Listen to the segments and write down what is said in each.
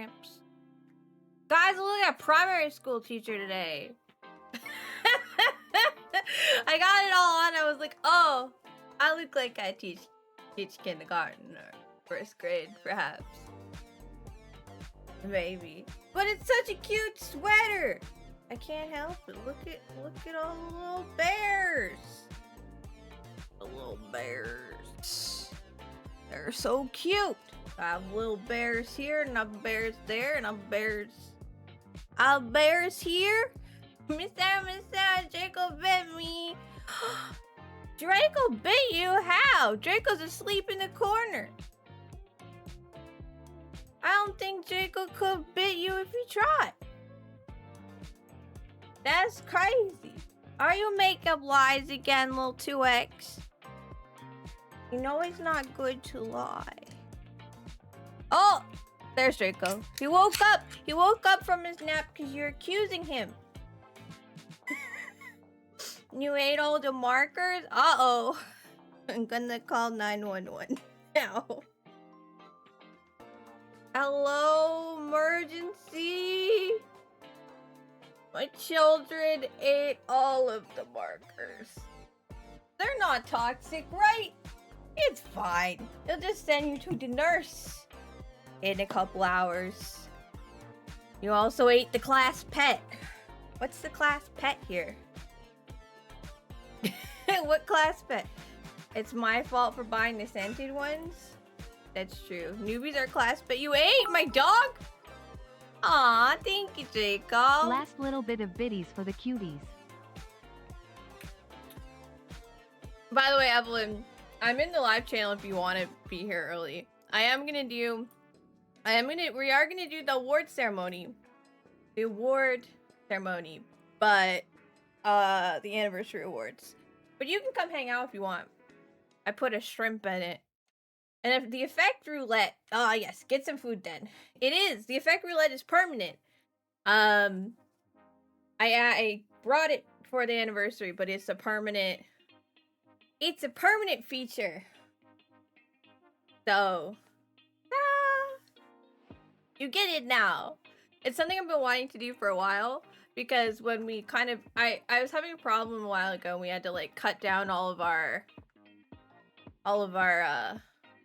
cramps. Guys, look at primary school teacher today. I got it all on. I was like, oh, I look like I teach kindergarten or first grade, perhaps. Maybe. But it's such a cute sweater. I can't help it. Look at all the little bears. The little bears. They're so cute. I have little bears here, and I have bears there, and I have bears. I have bears here. Mr. Draco bit me. Draco bit you? How? Draco's asleep in the corner. I don't think Draco could bit you if he tried. That's crazy. Are you making up lies again, little 2X? You know it's not good to lie. Oh, there's Draco. He woke up. He woke up from his nap because you're accusing him. You ate all the markers? Uh-oh. I'm gonna call 911 now. Hello, emergency. My children ate all of the markers. They're not toxic, right? It's fine. They'll just send you to the nurse in a couple hours. You also ate the class pet. What's the class pet here? What class pet? It's my fault for buying the scented ones? That's true. Newbies are class pet. You ate my dog? Aw, thank you, Jacob. Last little bit of biddies for the cuties. By the way, Evelyn, I'm in the live channel if you want to be here early. We are gonna do the award ceremony. The award ceremony, but the anniversary awards. But you can come hang out if you want. I put a shrimp in it. And if the effect roulette, yes, get some food then. It is. The effect roulette is permanent. I brought it for the anniversary, but it's a permanent. It's a permanent feature. So, ta-da! You get it now. It's something I've been wanting to do for a while. Because when we kind of, I was having a problem a while ago, and we had to like cut down all of our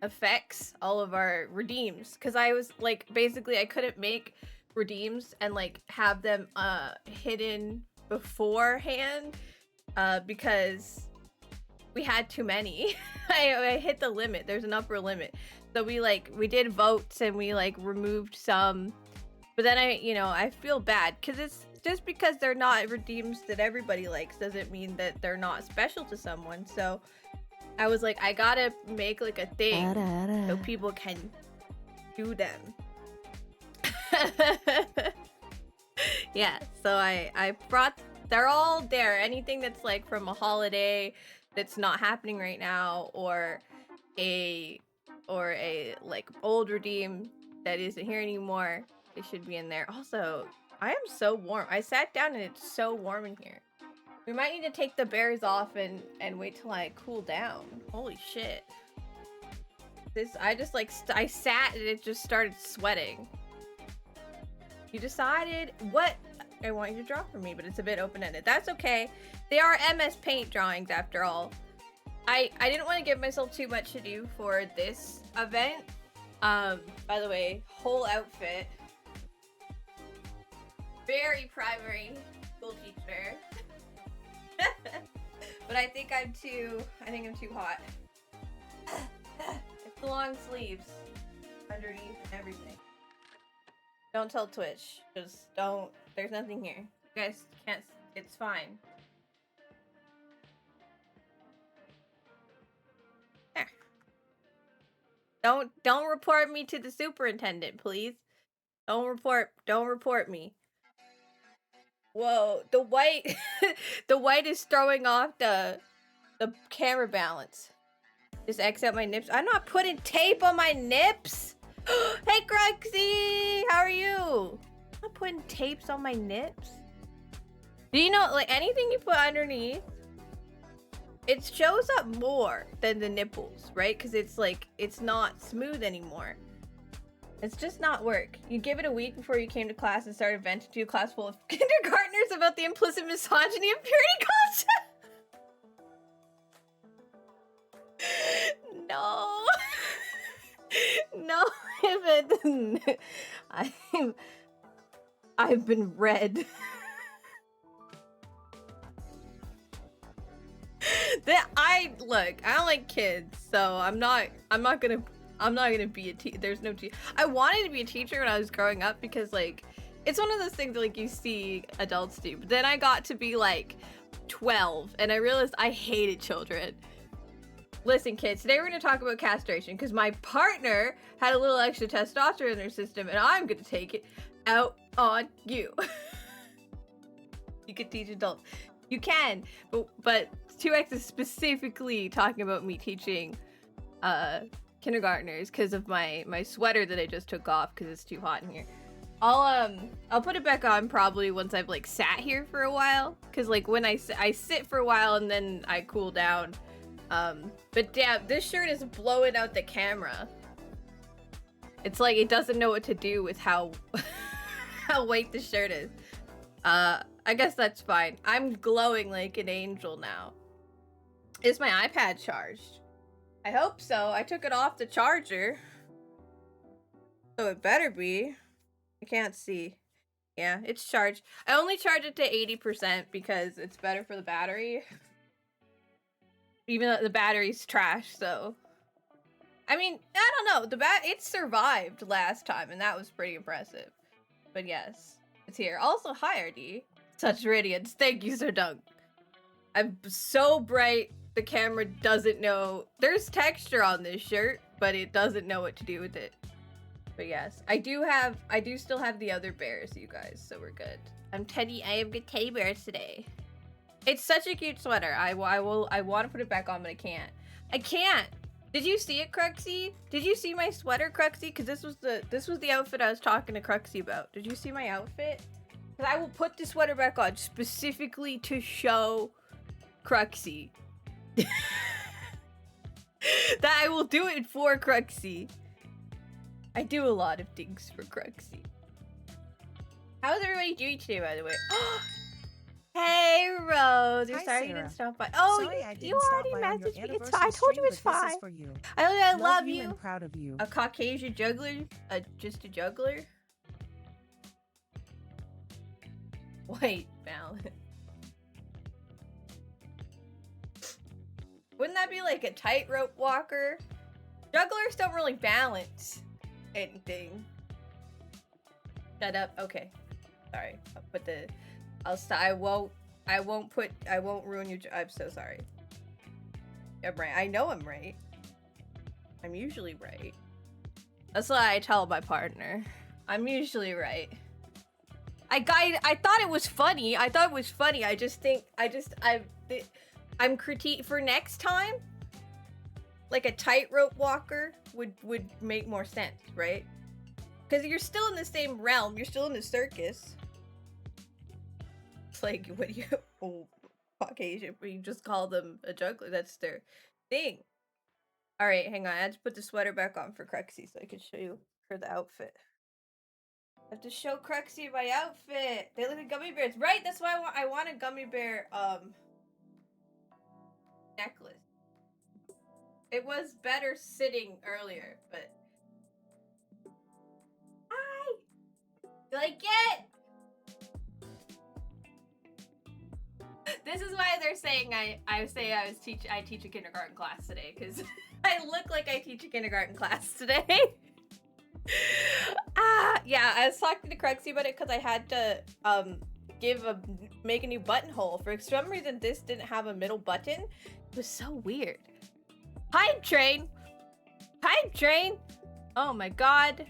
effects, all of our redeems, because I was like, basically I couldn't make redeems and like have them hidden beforehand because we had too many. I hit the limit. There's an upper limit, so we did votes and we like removed some, but then I feel bad because it's just because they're not redeems that everybody likes doesn't mean that they're not special to someone. So I was like, I gotta make like a thing so people can do them. Yeah, so I brought, they're all there. Anything that's like from a holiday that's not happening right now, or a like old redeem that isn't here anymore, it should be in there. Also, I am so warm. I sat down and it's so warm in here. We might need to take the bears off and wait till I cool down. Holy shit. I just like, I sat and it just started sweating. You decided what I want you to draw for me, but it's a bit open-ended. That's okay. They are MS Paint drawings after all. I didn't want to give myself too much to do for this event. By the way, whole outfit. Very primary school teacher. But I think I'm too hot. It's the long sleeves underneath and everything. Don't tell Twitch. Just don't. There's nothing here. You guys can't. It's fine. There. Don't report me to the superintendent, please. Don't report me. Whoa, the white the white is throwing off the camera balance. Just X out my nips. I'm not putting tape on my nips. Hey Cruxy, how are you? I'm not putting tapes on my nips. Do you know, like, anything you put underneath, it shows up more than the nipples, right? Because it's like, it's not smooth anymore. It's just not work. You give it a week before you came to class and started venting to a class full of kindergartners about the implicit misogyny of purity culture. No. No, if I've been read. I don't like kids, so I'm not gonna be a teacher. There's no teacher. I wanted to be a teacher when I was growing up because like it's one of those things that, like, you see adults do. But then I got to be like 12 and I realized I hated children. Listen, kids, today we're gonna talk about castration because my partner had a little extra testosterone in her system and I'm gonna take it out on you. You could teach adults. You can, but 2X is specifically talking about me teaching kindergartners because of my sweater that I just took off because it's too hot in here. I'll put it back on probably once I've like sat here for a while because like when I sit for a while and then I cool down. But damn, this shirt is blowing out the camera. It's like it doesn't know what to do with how how white the shirt is. I guess that's fine. I'm glowing like an angel now. Is my iPad charged? I hope so. I took it off the charger. So it better be. I can't see. Yeah, it's charged. I only charge it to 80% because it's better for the battery. Even though the battery's trash, so. I mean, I don't know. It survived last time, and that was pretty impressive. But yes, it's here. Also, hi, RD. Such radiance. Thank you, Sir Doug. I'm so bright, the camera doesn't know. There's texture on this shirt, but it doesn't know what to do with it. But yes, I do still have the other bears, you guys, so we're good. I have good teddy bears today. It's such a cute sweater. I want to put it back on, but I can't. I can't. Did you see it, Cruxy? Did you see my sweater, Cruxy? Because this was the outfit I was talking to Cruxy about. Did you see my outfit? Because I will put the sweater back on specifically to show Cruxy. That I will do it for Cruxy. I do a lot of things for Cruxy. How's everybody doing today, by the way? Hey, Rose. You're Hi, sorry you Sarah. didn't stop by. Oh, Sorry, I you didn't stop already by on your messaged me. It's anniversary fine. I told you stream, it's but this fine. is for you. I love you. And proud of you. A Caucasian juggler? Just a juggler? White balance. Wouldn't that be like a tightrope walker? Jugglers don't really balance anything. Shut up. Okay. Sorry. I'll put the. I won't ruin your. I'm so sorry. I'm right. I know I'm right. I'm usually right. That's what I tell my partner. I'm usually right. I thought it was funny. I'm critique for next time. Like a tightrope walker would make more sense, right? Because you're still in the same realm. You're still in the circus. It's like, what do you... Caucasian, but you just call them a juggler. That's their thing. Alright, hang on. I had to put the sweater back on for Cruxy so I could show you her the outfit. I have to show Cruxy my outfit. They look like gummy bears. Right, that's why I want a gummy bear, necklace. It was better sitting earlier, but... Hi! You like it? This is why they're saying I teach a kindergarten class today, because I look like I teach a kindergarten class today. Yeah, I was talking to Cruxy about it because I had to make a new buttonhole. For some reason this didn't have a middle button. It was so weird. Hype train! Hype train! Oh my god.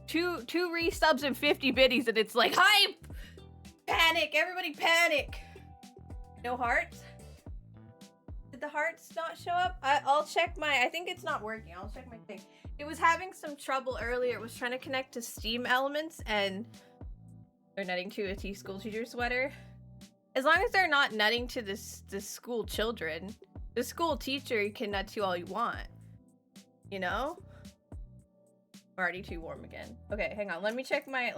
Two resubs and 50 biddies and it's like hype! Panic! Everybody panic! No hearts? Did the hearts not show up? I'll check my... I think it's not working. I'll check my thing. It was having some trouble earlier. It was trying to connect to Steam Elements and... They're nutting to a school teacher sweater. As long as they're not nutting to the school children, the school teacher you can nut to all you want. You know? already too warm again. Okay, hang on. Let me check my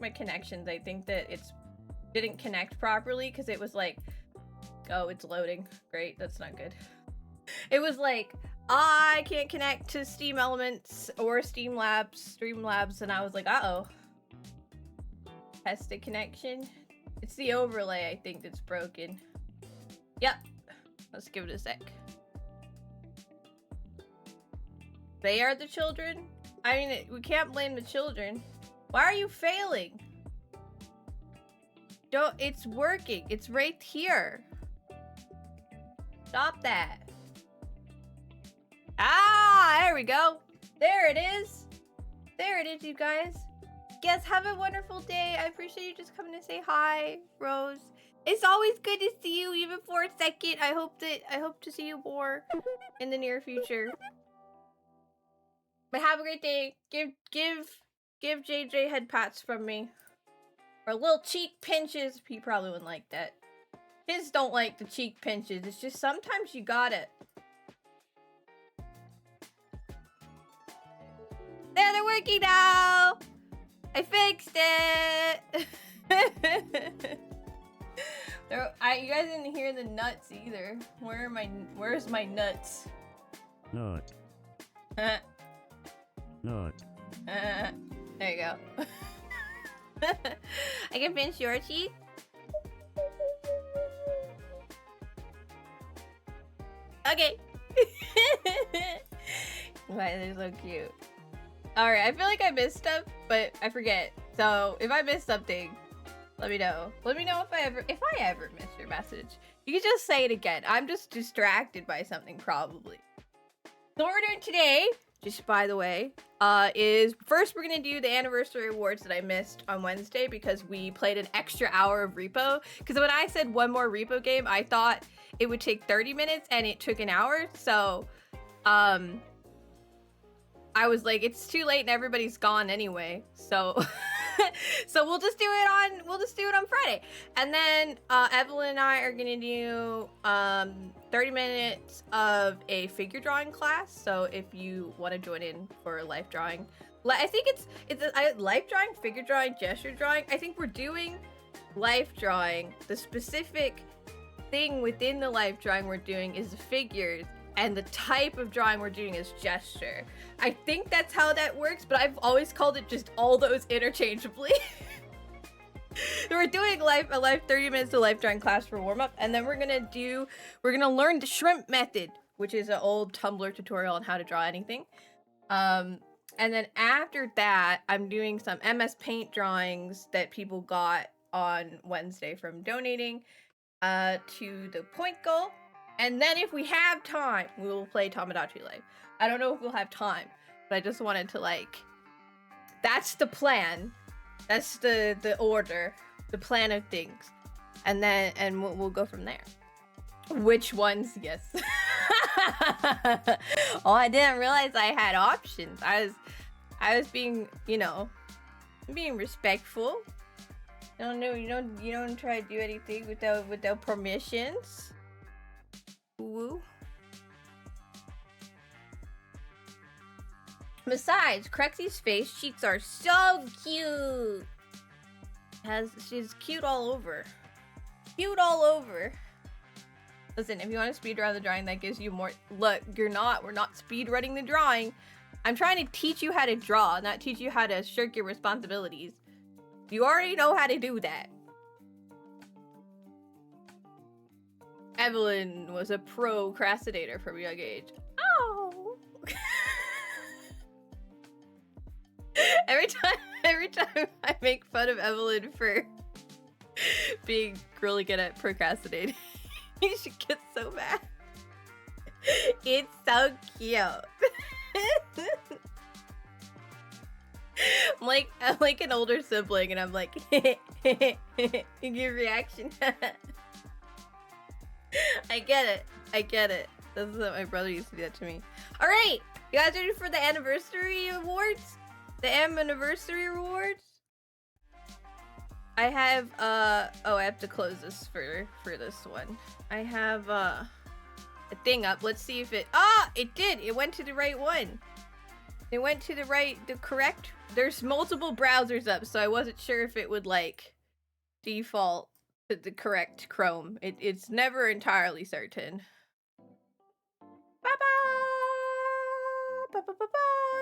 connections. I think that it's didn't connect properly because it was like, oh, it's loading. Great, that's not good. It was like, I can't connect to Steam Elements or Streamlabs, and I was like, uh-oh. Test the connection. It's the overlay, I think, that's broken. Yep. Let's give it a sec. They are the children? I mean, we can't blame the children. Why are you failing? Don't, it's working. It's right here. Stop that. Ah, there we go. There it is. There it is, you guys. Yes, have a wonderful day. I appreciate you just coming to say hi, Rose. It's always good to see you, even for a second. I hope to see you more in the near future. But have a great day. Give JJ head pats from me. Or little cheek pinches. He probably wouldn't like that. Kids don't like the cheek pinches. It's just sometimes you gotta. There, they're working now! I fixed it! You guys didn't hear the nuts either. Where's my nuts? Nut. Nut. There you go. I can pinch your cheek. Okay. Why, they're so cute. Alright, I feel like I missed stuff, but I forget. So, if I missed something, let me know. Let me know if I ever missed your message. You can just say it again. I'm just distracted by something, probably. So what we're doing today, just by the way, is first we're gonna do the anniversary awards that I missed on Wednesday because we played an extra hour of Repo. Because when I said one more Repo game, I thought it would take 30 minutes and it took an hour. So, I was like, it's too late and everybody's gone anyway. So, so we'll just do it on Friday. And then Evelyn and I are gonna do 30 minutes of a figure drawing class. So if you want to join in for life drawing, I think it's life drawing, figure drawing, gesture drawing. I think we're doing life drawing. The specific thing within the life drawing we're doing is the figures. And the type of drawing we're doing is gesture. I think that's how that works, but I've always called it just all those interchangeably. We're doing a live 30 minutes of life drawing class for warm up, and then we're gonna learn the shrimp method, which is an old Tumblr tutorial on how to draw anything. And then after that, I'm doing some MS Paint drawings that people got on Wednesday from donating to the Point Goal. And then if we have time, we will play Tamagotchi Life. I don't know if we'll have time, but I just wanted to that's the plan. That's the order, the plan of things. And we'll go from there. Which ones? Yes. Oh, I didn't realize I had options. I was being, being respectful. You don't try to do anything without permissions. Woo. Besides, Crexy's face cheeks are so cute. She's cute all over. Cute all over. Listen, if you want to speed run the drawing, that gives you more. Look, we're not speed running the drawing. I'm trying to teach you how to draw, not teach you how to shirk your responsibilities. You already know how to do that. Evelyn was a procrastinator from a young age. Oh. Every time I make fun of Evelyn for being really good at procrastinating, she gets so mad. It's so cute. I'm like an older sibling, and I'm like, your reaction. I get it. This is what my brother used to do that to me. All right, you guys ready for the anniversary awards? The anniversary awards. I have oh, I have to close this for this one. I have a thing up. Let's see if it. Ah, it did. It went to the right one. It went to the correct. There's multiple browsers up, so I wasn't sure if it would like default to the correct Chrome. It's never entirely certain.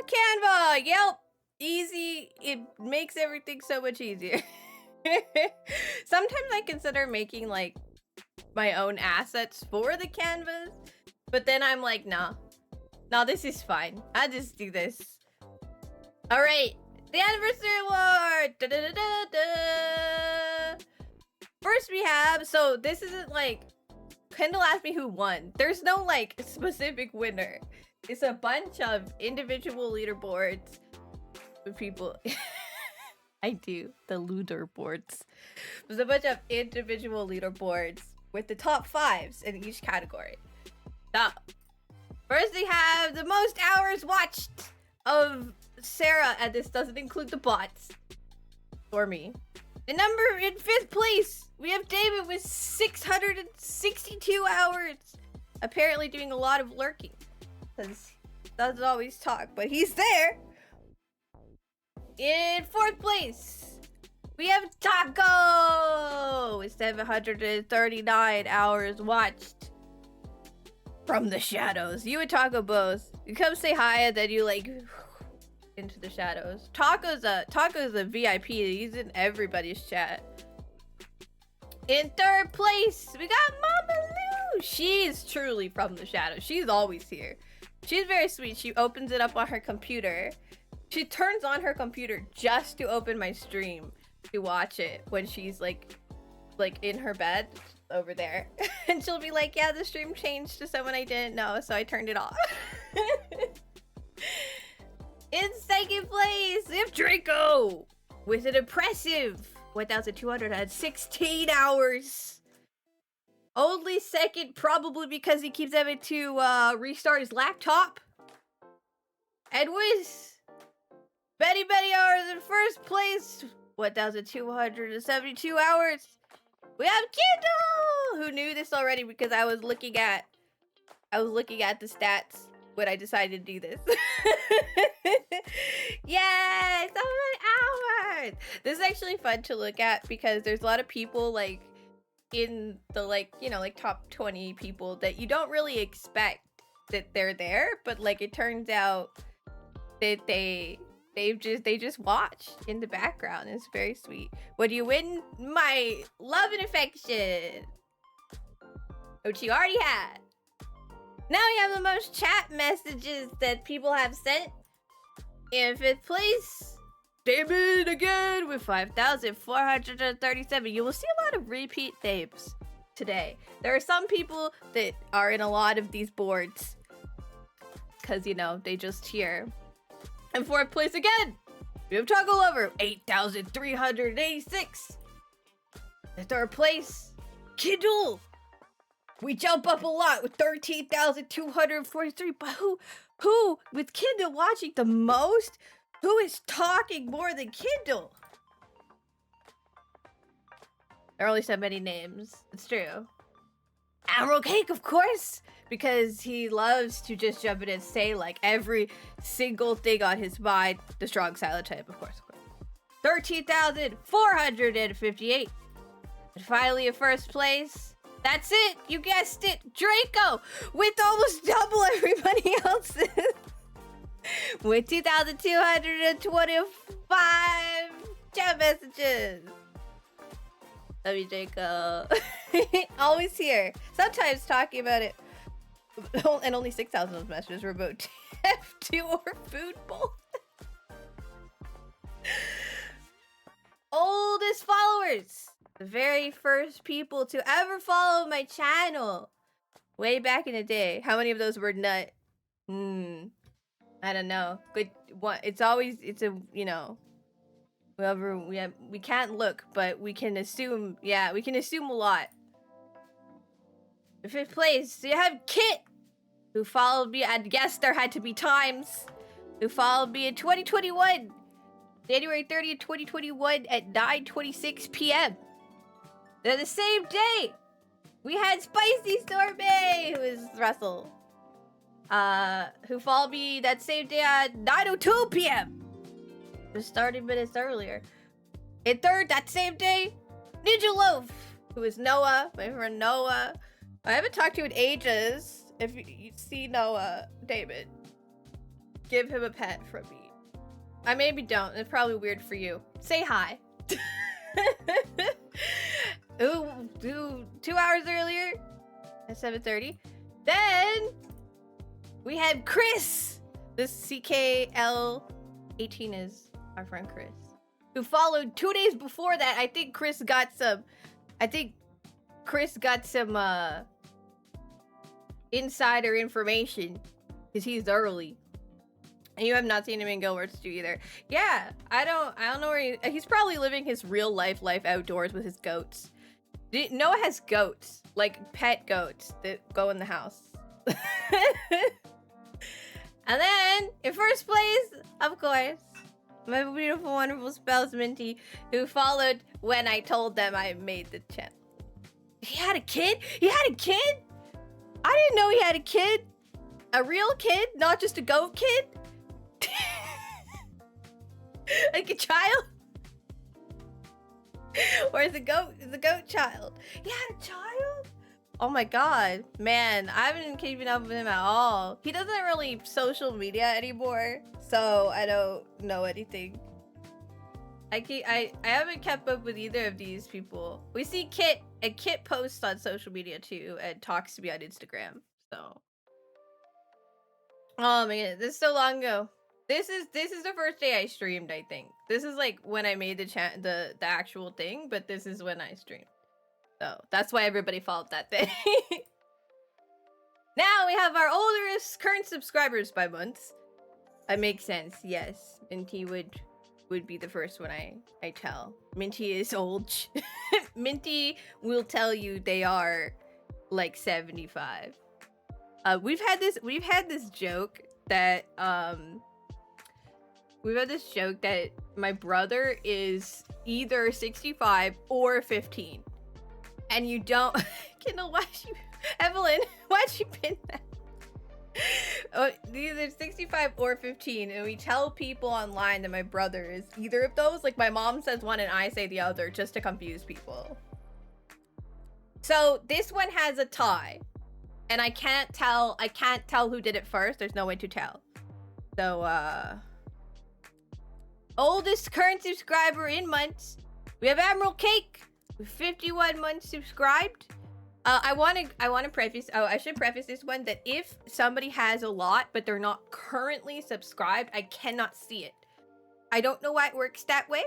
Canva, yep, easy. It makes everything so much easier. Sometimes I consider making like my own assets for the canvas, but then I'm like, nah, this is fine. I'll just do this. All right, the anniversary award. Da, da, da, da, da. First we have, so this isn't like, Kendall asked me who won. There's no like specific winner. It's a bunch of individual leaderboards with people. I do the leaderboards. There's a bunch of individual leaderboards with the top 5s in each category. So, first we have the most hours watched of Sarah, and this doesn't include the bots or me. In 5th place, we have David with 662 hours. Apparently doing a lot of lurking, because he doesn't always talk, but he's there. In 4th place, we have Taco with 739 hours watched from the shadows. You and Taco both. You come say hi, and then you like into the shadows. Taco's a VIP. He's in everybody's chat. In 3rd place, we got Mama Lou. She's truly from the shadows. She's always here. She's very sweet. She opens it up on her computer. She turns on her computer just to open my stream to watch it when she's like in her bed over there. And she'll be like, yeah, the stream changed to someone I didn't know, so I turned it off. In 2nd place, we have Draco with an impressive 1,216 hours. Only 2nd, probably because he keeps having to restart his laptop. And with many hours in 1st place, 1,272 hours, we have Kindle! Who knew this already because I was looking at the stats when I decided to do this. Yay! So many hours! This is actually fun to look at because there's a lot of people like in the like top 20 people that you don't really expect that they're there, but like it turns out that they just watch in the background. It's very sweet. What do you win? My love and affection, which you already had. Now we have the most chat messages that people have sent. In 5th place, David again with 5,437. You will see a lot of repeat names today. There are some people that are in a lot of these boards because, they just here. In 4th place again, we have Taco Lover, 8,386. In 3rd place, Kindle. We jump up a lot with 13,243. But who with Kindle watching the most? Who is talking more than Kindle? There are only so many names. It's true. Admiral Cake, of course, because he loves to just jump in and say like every single thing on his mind. The strong silent type, of course. 13,458. And finally, in 1st place, that's it! You guessed it! Draco! With almost double everybody else's! With 2,225 chat messages! Love you, Draco. Always here. Sometimes talking about it. And only 6,000 of those messages were about F2 or food bowl. Oldest followers! The very first people to ever follow my channel way back in the day. How many of those were nut? I don't know. Good one. It's a whoever we can't look, but we can assume. Yeah, we can assume a lot. In 5th place, you have Kit, who followed me. I guess there had to be times. Who followed me in 2021, January 30th, 2021 at 9:26 p.m. Then the same day, we had Spicy Sorbet, who is Russell. who followed me that same day at 9:02 p.m. Just 30 minutes earlier. And third, that same day, Ninja Loaf, who is Noah, my friend Noah. I haven't talked to you in ages. If you see Noah, David, give him a pet from me. I maybe don't. It's probably weird for you. Say hi. Ooh, 2 hours earlier at 7:30. Then we had Chris. This CKL18 is our friend Chris, who followed 2 days before that. I think Chris got some insider information because he's early. And you have not seen him in Guild Wars 2 either. Yeah, I don't know where he's probably living his real life outdoors with his goats. Noah has goats, like pet goats that go in the house. And then in first place, of course, my beautiful, wonderful spouse Minty, who followed when I told them I made the channel. He had a kid? He had a kid? I didn't know he had a kid. A real kid, not just a goat kid. Like a child? Or is a goat child? He had a child? Oh my god. Man, I haven't been keeping up with him at all. He doesn't really social media anymore, so I don't know anything. I haven't kept up with either of these people. We see Kit, and Kit posts on social media too and talks to me on Instagram. So, oh my god, this is so long ago. This is the first day I streamed. I think this is like when I made the actual thing, but this is when I streamed. So that's why everybody followed that day. Now we have our oldest current subscribers by months. That makes sense. Yes, Minty would be the first one I tell. Minty is old. Minty will tell you they are like 75. We've had this joke that my brother is either 65 or 15. And you don't Kindle, Evelyn, why'd you pin that? Either 65 or 15, and we tell people online that my brother is either of those. Like my mom says one and I say the other just to confuse people. So this one has a tie, and I can't tell who did it first. There's no way to tell. So oldest current subscriber in months, we have Emerald Cake with 51 months subscribed. I want to preface, I should preface this one that if somebody has a lot but they're not currently subscribed, I cannot see it. I don't know why it works that way.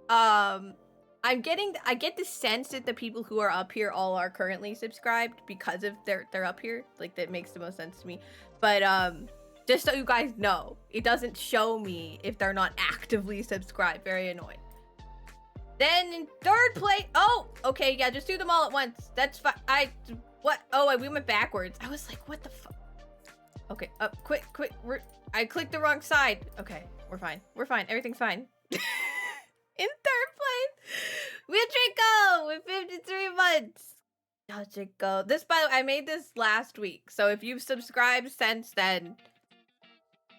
I get the sense that the people who are up here all are currently subscribed because of they're up here. Like that makes the most sense to me. But just so you guys know, it doesn't show me if they're not actively subscribed. Very annoying. Then in third place, oh, okay, yeah, just do them all at once. That's fine. What? Oh, we went backwards. I was like, what the fuck? Okay, quick. I clicked the wrong side. Okay, we're fine. Everything's fine. In third place, we have Draco with 53 months. Oh, Draco. This, by the way, I made this last week. So if you've subscribed since then,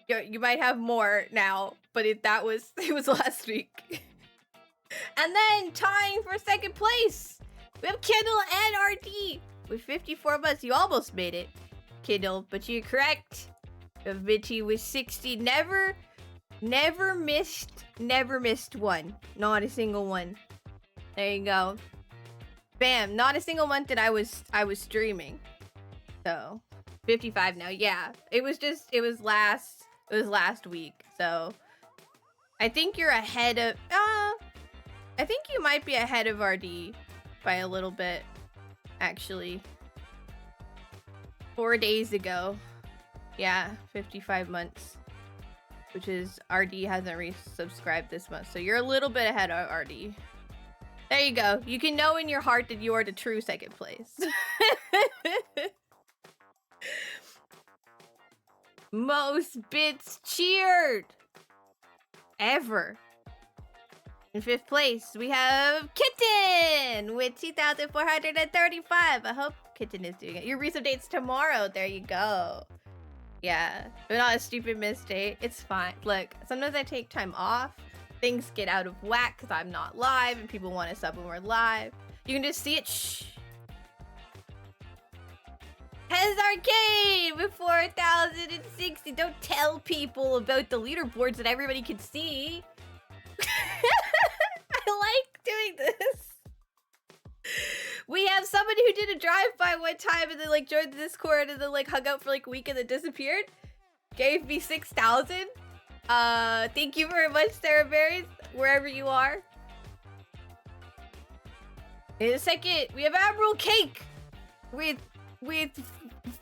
you might have more now. But it was last week. And then tying for second place, we have Kindle and RD with 54 months. You almost made it, Kindle, but you're correct. Vinci with 60. Never missed one. Not a single one. There you go. Bam. Not a single month that I was streaming. So 55 now. Yeah. It was last week. So I think you're ahead of I think you might be ahead of RD by a little bit, actually. 4 days ago. Yeah, 55 months. Which is, RD hasn't resubscribed this month. So you're a little bit ahead of RD. There you go. You can know in your heart that you are the true second place. Most bits cheered ever. In fifth place, we have Kitten with 2,435. I hope Kitten is doing it. Your resub date's tomorrow. There you go. Yeah, but not a stupid mistake. It's fine. Look, sometimes I take time off. Things get out of whack because I'm not live and people want to sub when we're live. You can just see it. Shh. Hez Arcade with 4,060. Don't tell people about the leaderboards that everybody can see. I like doing this. We have somebody who did a drive-by one time and then like joined the Discord and then like hung out for like a week and then disappeared. Gave me 6,000. Thank you very much, Sarah Berries, wherever you are. In a second, we have Admiral Cake with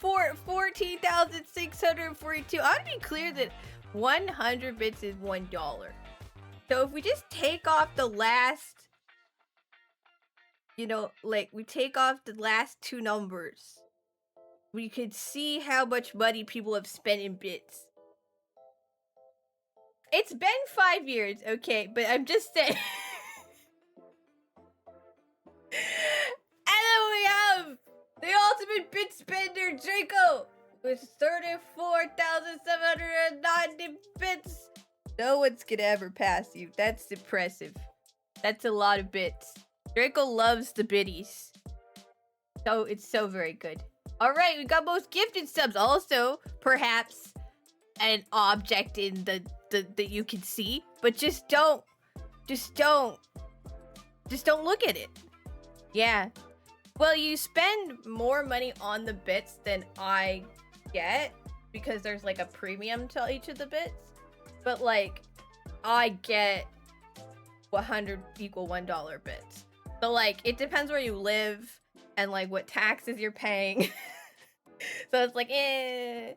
14,642. I want to be clear that 100 bits is $1. So if we just take off the last, you know, like we take off the last two numbers, we could see how much money people have spent in bits. It's been 5 years, okay, but I'm just saying. And then we have the ultimate bit spender, Draco, with 34,790 bits. No one's gonna ever pass you. That's impressive. That's a lot of bits. Draco loves the biddies. So it's so very good. All right, we got most gifted subs. Also, perhaps an object in the that you can see, but just don't look at it. Yeah. Well, you spend more money on the bits than I get because there's like a premium to each of the bits. But like, I get 100 equal $1 bits. So like, it depends where you live and like what taxes you're paying. So it's like, eh.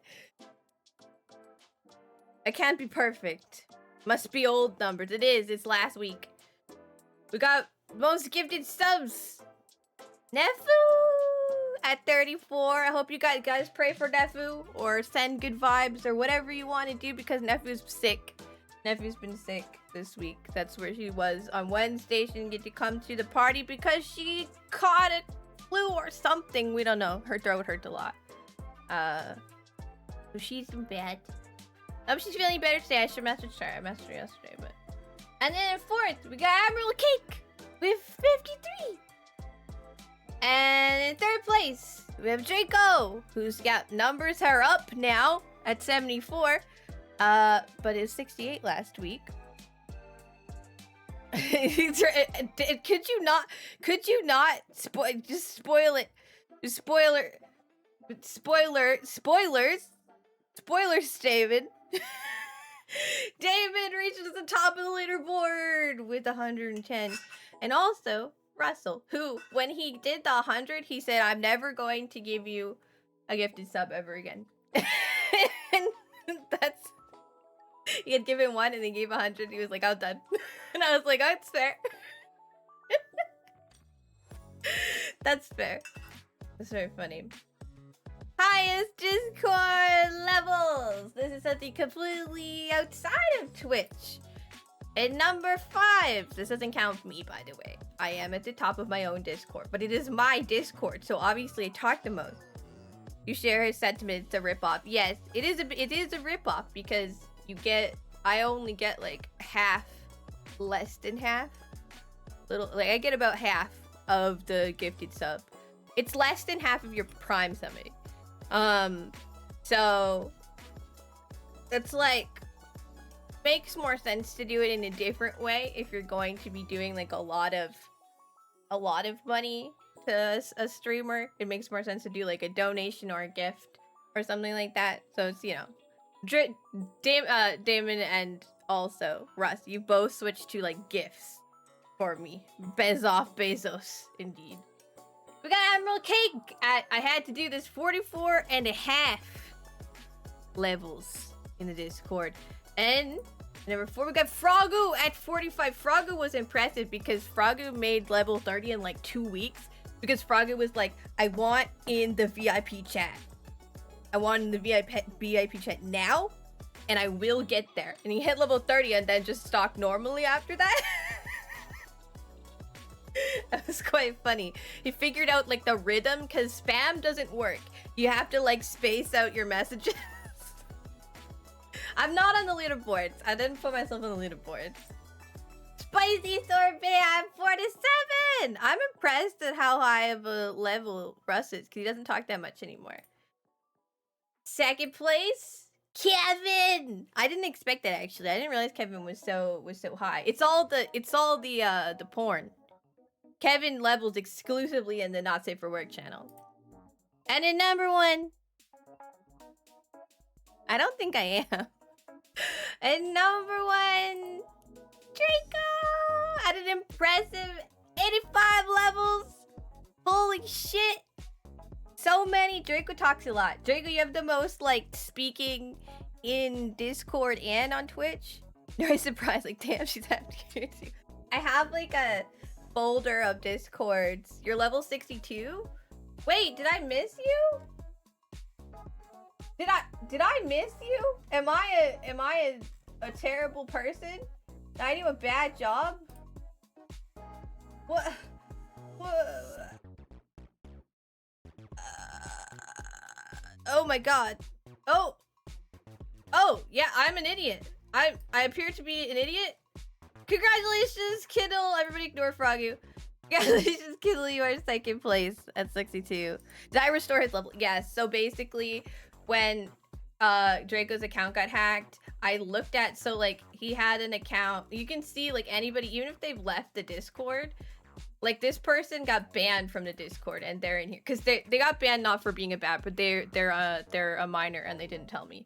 I can't be perfect. Must be old numbers. It is. It's last week. We got most gifted subs. Nefu at 34. I hope you guys pray for Nefu or send good vibes or whatever you want to do because Nefu's sick. Nefu's been sick this week. That's where she was on Wednesday. She didn't get to come to the party because she caught a flu or something. We don't know. Her throat hurt a lot. So she's in bed. She's feeling better today. I should message her. I messaged her yesterday, but. And then in fourth, we got Admiral Cake with 53. And in third place, we have Draco, who's got numbers are up now at 74. But it was 68 last week. Could you not just spoil it? Spoilers, David. David reaches the top of the leaderboard with 110. And also, Russell, who, when he did the 100, he said, I'm never going to give you a gifted sub ever again. And that's... He had given one and he gave 100. He was like, I'm done. And I was like, oh, it's fair. That's fair. That's very funny. Highest Discord levels. This is something completely outside of Twitch. And number 5. This doesn't count me, by the way. I am at the top of my own Discord, but it is my Discord, so obviously I talk the most. You share his sentiments. It's a ripoff. Yes, it is a ripoff because I only get like half, less than half. I get about half of the gifted sub. It's less than half of your prime summit. So it's like makes more sense to do it in a different way if you're going to be doing like a lot of money to a streamer. It makes more sense to do like a donation or a gift or something like that. So it's, you know, Damon and also Russ, you both switched to like gifts for me. Bezos, indeed. We got Admiral Cake at, I had to do this 44.5 levels in the Discord. And number 4, we got Frogu at 45. Frogu was impressive because Frogu made level 30 in like 2 weeks. Because Frogu was like, I want in the VIP chat. I want in the VIP chat now, and I will get there. And he hit level 30 and then just stalked normally after that. That was quite funny. He figured out like the rhythm because spam doesn't work. You have to like space out your messages. I'm not on the leaderboards. I didn't put myself on the leaderboards. Spicy sorbet, I'm 47! I'm impressed at how high of a level Russ is, because he doesn't talk that much anymore. Second place, Kevin! I didn't expect that, actually. I didn't realize Kevin was so high. It's all the porn. Kevin levels exclusively in the Not Safe for Work channel. And in number 1, I don't think I am. And number 1, Draco! At an impressive 85 levels! Holy shit! So many. Draco talks a lot. Draco, you have the most, like, speaking in Discord and on Twitch. No surprise, like, damn, she's happy. I have, like, a folder of Discords. You're level 62? Wait, did I miss you? Did I miss you? Am I a terrible person? Did I do a bad job? What? Oh my god. Oh, yeah, I'm an idiot. I appear to be an idiot. Congratulations, Kindle. Everybody ignore Frogu. Congratulations, Kindle. You are second place at 62. Did I restore his level? Yes. So basically, when Draco's account got hacked, I looked at, so like he had an account. You can see like anybody, even if they've left the Discord, like this person got banned from the Discord and they're in here because they got banned not for being a bad, but they're a minor and they didn't tell me.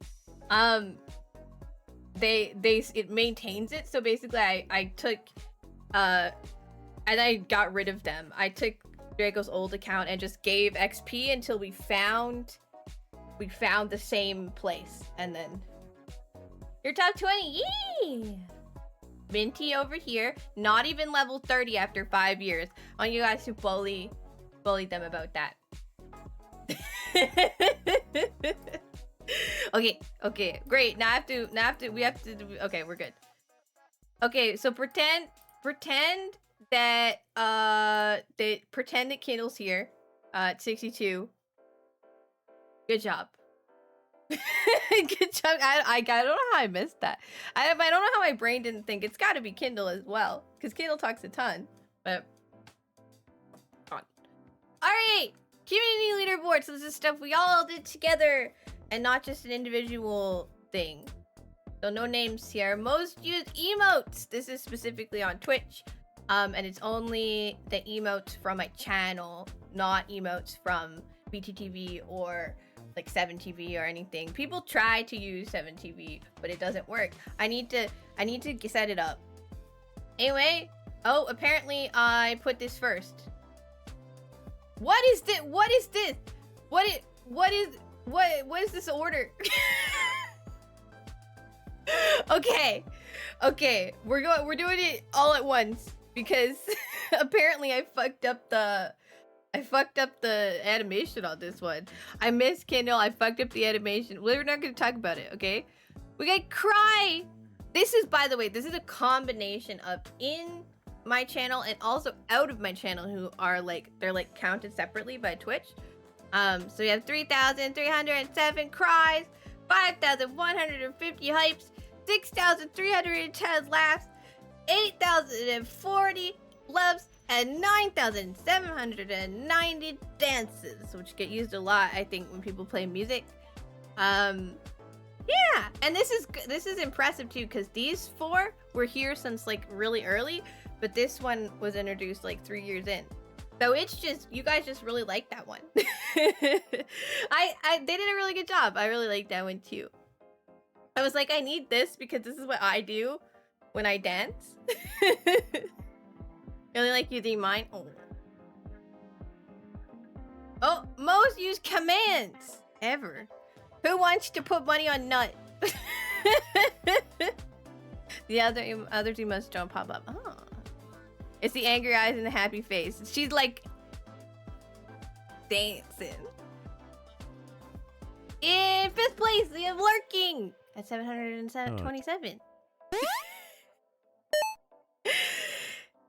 It maintains it. So basically I took and I got rid of them. I took Draco's old account and just gave XP until we found the same place, and then you're top 20. Yee! Minty over here, not even level 30 after 5 years. I want you guys to bully them about that. Okay, great. Now we have to okay, we're good. Okay, so pretend that Kindle's here at 62. Good job. Good job. I don't know how I missed that. I don't know how my brain didn't think it's got to be Kindle as well, because Kindle talks a ton. But on. All right, community leaderboard. So this is stuff we all did together, and not just an individual thing. So no names here. Most used emotes. This is specifically on Twitch, and it's only the emotes from my channel, not emotes from BTTV or like 7TV or anything. People try to use 7TV, but it doesn't work. I need to set it up. Anyway, oh, apparently I put this first. What is this? What is this? What is this order? Okay, we're doing it all at once because apparently I fucked up the animation on this one. I missed Kindle. I fucked up the animation. We're not going to talk about it, okay? We got Cry. This is, by the way, this is a combination of in my channel and also out of my channel who are like, they're like counted separately by Twitch. So we have 3,307 cries, 5,150 hypes, 6,310 laughs, 8,040 loves, and 9,790 dances, which get used a lot, I think, when people play music. Yeah, and this is impressive too, because these 4 were here since like really early, but this one was introduced like 3 years in. So it's just, you guys just really like that one. They did a really good job. I really like that one too. I was like, I need this because this is what I do when I dance. Really like using mine. Oh, most used commands ever. Who wants to put money on Nut? The other emotes don't pop up. Oh. It's the angry eyes and the happy face. She's like dancing. In 5th place, we have Lurking at 727.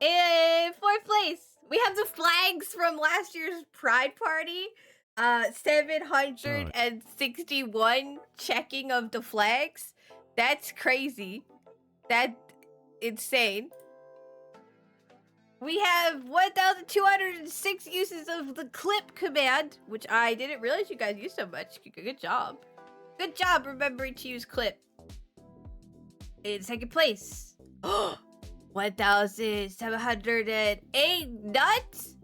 In 4th place, we have the flags from last year's Pride Party. 761 checking of the flags. That's crazy. That's insane. We have 1,206 uses of the clip command, which I didn't realize you guys use so much. Good job. Good job remembering to use clip. In second place, 1,708 nuts?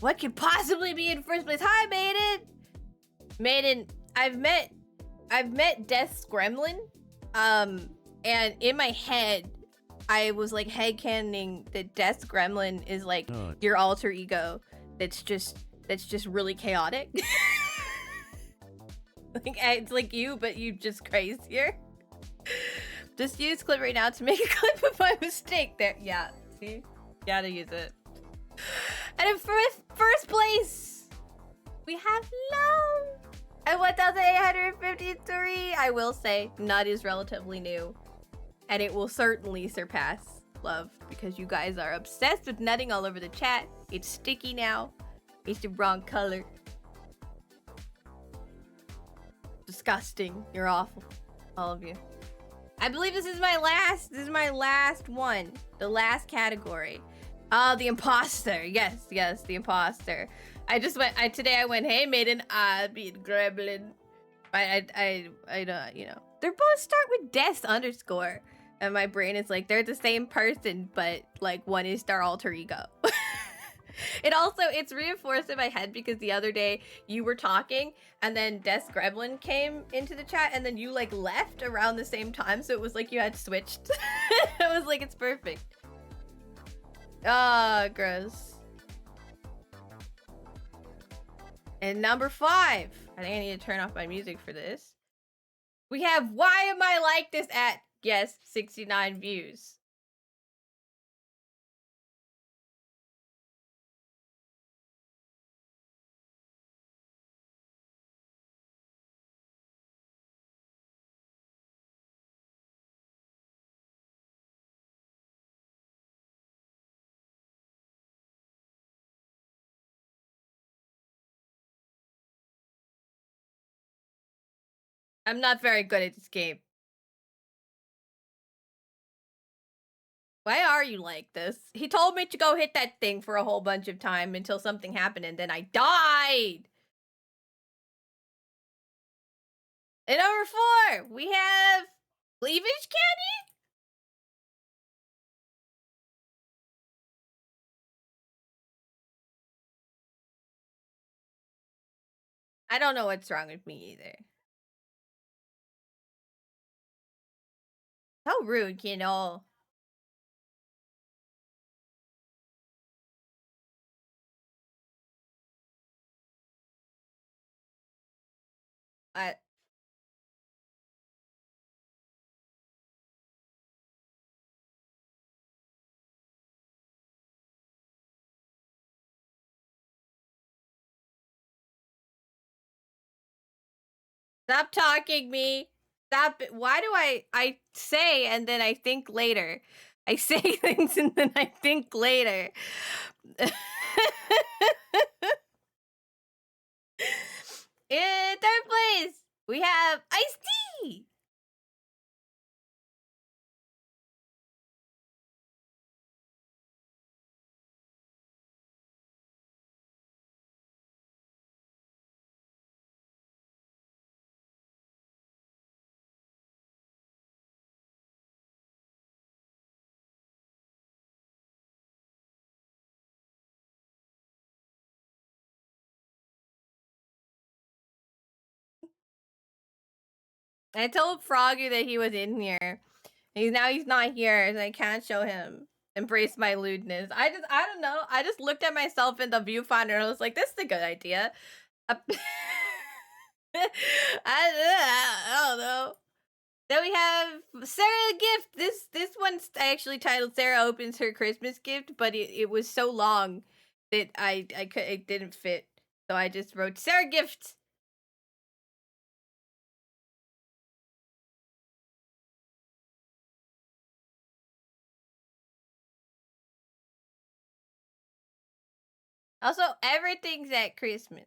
What could possibly be in first place? Hi, Maiden! Maiden, I've met Death's Gremlin. And in my head, I was like headcanoning that Death's Gremlin is like your alter ego that's just really chaotic. Like it's like you, but you just crazier. Just use clip right now to make a clip of my mistake. There, yeah. See, gotta use it. And in first place, we have Love at 1,853. I will say, Nut is relatively new. And it will certainly surpass Love because you guys are obsessed with nutting all over the chat. It's sticky now. It's the wrong color. Disgusting. You're awful. All of you. I believe this is my last one. The last category. The imposter. Yes, the imposter. Today I went, hey Maiden, I beat Gremlin. I you know. They both start with Death _. And my brain is like, they're the same person, but like one is their alter ego. It's reinforced in my head because the other day you were talking and then Death's Gremlin came into the chat and then you like left around the same time. So it was like you had switched. It was like, it's perfect. Ah, gross. And number 5. I think I need to turn off my music for this. We have Why Am I Like This at, yes, 69 views. I'm not very good at this game. Why are you like this? He told me to go hit that thing for a whole bunch of time until something happened and then I died. And number 4, we have Cleavage Candy? I don't know what's wrong with me either. How rude, you know. Stop talking me. Stop it. Why do I say and then I think later? I say things and then I think later. In third place, we have Ice-T. I told Froggy that he was in here. He's not here, so I can't show him. Embrace my lewdness. I don't know. I just looked at myself in the viewfinder and I was like, this is a good idea. I don't know. Then we have Sarah Gift. This one's actually titled Sarah Opens Her Christmas Gift, but it was so long that it didn't fit. So I just wrote Sarah Gift. Also, everything's at Christmas.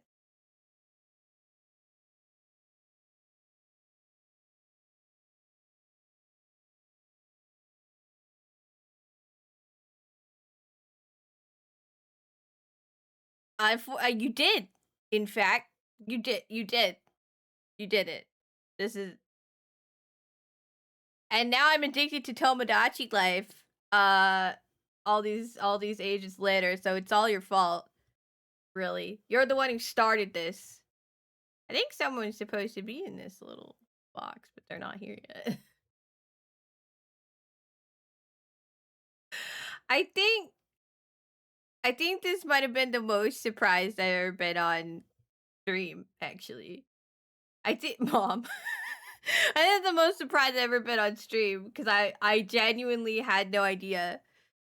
You did. In fact, you did. You did it. This is. And now I'm addicted to Tomodachi life. All these ages later, so it's all your fault. Really, you're the one who started this. I think someone's supposed to be in this little box, but they're not here yet. I think this might have been the most surprised I've ever been on stream, actually. I think, Mom. I think the most surprised I've ever been on stream because I genuinely had no idea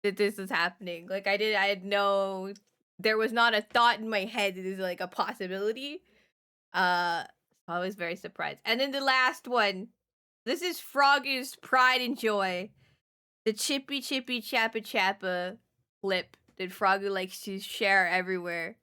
that this was happening. Like I had no, there was not a thought in my head that this is like a possibility. So I was very surprised. And then the last one, this is Froggy's Pride and Joy, the Chippy Chippy Chappa Chappa clip that Froggy likes to share everywhere.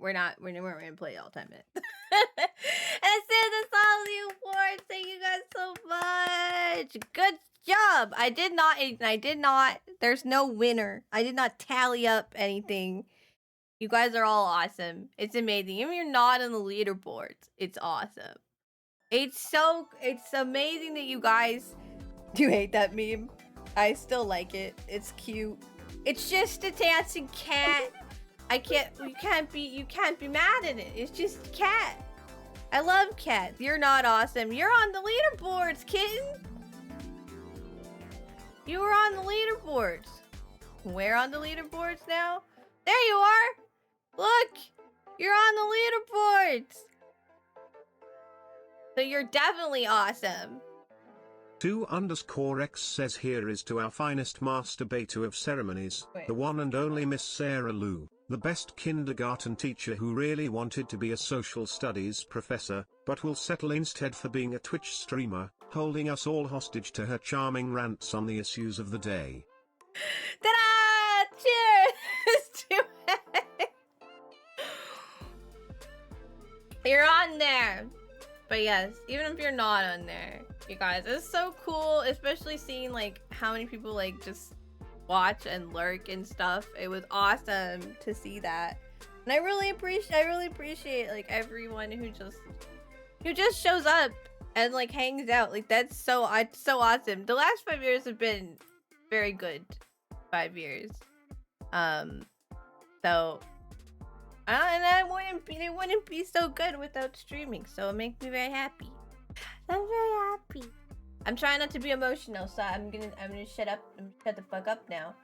We're not gonna play all the time yet. And that's all the awards. Thank you guys so much. Good job. I did not. There's no winner. I did not tally up anything. You guys are all awesome. It's amazing. Even if you're not on the leaderboards, it's awesome. It's amazing that you guys do hate that meme. I still like it. It's cute. It's just a dancing cat. You can't be mad at it. It's just a cat. I love cats. You're not awesome. You're on the leaderboards, kitten. You were on the leaderboards. Where on the leaderboards now? There you are. Look, you're on the leaderboards. So you're definitely awesome. 2_X says here is to our finest masturbator of ceremonies, the one and only Miss Sarah Lou, the best kindergarten teacher who really wanted to be a social studies professor, but will settle instead for being a Twitch streamer, holding us all hostage to her charming rants on the issues of the day. Ta-da! Cheers to it! You're on there. But yes, even if you're not on there, you guys, it's so cool, especially seeing like how many people like just watch and lurk and stuff. It was awesome to see that. And I really appreciate like everyone who just shows up and like hangs out. Like that's so awesome. The last 5 years have been very good 5 years. So it wouldn't be so good without streaming, so it makes me very happy. I'm very happy. I'm trying not to be emotional, so I'm gonna shut up and shut the fuck up now.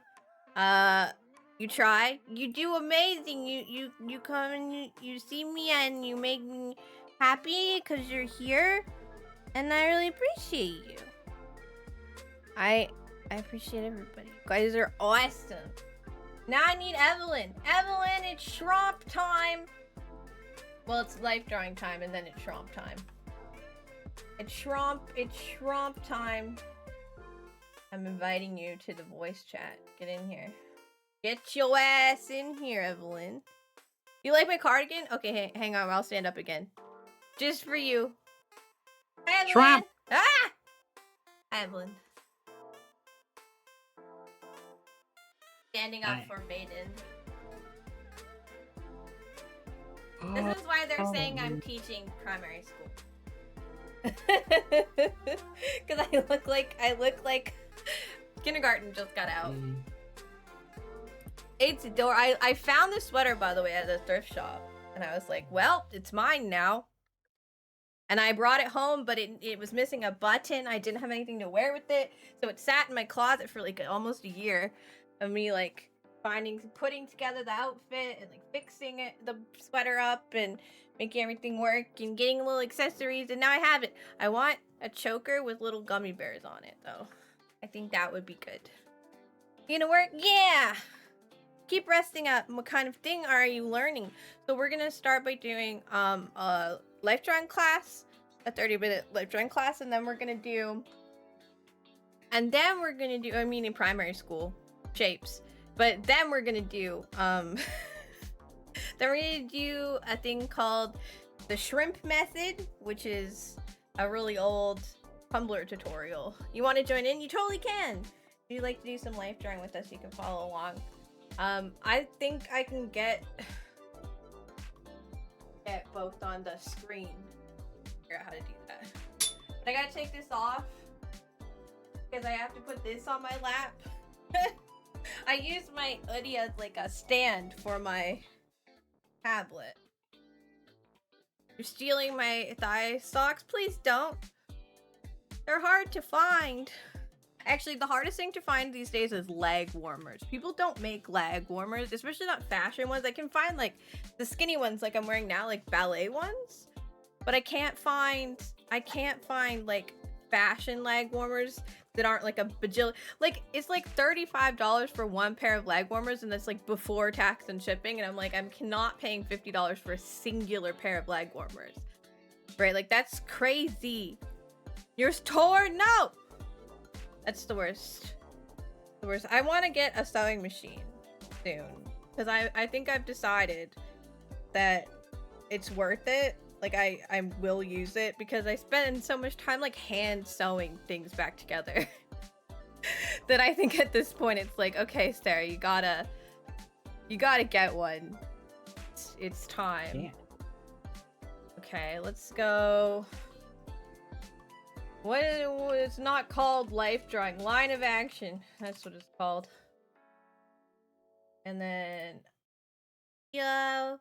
You try. You do amazing. You come and you see me and you make me happy because you're here, and I really appreciate you. I appreciate everybody. You guys are awesome. Now I need Evelyn. Evelyn, it's Shromp time. Well, it's life drawing time, and then it's Shromp time. It's Shromp time. I'm inviting you to the voice chat. Get in here. Get your ass in here, Evelyn. You like my cardigan? Okay, hang on. I'll stand up again. Just for you. Hi, Evelyn. Shromp. Ah! Hi, Evelyn. Standing up for Maiden. This is why they're saying I'm teaching primary school. Because I look like kindergarten just got out. It's adorable. I found this sweater, by the way, at the thrift shop, and I was like, well, it's mine now. And I brought it home, but it was missing a button. I didn't have anything to wear with it, so it sat in my closet for like almost a year of me like putting together the outfit and like fixing the sweater up and making everything work and getting little accessories, and now I have it. I want a choker with little gummy bears on it though. I think that would be good. You gonna work? Yeah! keep resting up. What kind of thing are you learning? So we're gonna start by doing a life drawing class, a 30-minute life drawing class, and then we're gonna do I mean in primary school shapes, but then we're gonna do then we're gonna do a thing called the shrimp method, which is a really old Tumblr tutorial. You want to join in? You totally can. If you'd like to do some life drawing with us, you can follow along. I think I can get both on the screen. Figure out how to do that. But I gotta take this off because I have to put this on my lap. I use my hoodie as like a stand for my tablet. You're stealing my thigh socks? Please don't. They're hard to find. Actually, the hardest thing to find these days is leg warmers. People don't make leg warmers, especially not fashion ones. I can find like the skinny ones like I'm wearing now, like ballet ones. But I can't find like fashion leg warmers that aren't like a bajillion. Like it's like $35 for one pair of leg warmers, and that's like before tax and shipping. And I'm like, I'm not paying $50 for a singular pair of leg warmers. Right? Like that's crazy. You're torn? No! That's the worst. The worst. I want to get a sewing machine soon. Because I think I've decided that it's worth it. Like, I will use it because I spend so much time, like, hand sewing things back together. That I think at this point it's like, okay, Sarah, you gotta get one. It's time. Yeah. Okay, let's go. It's not called life drawing. Line of action. That's what it's called. And then go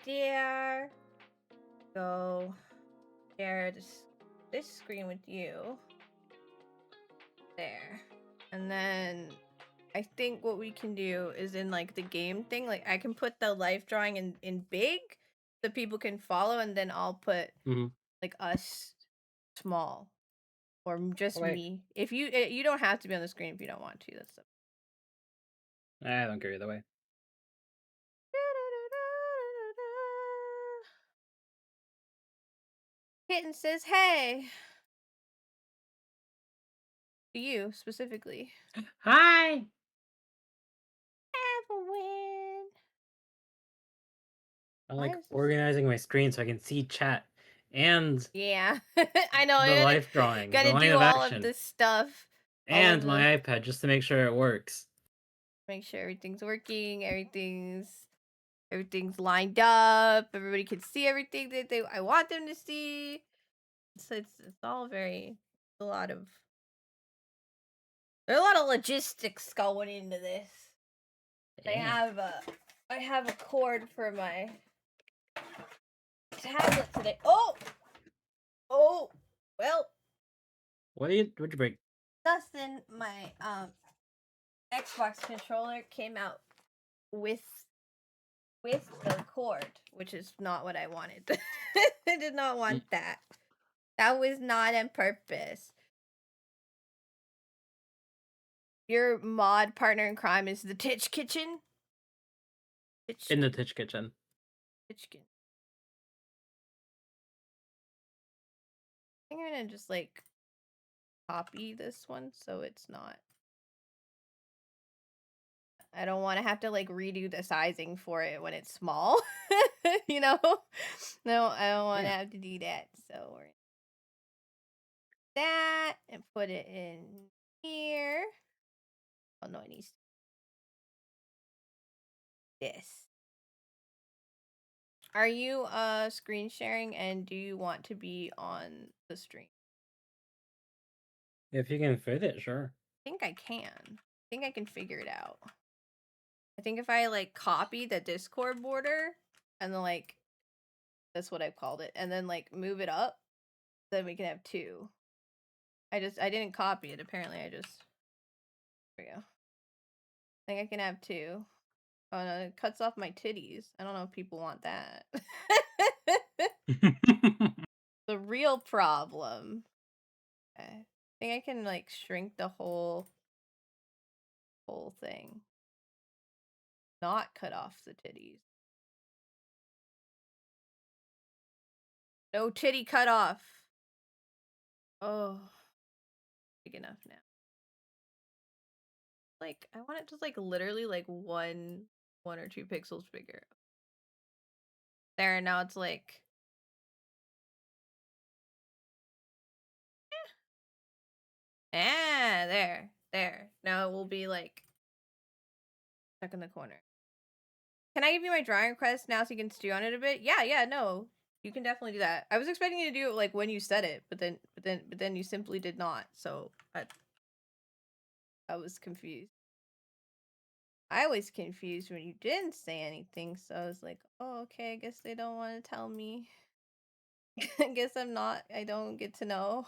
there. Go share this screen with you. There. And then I think what we can do is in like the game thing, like I can put the life drawing in big so people can follow, and then I'll put like us small. Or just me. If you don't have to be on the screen if you don't want to. That's I don't care either way. Kitten says, "Hey." To you specifically. Hi. Have a win. I'm like organizing my screen so I can see chat and yeah, I know. the life drawing, Gotta the line do of all action, of this stuff. and my iPad just to make sure it works. Make sure everything's working. Everything's lined up. Everybody can see everything that I want them to see. So it's all very a lot of. There's a lot of logistics going into this. Yeah. I have a cord for my tablet today. Oh, well. What'd you break? Dustin, my Xbox controller came out with the cord, which is not what I wanted. I did not want that. That was not on purpose. Your mod partner in crime is the Titch Kitchen? In the Titch Kitchen. Titchkin. I think I'm gonna just like copy this one so it's not. I don't want to have to like redo the sizing for it when it's small. You know? No, I don't want to have to do that. So we're that and put it in here. Oh no, it needs this. Are you screen sharing, and do you want to be on the stream? If you can fit it, sure. I think I can. I think I can figure it out. I think if I like copy the Discord border and then like that's what I've called it, and then like move it up, then we can have two. I didn't copy it. Apparently, there we go. I think I can have two. Oh no, it cuts off my titties. I don't know if people want that. The real problem. Okay. I think I can like shrink the whole thing. not cut off the titties. No titty cut off. Oh, big enough now. Like, I want it just like literally like one or two pixels bigger. There, now it's like. There. Now it will be like stuck in the corner. Can I give you my drawing request now so you can stew on it a bit? Yeah, no. You can definitely do that. I was expecting you to do it like when you said it, but then you simply did not. So I was confused. I was confused when you didn't say anything, so I was like, oh, okay, I guess they don't want to tell me. I guess I don't get to know.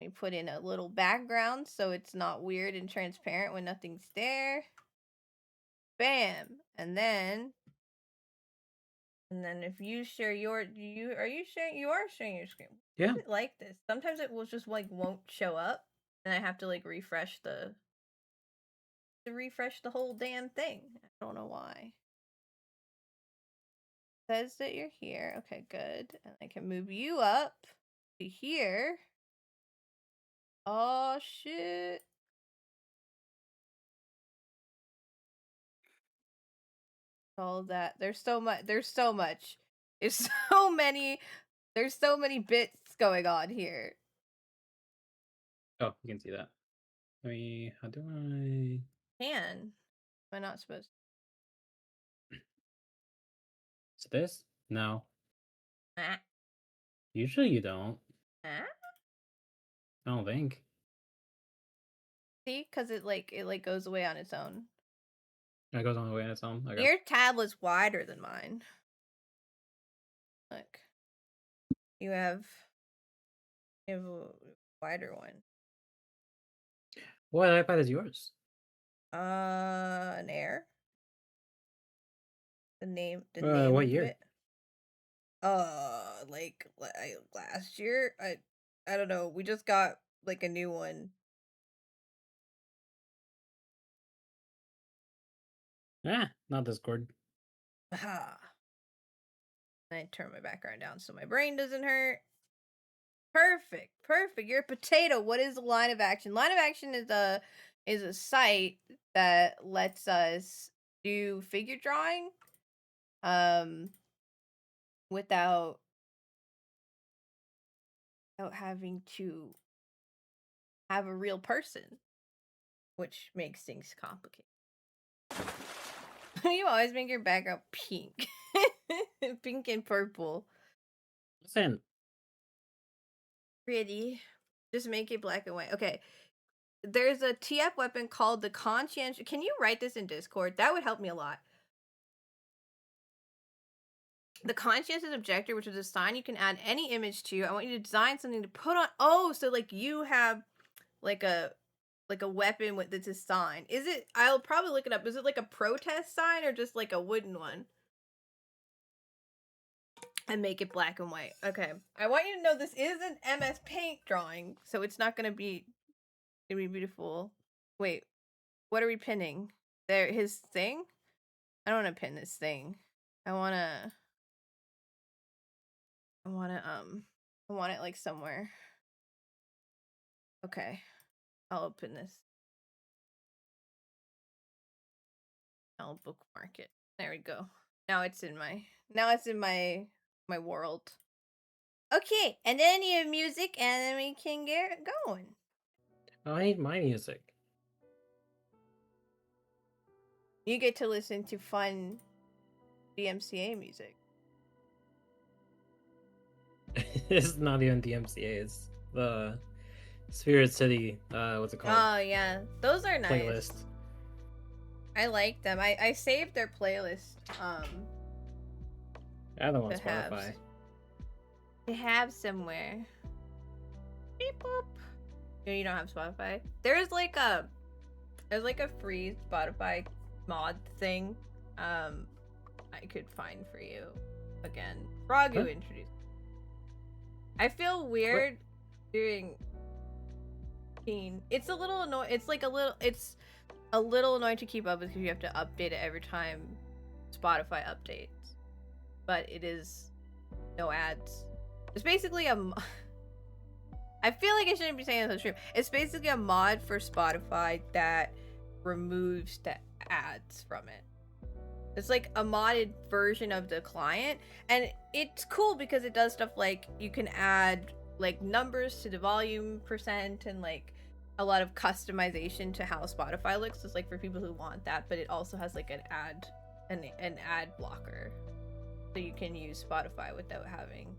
We put in a little background so it's not weird and transparent when nothing's there. Bam! And then if you share you are sharing your screen. Yeah. Like this. Sometimes it will just like won't show up and I have to like refresh the whole damn thing. I don't know why. It says that you're here. Okay, good. And I can move you up to here. Oh shit. All that. There's so much. There's so many bits going on here. Oh, you can see that. How do I? Am I not supposed to? Is it this? No. Ah. Usually you don't. Ah? I don't think. See, because it goes away on its own. It goes on the way on its own. Okay. Your tablet's wider than mine. Look, you have a wider one. What iPad is yours? An Air. The name What of year? it. Like last year. I don't know. We just got like a new one. Not Discord. Aha. I turn my background down so my brain doesn't hurt. Perfect. You're a potato. What is line of action? Line of action is a site that lets us do figure drawing without having to have a real person, which makes things complicated. You always make your background pink. Pink and purple. Listen. Pretty. Just make it black and white. Okay. There's a TF weapon called the conscientious. Can you write this in Discord? That would help me a lot. The conscientious objector, which is a sign you can add any image to. I want you to design something to put on. Oh, so like you have like a weapon with that's a sign. Is it? I'll probably look it up. Is it like a protest sign or just like a wooden one? And make it black and white. Okay. I want you to know this is an MS Paint drawing, so it's not gonna be beautiful. Wait, what are we pinning? There, his thing? I don't want to pin this thing. I want it like somewhere. Okay. I'll open this. I'll bookmark it. There we go. Now it's in my world. Okay, and then you have music, and then we can get going. Oh, I hate my music. You get to listen to fun DMCA music. It's not even DMCA. It's the Spirit City. What's it called? Oh yeah, those are nice. Playlist. I like them. I saved their playlist. I don't want Spotify. They have somewhere. Beep boop. You don't have Spotify? There's like a free Spotify mod thing. I could find for you again. Frogu introduced. I feel weird doing. It's a little annoying. It's like a little. It's a little annoying to keep up with because you have to update it every time Spotify updates. But it is no ads. It's basically a I feel like I shouldn't be saying this on stream. It's basically a mod for Spotify that removes the ads from it. It's like a modded version of the client, and it's cool because it does stuff like you can add like numbers to the volume percent and like a lot of customization to how Spotify looks. It's like for people who want that, but it also has like an ad blocker, so you can use Spotify without having.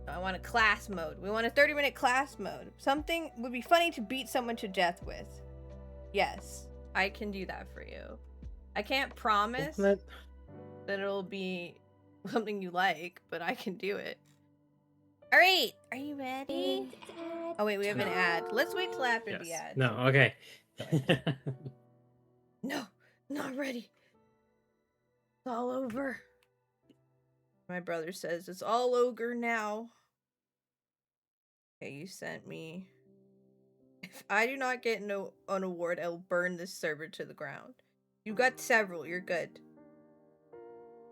I want a class mode. We want a 30-minute class mode. Something would be funny to beat someone to death with. Yes, I can do that for you. I can't promise that it'll be something you like, but I can do it. All right, are you ready? Oh wait, we have an ad. Let's wait till after the ad. No, okay. No, not ready. It's all over. My brother says it's all ogre now. Okay, you sent me. If I do not get an award, I'll burn this server to the ground. You got several. You're good.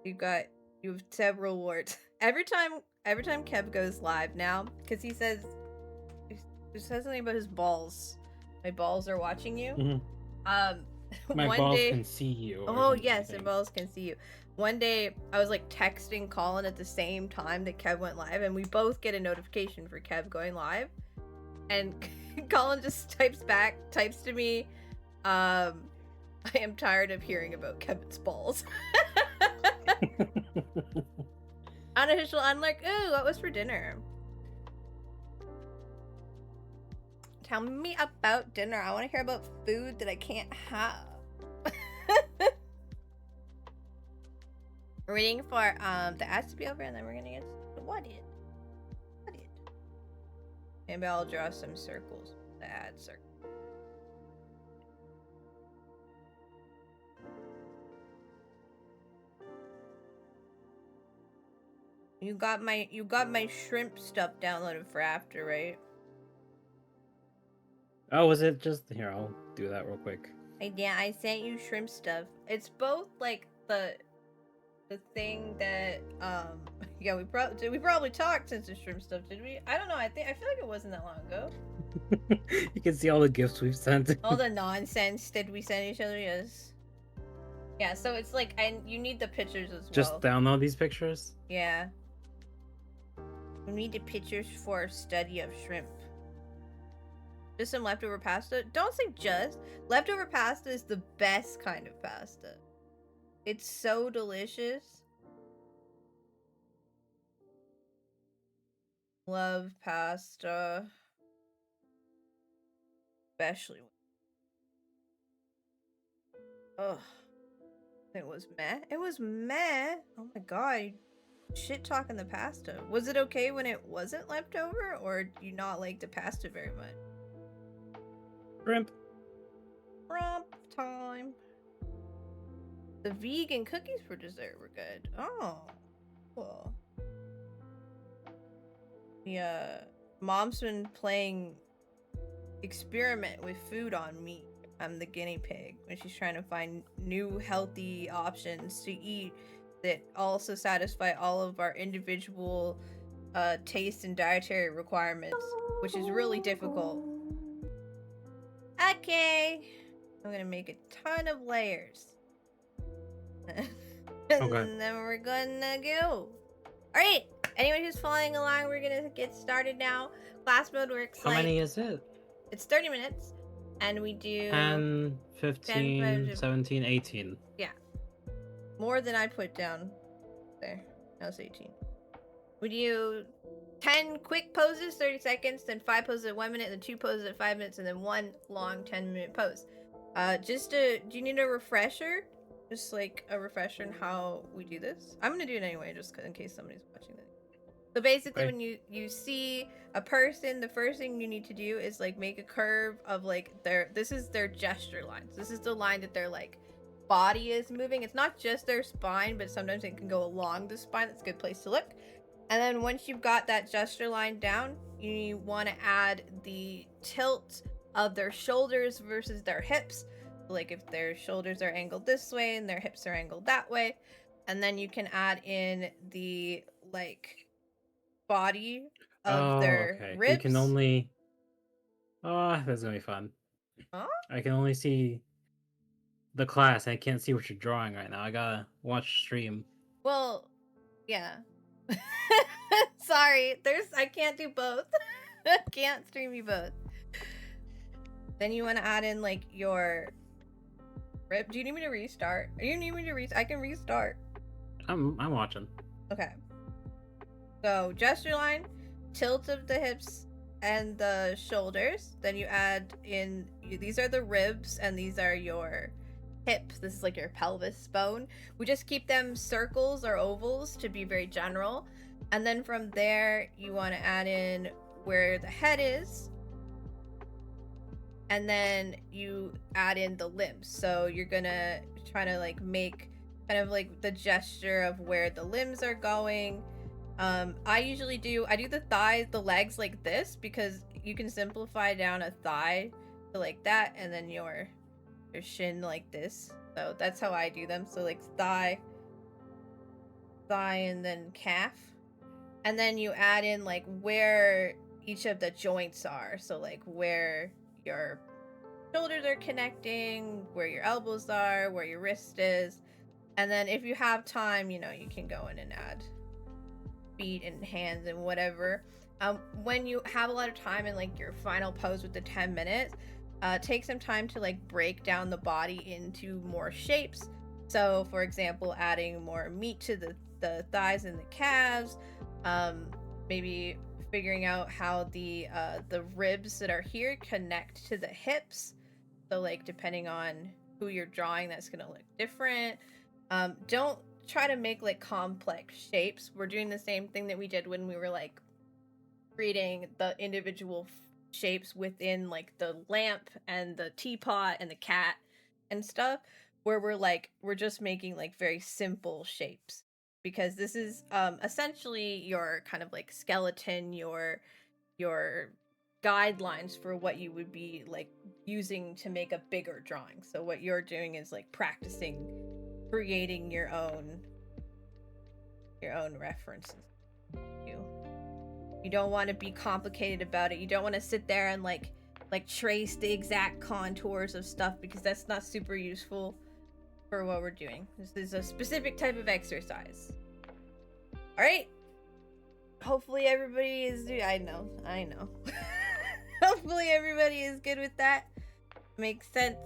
You have several awards. Every time Kev goes live now, because he says something about his balls. My balls are watching you. Mm-hmm. My balls can see you. Oh yes, my balls can see you. One day I was like texting Colin at the same time that Kev went live, and we both get a notification for Kev going live. And Colin just types to me, I am tired of hearing about Kevin's balls. Unofficial unlurk. Ooh, what was for dinner? Tell me about dinner. I want to hear about food that I can't have. We're waiting for the ads to be over, and then we're gonna get to what it. Maybe I'll draw some circles. The ad circle. You got my shrimp stuff downloaded for after, right? Oh, was it just here? I'll do that real quick. Yeah, I sent you shrimp stuff. It's both like the thing that yeah, we probably talked since the shrimp stuff, did we? I don't know. I feel like it wasn't that long ago. You can see all the gifts we've sent. All the nonsense that we sent each other, yes. Yeah, so it's like, and you need the pictures as well. Just download these pictures? Yeah. We need the pictures for study of shrimp. Just some leftover pasta. Don't say just. Leftover pasta is the best kind of pasta. It's so delicious. Love pasta. Especially. Ugh. It was meh. It was meh. Oh my god. Shit talking the pasta. Was it okay when it wasn't leftover, or do you not like the pasta very much? Shrimp. Romp time. The vegan cookies for dessert were good. Oh, cool. Yeah, mom's been playing experiment with food on me. I'm the guinea pig when she's trying to find new healthy options to eat that also satisfy all of our individual taste and dietary requirements, which is really difficult. Okay, I'm gonna make a ton of layers. And then we're gonna go. Alright, anyone who's following along, we're gonna get started now. Class mode works How many is it? It's 30 minutes. And we do 10, 15, 17, 18. Yeah. More than I put down there. That was 18. We do 10 quick poses, 30 seconds, then 5 poses at 1 minute, then 2 poses at 5 minutes, and then 1 long 10-minute pose. Do you need a refresher? Just like a refresher on how we do this? I'm gonna do it anyway, just in case somebody's watching this. So basically, when you see a person, the first thing you need to do is like make a curve of like this is their gesture lines. This is the line that their like body is moving. It's not just their spine, but sometimes it can go along the spine. That's a good place to look. And then once you've got that gesture line down, you want to add the tilt of their shoulders versus their hips. Like if their shoulders are angled this way and their hips are angled that way. And then you can add in the like body of Oh, their okay. You can ribs. only. Oh, that's gonna be fun. Huh? I can only see the class. I can't see what you're drawing right now. I gotta watch stream. Well, yeah. Sorry, I can't do both. I can't stream you both. Then you want to add in like your rib. Do you need me to restart? You need me to restart? I can restart. I'm watching. Okay. So gesture line, tilt of the hips and the shoulders. Then you add in, these are the ribs and these are your hips. This is like your pelvis bone. We just keep them circles or ovals to be very general. And then from there, you want to add in where the head is. And then you add in the limbs. So you're gonna try to like make kind of like the gesture of where the limbs are going. I do the thighs, the legs like this because you can simplify down a thigh to like that, and then your shin like this. So that's how I do them. So like thigh, and then calf. And then you add in like where each of the joints are. So like where your shoulders are connecting, where your elbows are, where your wrist is. And then if you have time, you can go in and add feet and hands and whatever. When you have a lot of time in like your final pose with the 10 minutes, take some time to like break down the body into more shapes. So for example, adding more meat to the thighs and the calves, maybe figuring out how the ribs that are here connect to the hips. So like depending on who you're drawing, that's gonna look different. Don't try to make like complex shapes. We're doing the same thing that we did when we were like creating the individual shapes within like the lamp and the teapot and the cat and stuff, where we're just making like very simple shapes, because this is essentially your kind of like skeleton, your guidelines for what you would be like using to make a bigger drawing. So what you're doing is like practicing creating your own references. You don't want to be complicated about it. You don't want to sit there and like trace the exact contours of stuff, because that's not super useful for what we're doing. This is a specific type of exercise. All right. Hopefully everybody is. I know. Hopefully everybody is good with that. Makes sense.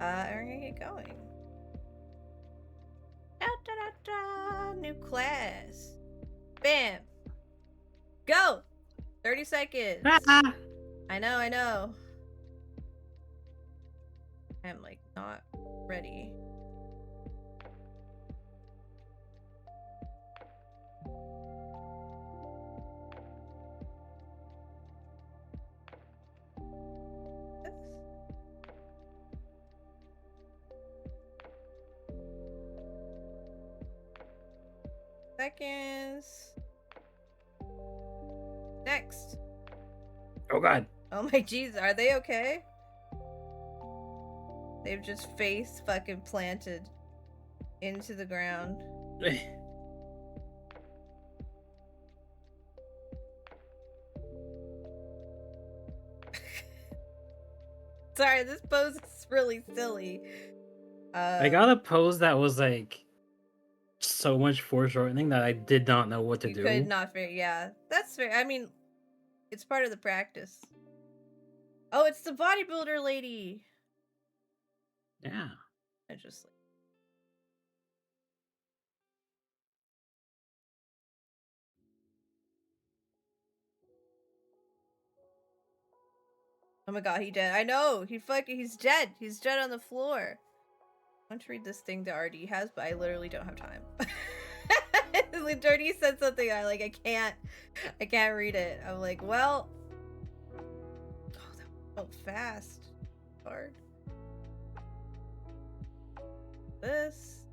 We're gonna get going. New class. Bam. Go. 30 seconds. I know. I'm like not ready. Seconds. Next. Oh god. Oh my jeez, are they okay? They've just face fucking planted into the ground. Sorry, this pose is really silly. I got a pose that was like so much foreshortening that I did not know what to do. Could not figure. Yeah, that's fair. I mean, it's part of the practice. Oh, it's the bodybuilder lady. Yeah. I just like. Oh my god, he dead. I know. He's dead. He's dead on the floor. I want to read this thing that RD has, but I literally don't have time. RD said something. I can't read it. I'm like, well, oh, that went fast. Hard. This.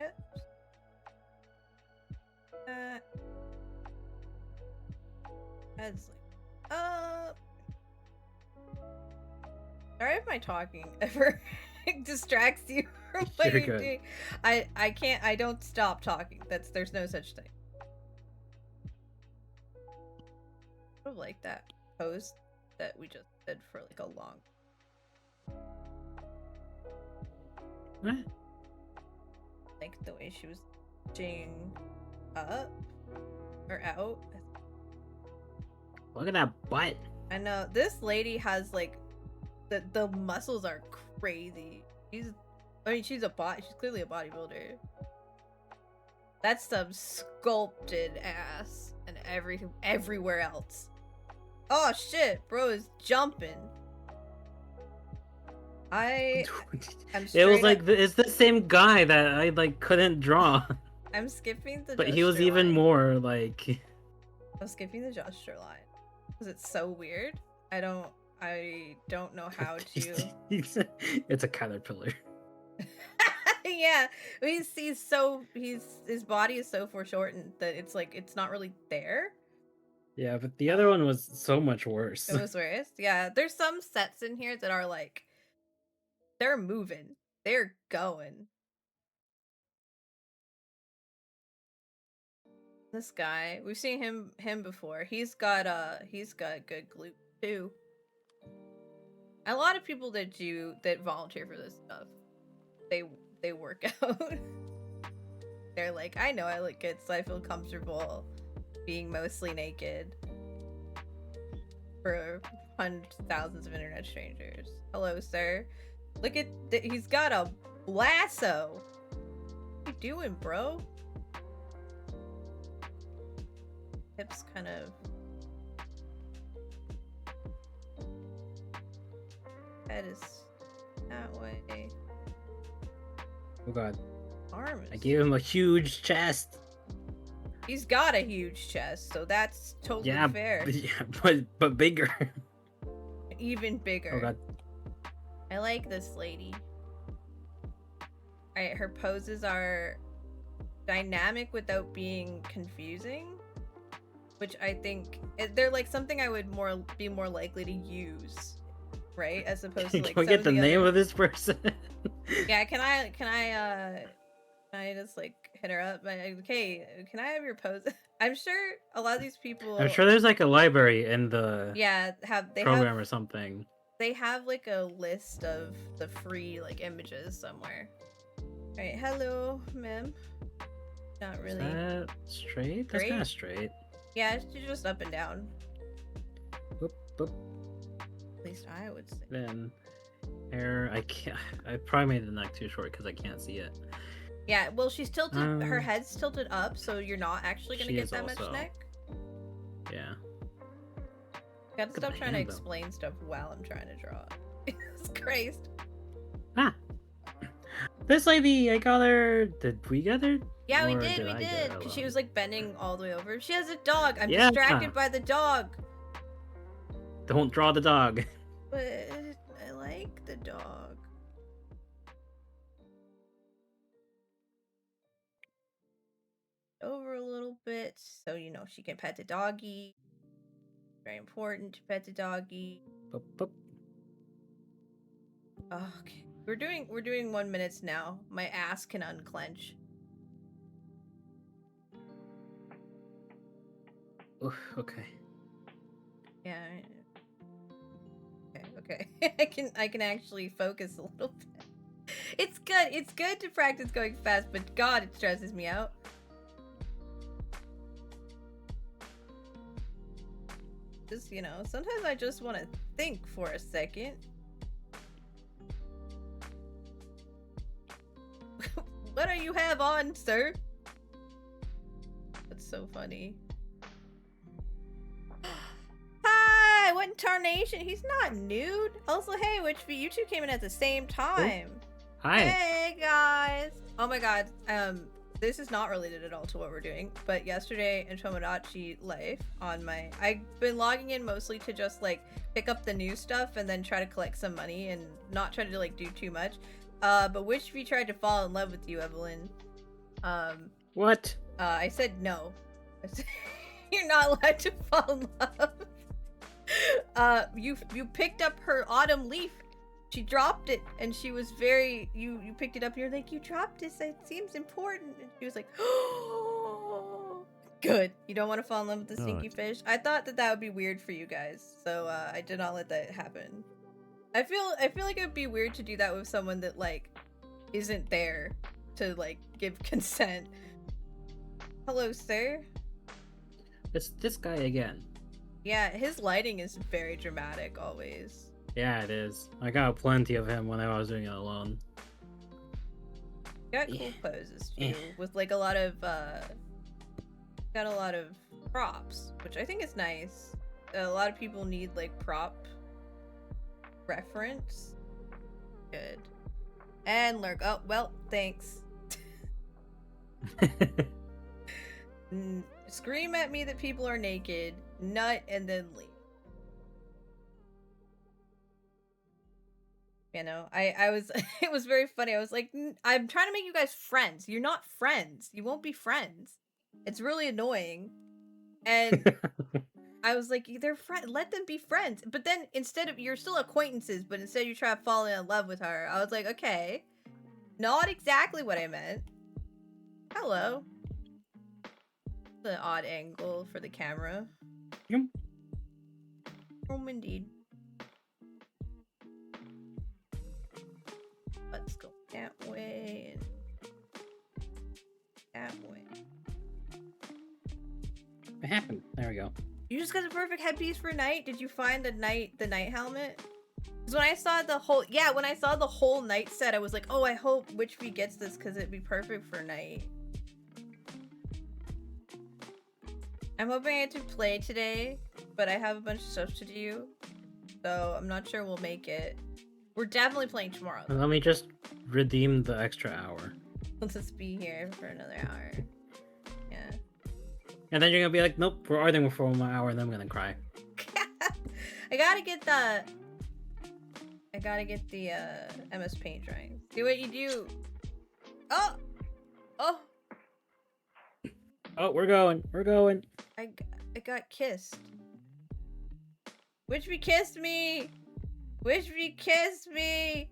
Yep. That. Head's like, sorry if my talking ever distracts you from what You're you're good. doing. I don't stop talking. There's no such thing. I would like that pose that we just did for like a long. What? Like the way she was reaching up or out. Look at that butt. I know this lady has like the muscles are crazy. She's clearly a bodybuilder. That's some sculpted ass and everywhere else. Oh shit, bro is jumping. I'm It was straight like up- it's the same guy that I like couldn't draw, I'm skipping the but he was gesture even line. more like. I'm skipping the gesture line because it's so weird. I don't know how to. It's a caterpillar. Yeah, his body is so foreshortened that it's like it's not really there. Yeah, but the other one was so much worse. It was worse. Yeah, there's some sets in here that are like they're moving, they're going. This guy, we've seen him before. He's got good glute too. A lot of people that volunteer for this stuff, they work out. They're like, I know I look good, so I feel comfortable being mostly naked for hundreds, thousands of internet strangers. Hello, sir. Look at he's got a lasso. What you doing, bro? Hips kind of. Head is that way. Oh god. Arm I is. gave him a huge chest. He's got a huge chest, so that's totally Yeah, fair. yeah, but bigger. Even bigger. Oh god. I like this lady. Alright, her poses are dynamic without being confusing. Which I think they're like something I would be more likely to use. Right? As opposed to like Can we get the name of this person? Yeah, can I just like hit her up? Like, okay, can I have your pose? I'm sure a lot of these people I'm sure there's like a library in the have program or something. they have like a list of the free like images somewhere. Alright, hello, ma'am. Not really. Is that straight? That's Straight? kind of straight. Yeah, she's just up and down. Boop, boop. At least I would say. Then hair. I can't. I probably made the neck too short because I can't see it. Yeah, well, she's tilted. Her head's tilted up, so you're not actually gonna She get is that much also. neck. Yeah. Gotta Look at stop the trying to hand, though. explain stuff while I'm trying to draw. Jesus Christ. Ah. This lady, I got her. Did we get her? Yeah, we Or did. I get her Because she alone? was like bending all the way over. She has a dog. I'm Yeah. distracted by the dog. Don't draw the dog. But I like the dog. Over a little bit, so you know she can pet the doggy. Very important to pet the doggy. Boop, boop. Oh, okay, we're doing 1 minute now. My ass can unclench. Oof, okay. Yeah. Okay. I can actually focus a little bit. It's good. It's good to practice going fast, but God, it stresses me out. Just, you know, sometimes I just want to think for a second. What do you have on, sir? That's so funny. Hi, what in tarnation? He's not nude. Also, hey, which you two came in at the same time. Hi. Hey guys. Oh my god. This is not related at all to what we're doing, but yesterday in Tomodachi Life on my I've been logging in mostly to just like pick up the new stuff and then try to collect some money and not try to like do too much. But which of you tried to fall in love with you, Evelyn? What? I said no. You're not allowed to fall in love. You picked up her autumn leaf. She dropped it, and she was very. You picked it up, and you're like, you dropped this. It seems important. And she was like, oh, good. You don't want to fall in love with the stinky fish. I thought that would be weird for you guys, so I did not let that happen. I feel like it would be weird to do that with someone that like isn't there to like give consent. Hello, sir. It's this guy again. Yeah, his lighting is very dramatic always. Yeah, it is. I got plenty of him when I was doing it alone. You got cool poses too, with like a lot of got a lot of props, which I think is nice. A lot of people need like prop reference. Good. And lurk. Oh well, thanks. Scream at me that people are naked, nut, and then leave. You know, I was, it was very funny. I was like, I'm trying to make you guys friends. You're not friends. You won't be friends. It's really annoying. And I was like, they're friends. Let them be friends. But then instead of, you're still acquaintances, but instead you try to fall in love with her. I was like, okay, not exactly what I meant. Hello. The odd angle for the camera. Yep. Indeed. Let's go that way and that way. What happened? There we go. You just got the perfect headpiece for night. Did you find the night helmet? Because when I saw the whole night set, I was like, oh, I hope Witchby gets this because it'd be perfect for night. I'm hoping I get to play today, but I have a bunch of stuff to do, so I'm not sure we'll make it. We're definitely playing tomorrow. Let me just redeem the extra hour. Let's just be here for another hour. Yeah. And then you're gonna be like, nope, we're arguing for 1 more hour, and then I'm gonna cry. I gotta get the MS Paint drawing. Do what you do. Oh! Oh! Oh, we're going. I got kissed. Witchby kissed me! Witchby kissed me!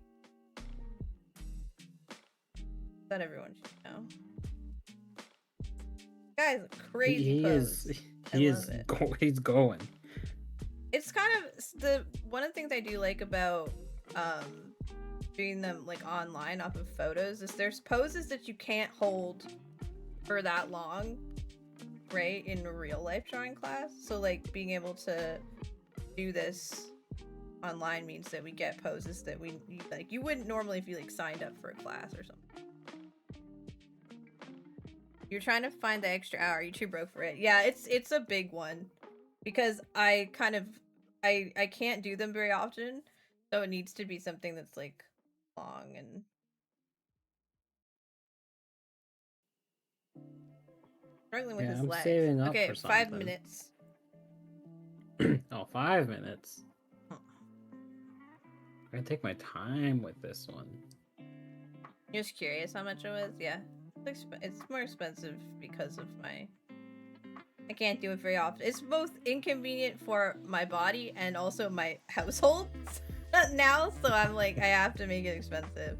That everyone should know. Guy's a crazy pose. He's going. It's kind of one of the things I do like about doing them like online off of photos is there's poses that you can't hold for that long, right, in a real life drawing class. So like being able to do this online means that we get poses that you wouldn't normally if you like signed up for a class or something. You're trying to find the extra hour. You too broke for it. Yeah, it's a big one because I can't do them very often, so it needs to be something that's like long and struggling with his legs. Saving up okay, for something. 5 minutes. Oh, 5 minutes. I'm gonna take my time with this one. Just curious how much it was. Yeah, it's more expensive because of I can't do it very often. It's both inconvenient for my body and also my household now, so I'm like, I have to make it expensive.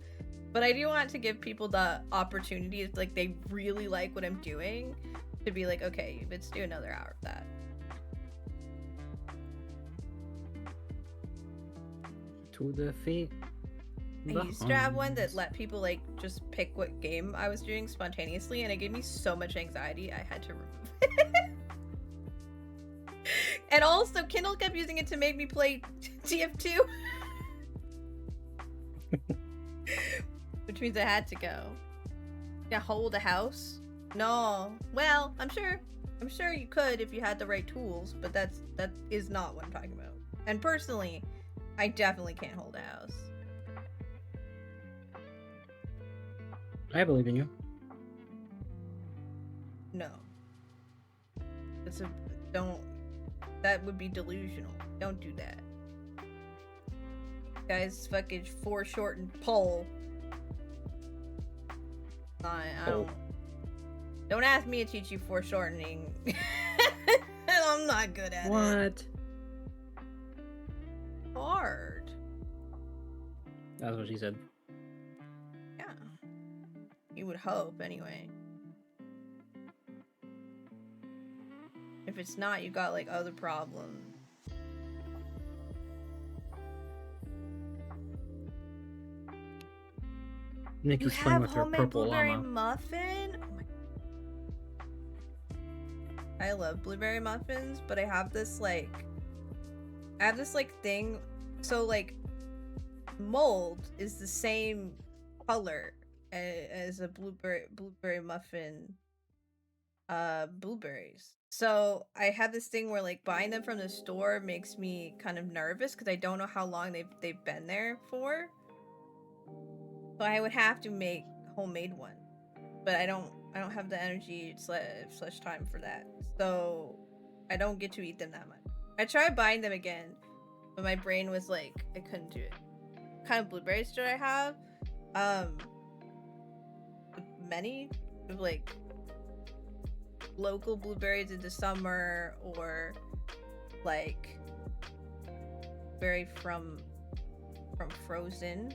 But I do want to give people the opportunity if like they really like what I'm doing to be like, okay, let's do another hour of that. To defeat. I used to have one that let people like just pick what game I was doing spontaneously, and it gave me so much anxiety I had to remove it. And also Kindle kept using it to make me play TF2. Which means I had to go. Yeah, hold a house? No. Well, I'm sure you could if you had the right tools, but that is not what I'm talking about. And personally, I definitely can't hold a house. I believe in you. No. That would be delusional. Don't do that. Guys, fucking foreshortened poll. I don't ask me to teach you foreshortening. not good at it. What? Hard. That's what she said. Yeah. You would hope, anyway. If it's not, you got like other problems. Nikki's playing with her purple blueberry llama. muffin? Oh my... I love blueberry muffins, but I have this like thing. So like mold is the same color as a blueberry muffin blueberries. So I have this thing where like buying them from the store makes me kind of nervous because I don't know how long they've been there for. So I would have to make homemade one, but I don't have the energy slash time for that. So I don't get to eat them that much. I tried buying them again, but my brain was like, I couldn't do it. What kind of blueberries should I have? Many like local blueberries in the summer, or like berry from frozen,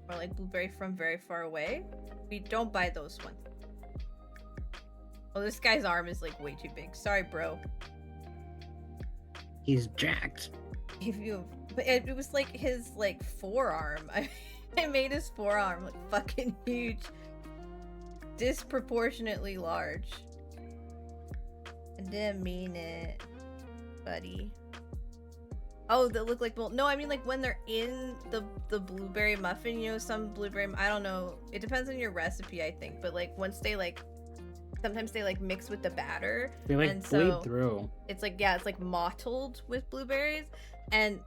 or like blueberry from very far away. We don't buy those ones. Oh, this guy's arm is like way too big. Sorry, bro. He's jacked. But it was like his like forearm. I made his forearm like fucking huge, disproportionately large. I didn't mean it, buddy. Oh, they look like, well, no, I mean like when they're in the blueberry muffin, you know, some blueberry, I don't know, it depends on your recipe, I think, but like once they like, sometimes they like mix with the batter, They like and bleed so through. it's like, yeah, it's like mottled with blueberries, and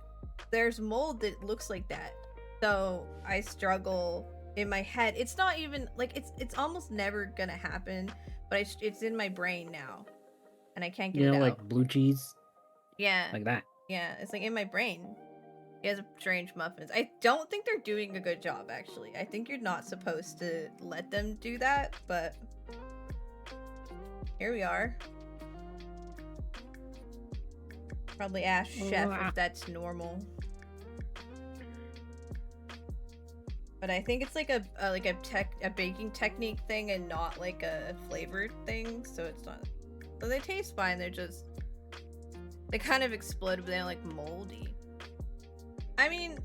there's mold that looks like that. So I struggle in my head. It's not even like, it's almost never gonna happen, but it's in my brain now, and I can't get You know, it like out. blue cheese, Yeah, like that. yeah, it's like in my brain. He has strange muffins. I don't think they're doing a good job, actually. I think you're not supposed to let them do that, but here we are. Probably ask Chef if that's normal. But I think it's like a baking technique thing and not like a flavored thing, so it's not. So they taste fine. They're just, they kind of explode, but they're like moldy. I mean,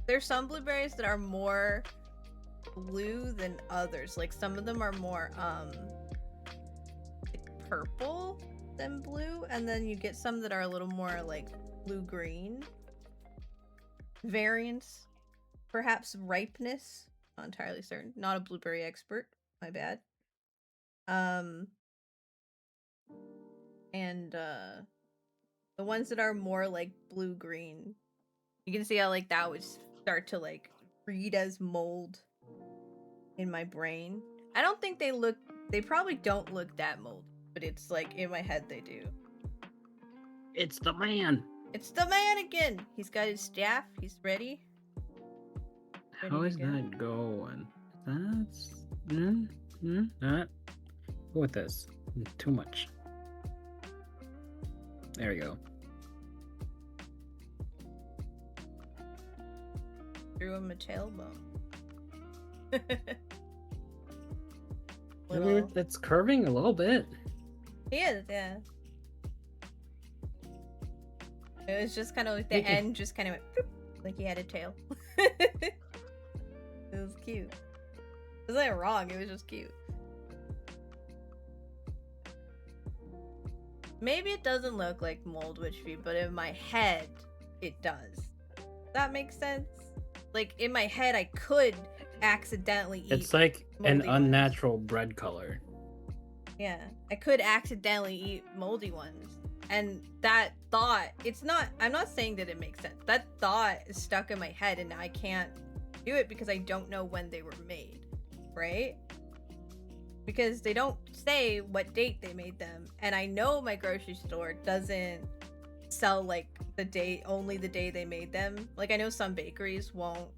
there's some blueberries that are more blue than others. Like some of them are more like purple than blue, and then you get some that are a little more like blue-green. Variants, perhaps ripeness. Not entirely certain. Not a blueberry expert. My bad. And the ones that are more like blue-green, you can see how like that would start to like read as mold in my brain. I don't think they probably don't look that moldy, but it's like in my head they do. It's the man. It's the man again. He's got his staff. He's ready. How is that going? That's not. Go with this. Too much. There we go. Threw him a tailbone. It's curving a little bit. He is, yeah. It was just kind of like the end just kind of went boop, like he had a tail. It was cute. It wasn't wrong, it was just cute. Maybe it doesn't look like mold witch feet, but in my head, it does. That makes sense? Like, in my head, I could accidentally eat. It's like an moldy unnatural bread color. Yeah, I could accidentally eat moldy ones. And that thought, I'm not saying that it makes sense. That thought is stuck in my head and I can't do it because I don't know when they were made, right? Because they don't say what date they made them. And I know my grocery store doesn't sell like only the day they made them. Like I know some bakeries won't,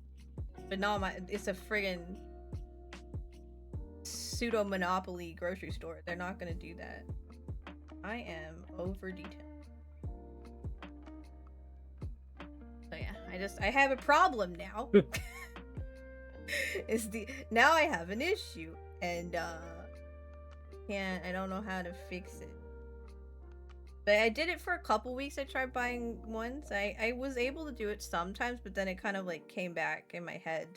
but not it's a friggin' pseudo monopoly grocery store. They're not gonna do that. I am over detailed. So yeah, I have a problem now. Now I have an issue, and I don't know how to fix it. But I did it for a couple weeks. I tried buying ones. I was able to do it sometimes, but then it kind of like came back in my head.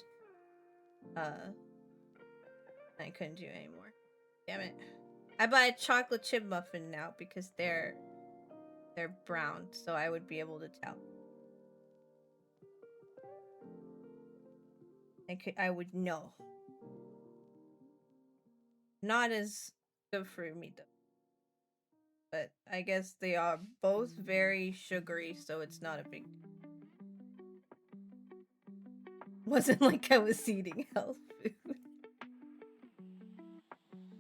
I couldn't do it anymore. Damn it. I buy a chocolate chip muffin now because they're brown, so I would be able to tell. I would know. Not as good for me though. But I guess they are both very sugary, so it's not a big deal. Wasn't like I was eating health food.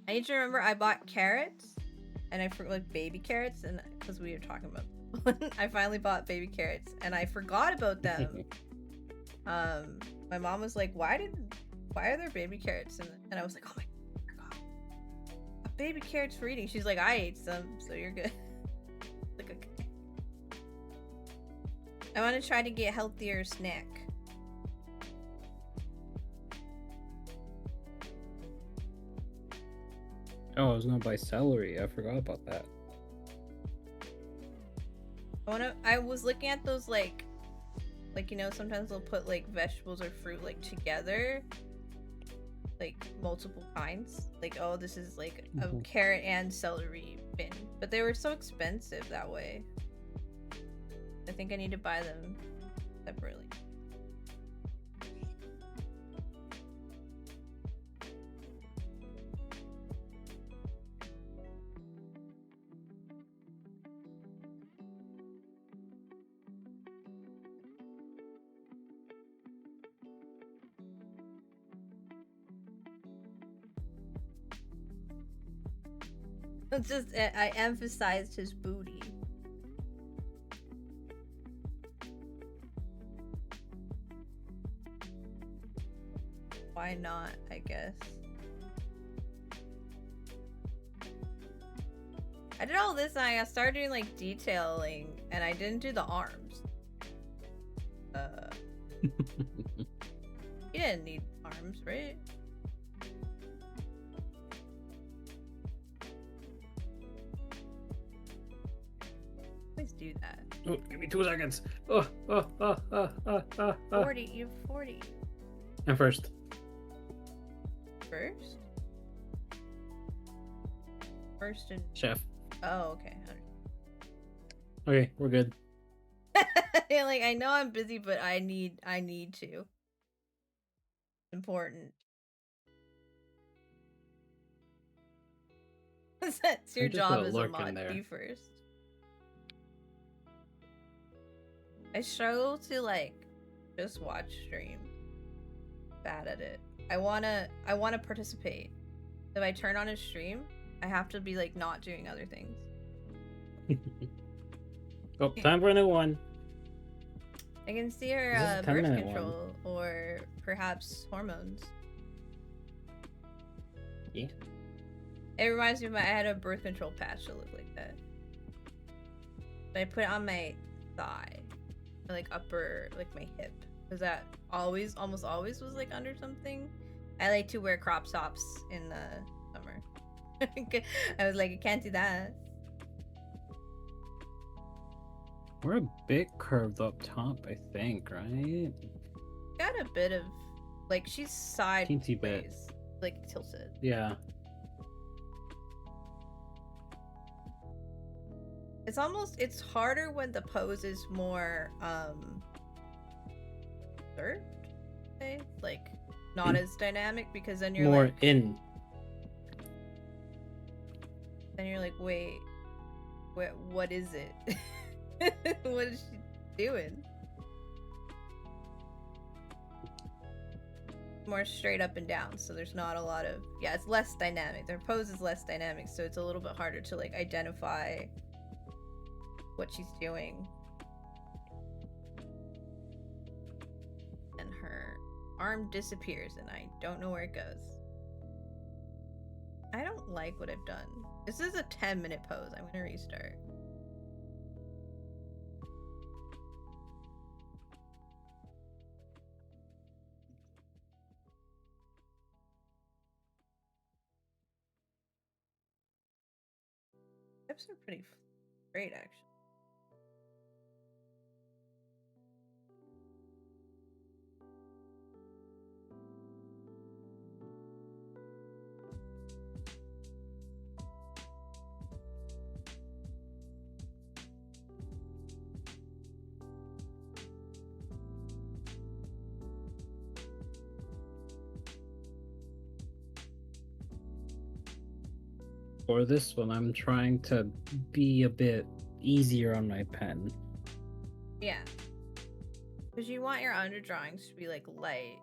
I need to remember I bought carrots, and I forgot like baby carrots, and because we were talking about I finally bought baby carrots, and I forgot about them. My mom was like, "Why are there baby carrots?" And I was like, "Oh my god, I forgot. A baby carrots for eating." She's like, "I ate some, so you're good." Like, okay. I want to try to get a healthier snack. Oh, I was gonna buy celery. I forgot about that. I was looking at those like you know, sometimes they'll put like vegetables or fruit like together, like multiple kinds. Like, oh, this is like a carrot and celery bin, but they were so expensive that way. I think I need to buy them separately. It's just, I emphasized his booty. Why not, I guess. I did all this and I started doing like detailing and I didn't do the arms. You didn't need arms, right? Please do that. Oh, give me 2 seconds. 40, you have 40. I'm first. First? First and... Chef. Oh, okay. Okay, we're good. Yeah, like, I know I'm busy, but I need to. Important. That's your job as a mod. Be first. I struggle to like just watch stream. Bad at it. I wanna participate. If I turn on a stream, I have to be like not doing other things. Oh, time for a new one. I can see her birth control or perhaps hormones. Yeah. It reminds me of I had a birth control patch that looked like that. But I put it on my thigh. Like upper, like my hip. Because that almost always was like under something. I like to wear crop tops in the summer. I was like, I can't do that. We're a bit curved up top, I think, right? Got a bit of, like, she's sideways, teensy bit, like tilted. Yeah. It's harder when the pose is more served, say, like not as dynamic, because then you're more like in. Then you're like, wait, what is it? What is she doing? More straight up and down, so there's not a lot of, yeah, it's less dynamic. Their pose is less dynamic, so it's a little bit harder to like identify what she's doing. And her arm disappears and I don't know where it goes. I don't like what I've done. This is a 10-minute pose. I'm gonna restart. Tips are pretty great, actually. For this one, I'm trying to be a bit easier on my pen. Yeah. Because you want your underdrawings to be like light.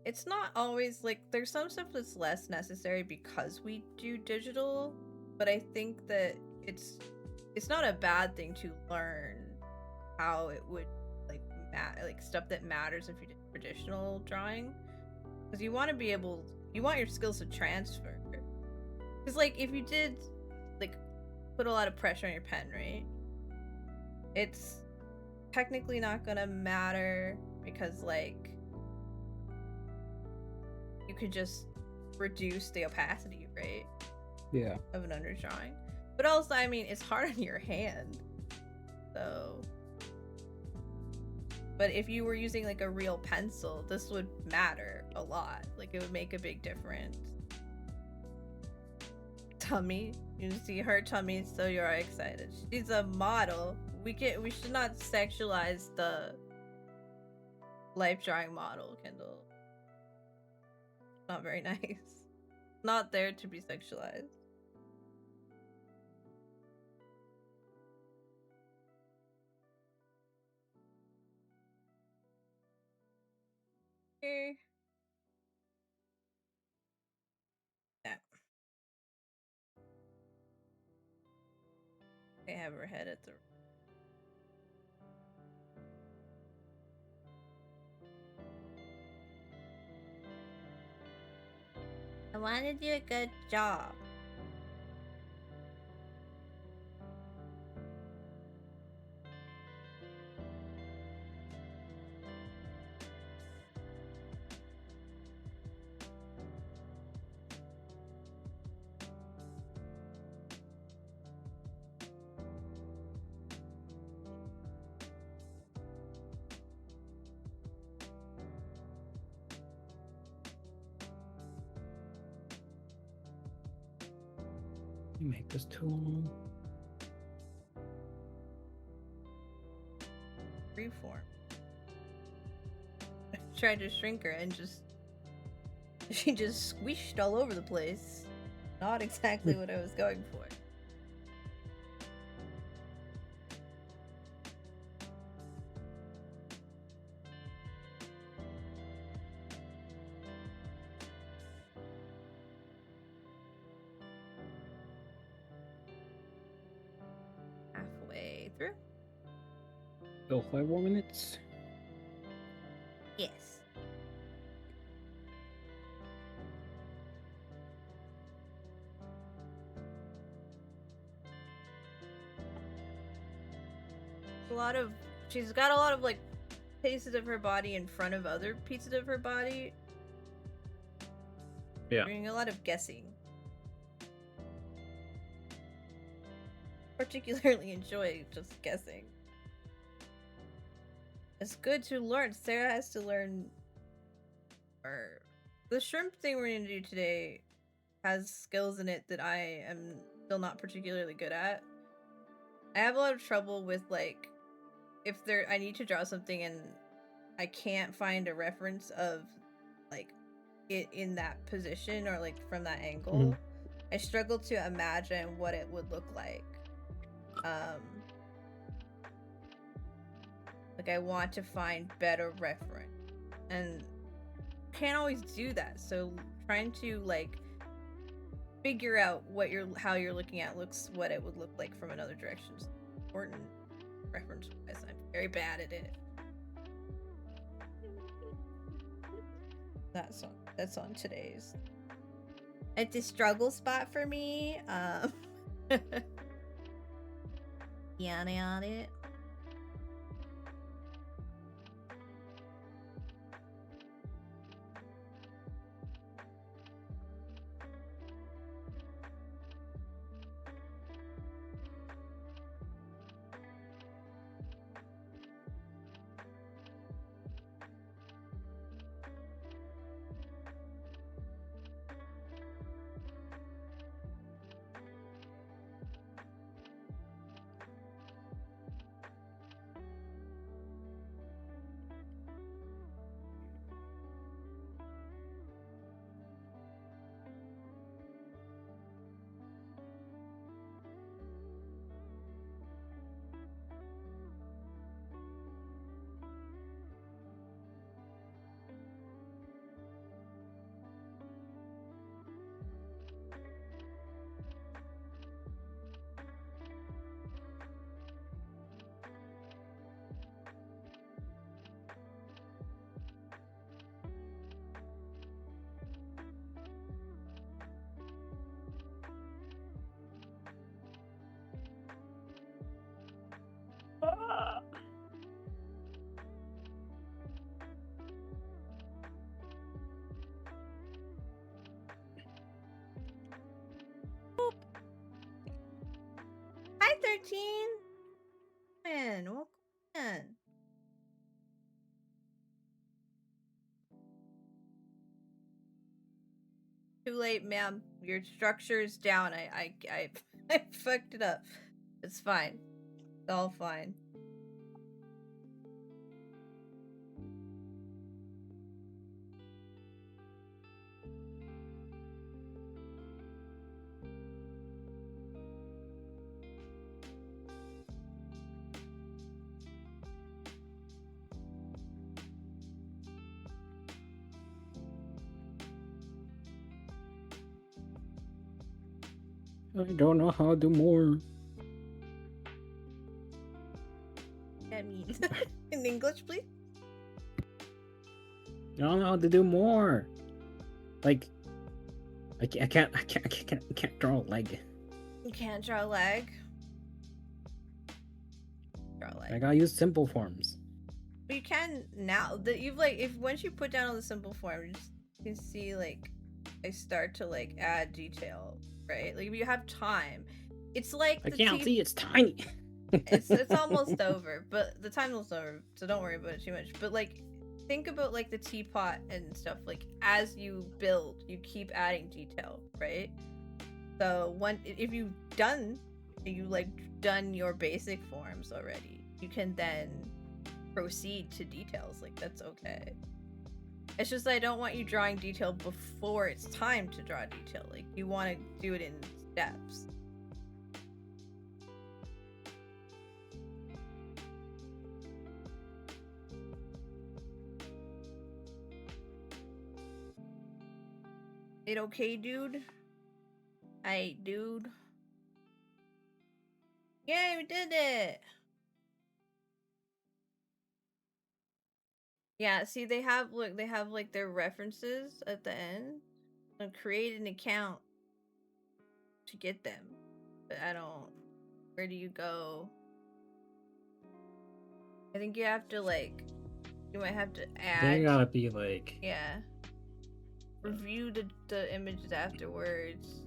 It's not always like there's some stuff that's less necessary because we do digital, but I think that it's not a bad thing to learn how it would like stuff that matters if you did traditional drawing, because you want to be able, you want your skills to transfer. Because like if you did like put a lot of pressure on your pen, right, it's technically not gonna matter because like you could just reduce the opacity, right? Yeah. Of an underdrawing. But also, I mean, it's hard on your hand. So. But if you were using like a real pencil, this would matter a lot. Like it would make a big difference. Tummy. You see her tummy, so you're excited. She's a model. We should not sexualize the life drawing model, Kendall. Not very nice. Not there to be sexualized. Okay. Yeah. They have her head at the. I want to do a good job. You make this too long. Freeform. I tried to shrink her and she just squished all over the place. Not exactly what I was going for. Halfway through? Still 5 more minutes. Yes. She's got a lot of like pieces of her body in front of other pieces of her body. Yeah. Doing a lot of guessing. Particularly enjoy just guessing. It's good to learn. Sarah has to learn. The shrimp thing we're gonna do today has skills in it that I am still not particularly good at. I have a lot of trouble with like if I need to draw something and I can't find a reference of like it in that position or like from that angle. I struggle to imagine what it would look like. Like I want to find better reference and can't always do that. So trying to like figure out how you're looking at what it would look like from another direction is important reference wise. I'm very bad at it. That's on today's. It's a struggle spot for me. Yada yada. Hi, 13. Man, welcome in. Too late, ma'am. Your structure's down. I fucked it up. It's fine. It's all fine. I don't know how to do more. That means in English, please. I don't know how to do more. Like, I can't draw a leg. You can't draw a leg. Draw a leg. I gotta use simple forms. But you can now. That you've like, if once you put down all the simple forms, you can see like, I start to like add detail, right? Like if you have time, it's like I can't see. It's tiny. it's almost over, but the time's almost over, so don't worry about it too much. But like, think about like the teapot and stuff. Like as you build, you keep adding detail, right? So if you've done your basic forms already, you can then proceed to details. Like that's okay. It's just I don't want you drawing detail before it's time to draw detail. Like you want to do it in steps. It okay, dude? Hey, dude. Yeah, we did it. Yeah, see, they have like their references at the end. So create an account to get them. But I don't. Where do you go? I think you have to like. You might have to add. They gotta be like. Yeah. Review the images afterwards.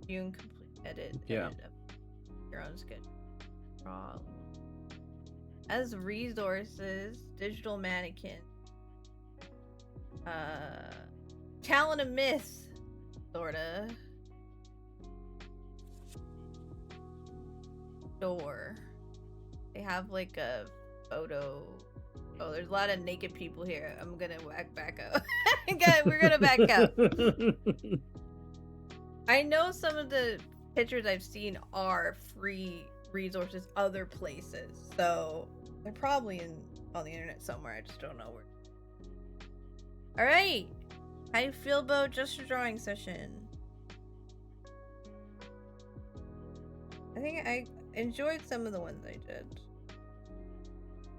View and complete edit. Yeah. Edit up your own schedule. As resources, digital mannequin. Talent of myth, sorta. Door. They have like a photo. Oh, there's a lot of naked people here. I'm gonna back up. We're gonna back up. I know some of the pictures I've seen are free resources other places, so they're probably on the internet somewhere. I just don't know where. All right, how do you feel about just a drawing session? I think I enjoyed some of the ones I did.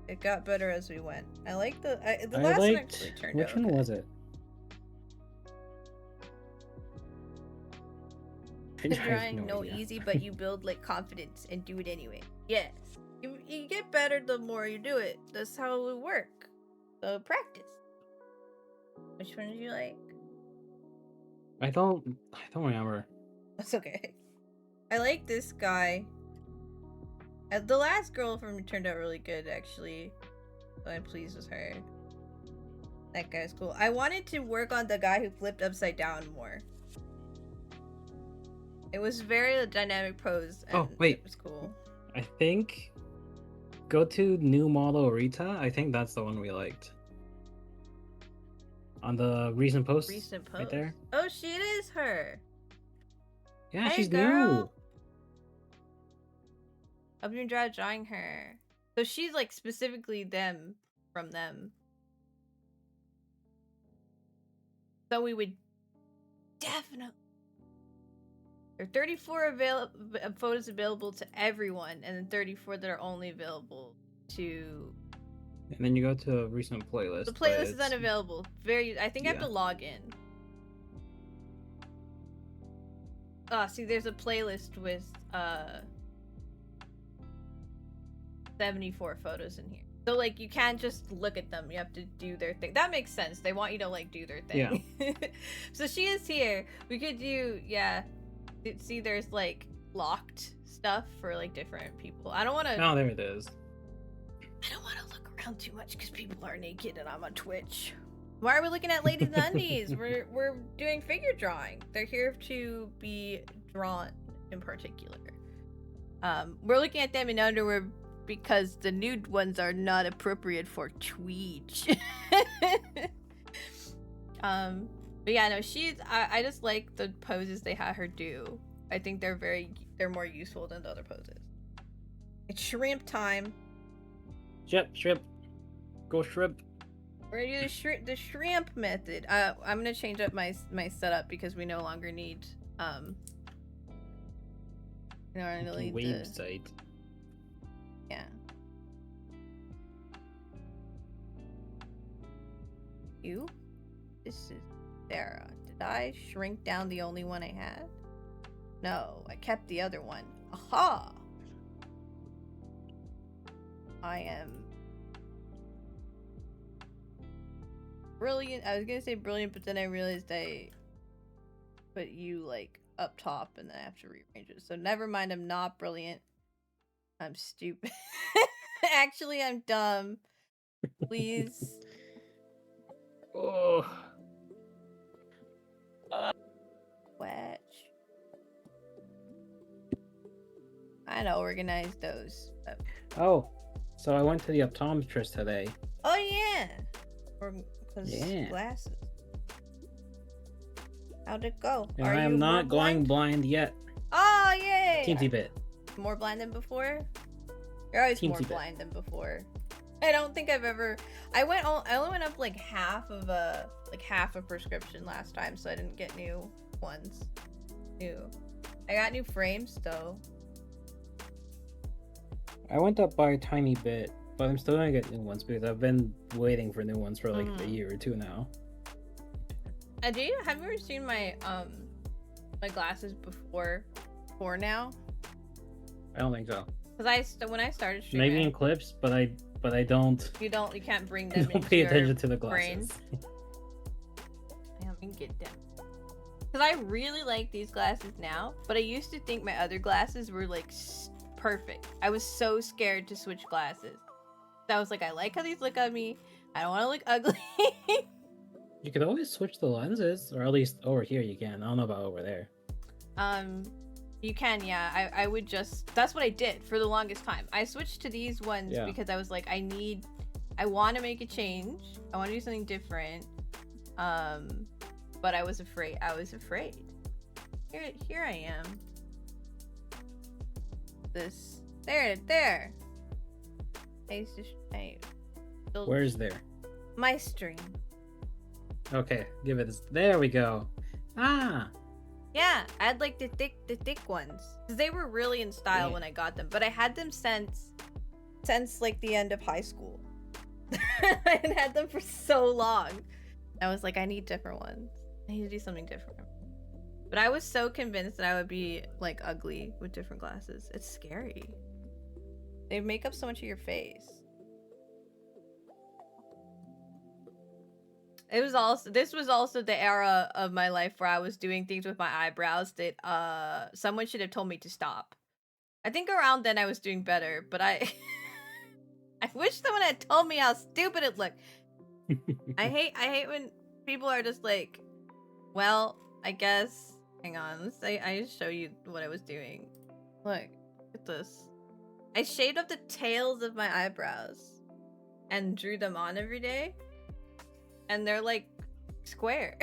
It got better as we went. I like the last one actually turned out. Which one was it? The drawing, no easy, but you build like confidence and do it anyway. Yes. You get better the more you do it. That's how it work. So practice. Which one did you like? I don't remember. That's okay. I like this guy. The last girl from me turned out really good, actually. So I'm pleased with her. That guy's cool. I wanted to work on the guy who flipped upside down more. It was very dynamic pose. And wait. It was cool. I think go to new model Rita. I think that's the one we liked. On the recent post. Recent post. Right there. Oh, she is her. Yeah, Hey, she's girl. new. I've been drawing her. So she's like specifically them from them. So we would definitely. There are 34 photos available to everyone, and then 34 that are only available to. And then you go to a recent playlist. The playlist is unavailable. I think I have Yeah. to log in. See, there's a playlist with 74 photos in here. So like you can't just look at them. You have to do their thing. That makes sense. They want you to like do their thing. Yeah. So she is here. We could do see there's like locked stuff for like different people. I don't want to. Oh, there it is. I don't want to look around too much because people are naked and I'm on Twitch. Why are we looking at ladies' undies? We're doing figure drawing. They're here to be drawn in particular. We're looking at them in underwear because the nude ones are not appropriate for Twitch. But yeah, no, I just like the poses they had her do. I think they're more useful than the other poses. It's shrimp time. Shrimp. Go shrimp. We're gonna do the shrimp method. I'm gonna change up my setup because we no longer need Website. Yeah. This is Sarah. Did I shrink down the only one I had? No, I kept the other one. Aha! I am brilliant. I was gonna say brilliant, but then I realized I put you like up top and then I have to rearrange it. So never mind, I'm not brilliant. I'm stupid. Actually, I'm dumb. Please. Oh. Wedge. I know, organize those. Oh, so I went to the optometrist today. Oh yeah. Because glasses. How'd it go? And I am not going blind yet. Oh yay! Teensy bit. More blind than before? You're always more blind than before. I don't think I've ever. I only went up like half a prescription last time, so I didn't get new ones. I got new frames though. I went up by a tiny bit, but I'm still gonna get new ones because I've been waiting for new ones for like a year or two now. Have you ever seen my my glasses before now? I don't think so. Because when I started streaming, maybe in clips, but I don't. You can't bring them. Don't pay attention to the glasses. Brain. I can get them. Because I really like these glasses now, but I used to think my other glasses were like perfect. I was so scared to switch glasses. So I was like, I like how these look on me. I don't want to look ugly. You could always switch the lenses, or at least over here you can. I don't know about over there. You can, yeah. I would just. That's what I did for the longest time. I switched to these ones because I was like, I want to make a change. I want to do something different. But I was afraid. Here I am. There. Where's there? My stream. Okay, give it this. There we go. Ah. Yeah, I had like the thick ones. They were really in style when I got them, but I had them since like the end of high school. I had them for so long. I was like, I need different ones. I need to do something different. But I was so convinced that I would be like ugly with different glasses. It's scary. They make up so much of your face. This was also the era of my life where I was doing things with my eyebrows that someone should have told me to stop. I think around then I was doing better, but I I wish someone had told me how stupid it looked. I hate when people are just like, well, I guess. Hang on, I just show you what I was doing. Look at this. I shaved up the tails of my eyebrows and drew them on every day, and they're like square.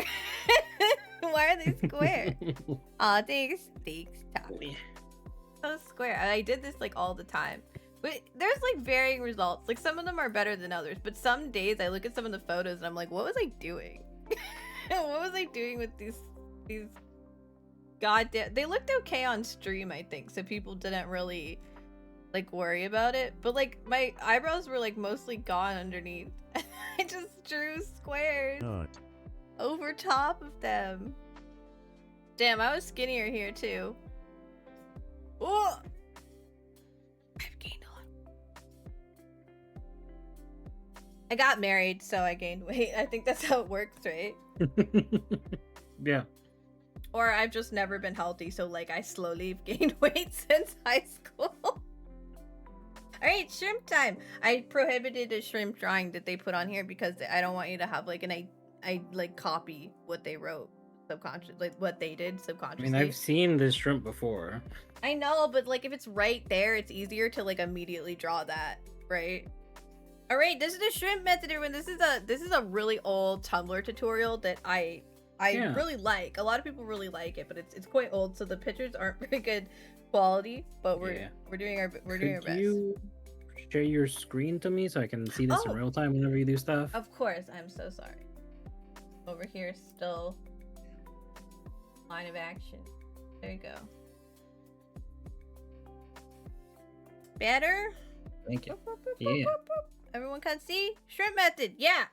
Why are they square? Aw, thanks, Top. So square. I did this like all the time. But there's like varying results. Like some of them are better than others, but some days I look at some of the photos and I'm like, what was I doing? What was I doing with these goddamn? They looked okay on stream, I think, so people didn't really like worry about it. But like my eyebrows were like mostly gone underneath. I just drew squares over top of them. Damn, I was skinnier here too. Oh, I've gained a lot. I got married, so I gained weight. I think that's how it works, right? Yeah. Or I've just never been healthy, so like I slowly gained weight since high school. Alright, shrimp time. I prohibited a shrimp drawing that they put on here because I don't want you to have like I like copy what they wrote subconsciously, like what they did I subconsciously. mean, I've seen this shrimp before. I know, but like if it's right there, it's easier to like immediately draw that, right? All right, this is the shrimp method, everyone. This is a really old Tumblr tutorial that I really like. A lot of people really like it, but it's quite old, so the pictures aren't very good quality. But we're doing our best. Could you share your screen to me so I can see this in real time whenever you do stuff? Of course, I'm so sorry. Over here, still line of action. There you go. Better? Thank you. Yeah. Everyone can see? Shrimp method, yeah!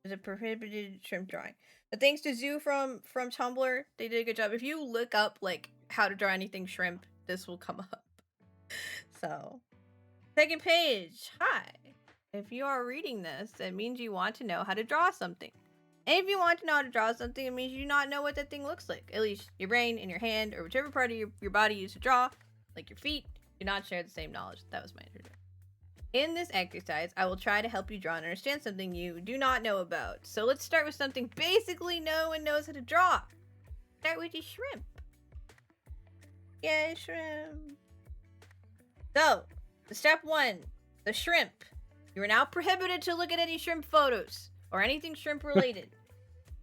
There's a prohibited shrimp drawing. But thanks to Zoo from Tumblr, they did a good job. If you look up, like, how to draw anything shrimp, this will come up. So, second page. Hi. If you are reading this, it means you want to know how to draw something. And if you want to know how to draw something, it means you do not know what that thing looks like. At least your brain and your hand, or whichever part of your body you use to draw, like your feet, do not share the same knowledge. That was my introduction. In this exercise, I will try to help you draw and understand something you do not know about. So let's start with something basically no one knows how to draw. Start with your shrimp. Yay, shrimp. So, step 1, the shrimp. You are now prohibited to look at any shrimp photos or anything shrimp related.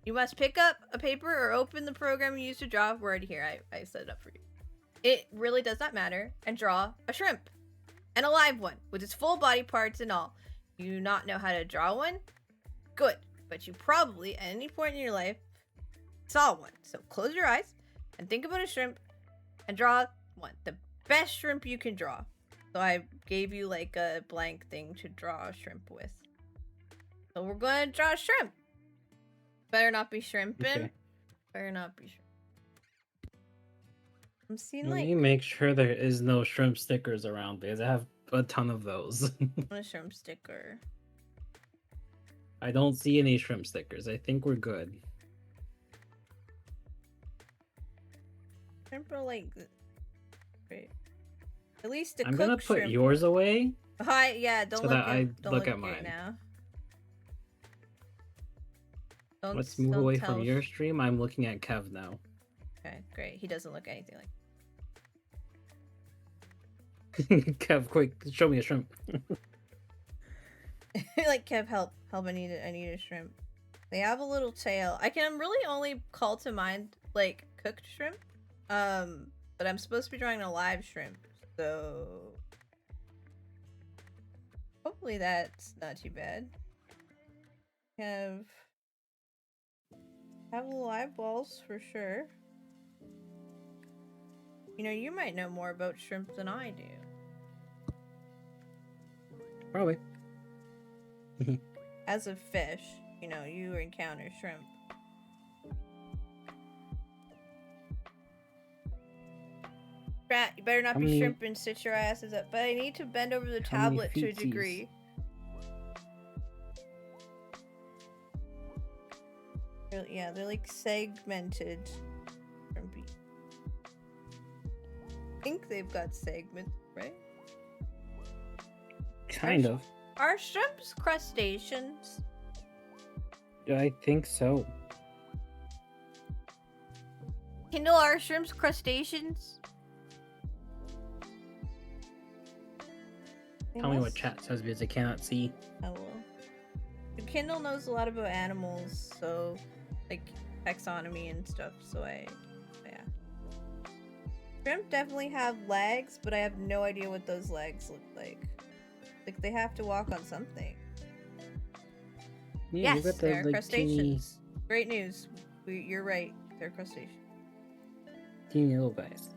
You must pick up a paper or open the program you use to draw. We're already here. I set it up for you. It really does not matter. And draw a shrimp. An alive one, with its full body parts and all. You do not know how to draw one? Good. But you probably, at any point in your life, saw one. So close your eyes and think about a shrimp and draw one. The best shrimp you can draw. So I gave you like a blank thing to draw a shrimp with. So we're going to draw a shrimp. Better not be shrimping. Okay. Better not be shrimp. I'm seeing Let me make sure there is no shrimp stickers around because I have a ton of those. A shrimp sticker. I don't see any shrimp stickers. I think we're good. Shrimp are like, great. At least the I'm gonna put yours away. Hi, yeah. Don't look at mine right now. Let's move away from your stream. I'm looking at Kev now. Okay, great. He doesn't look anything like. Kev, quick, show me a shrimp. Like, Kev, help! I need a shrimp. They have a little tail. I can really only call to mind like cooked shrimp. But I'm supposed to be drawing a live shrimp, so hopefully that's not too bad. Have little eyeballs for sure. You know, you might know more about shrimp than I do. Probably. As a fish, you know, you encounter shrimp. You better not How be many- shrimping, sit your asses up. But I need to bend over the How many tablet to a feetsies? degree. Yeah, they're like segmented. Shrimpy. I think they've got segments, right? Kind of. Are shrimps crustaceans? I think so. Kindle, are shrimps crustaceans? They Tell me what must- chat says because I cannot see. Oh well. The Kindle knows a lot about animals, so like taxonomy and stuff. So yeah. Shrimp definitely have legs, but I have no idea what those legs look like. Like they have to walk on something. Yeah, Yes, you got the, they're like, crustaceans. Great news. You're right. They're crustaceans. teeny little guys.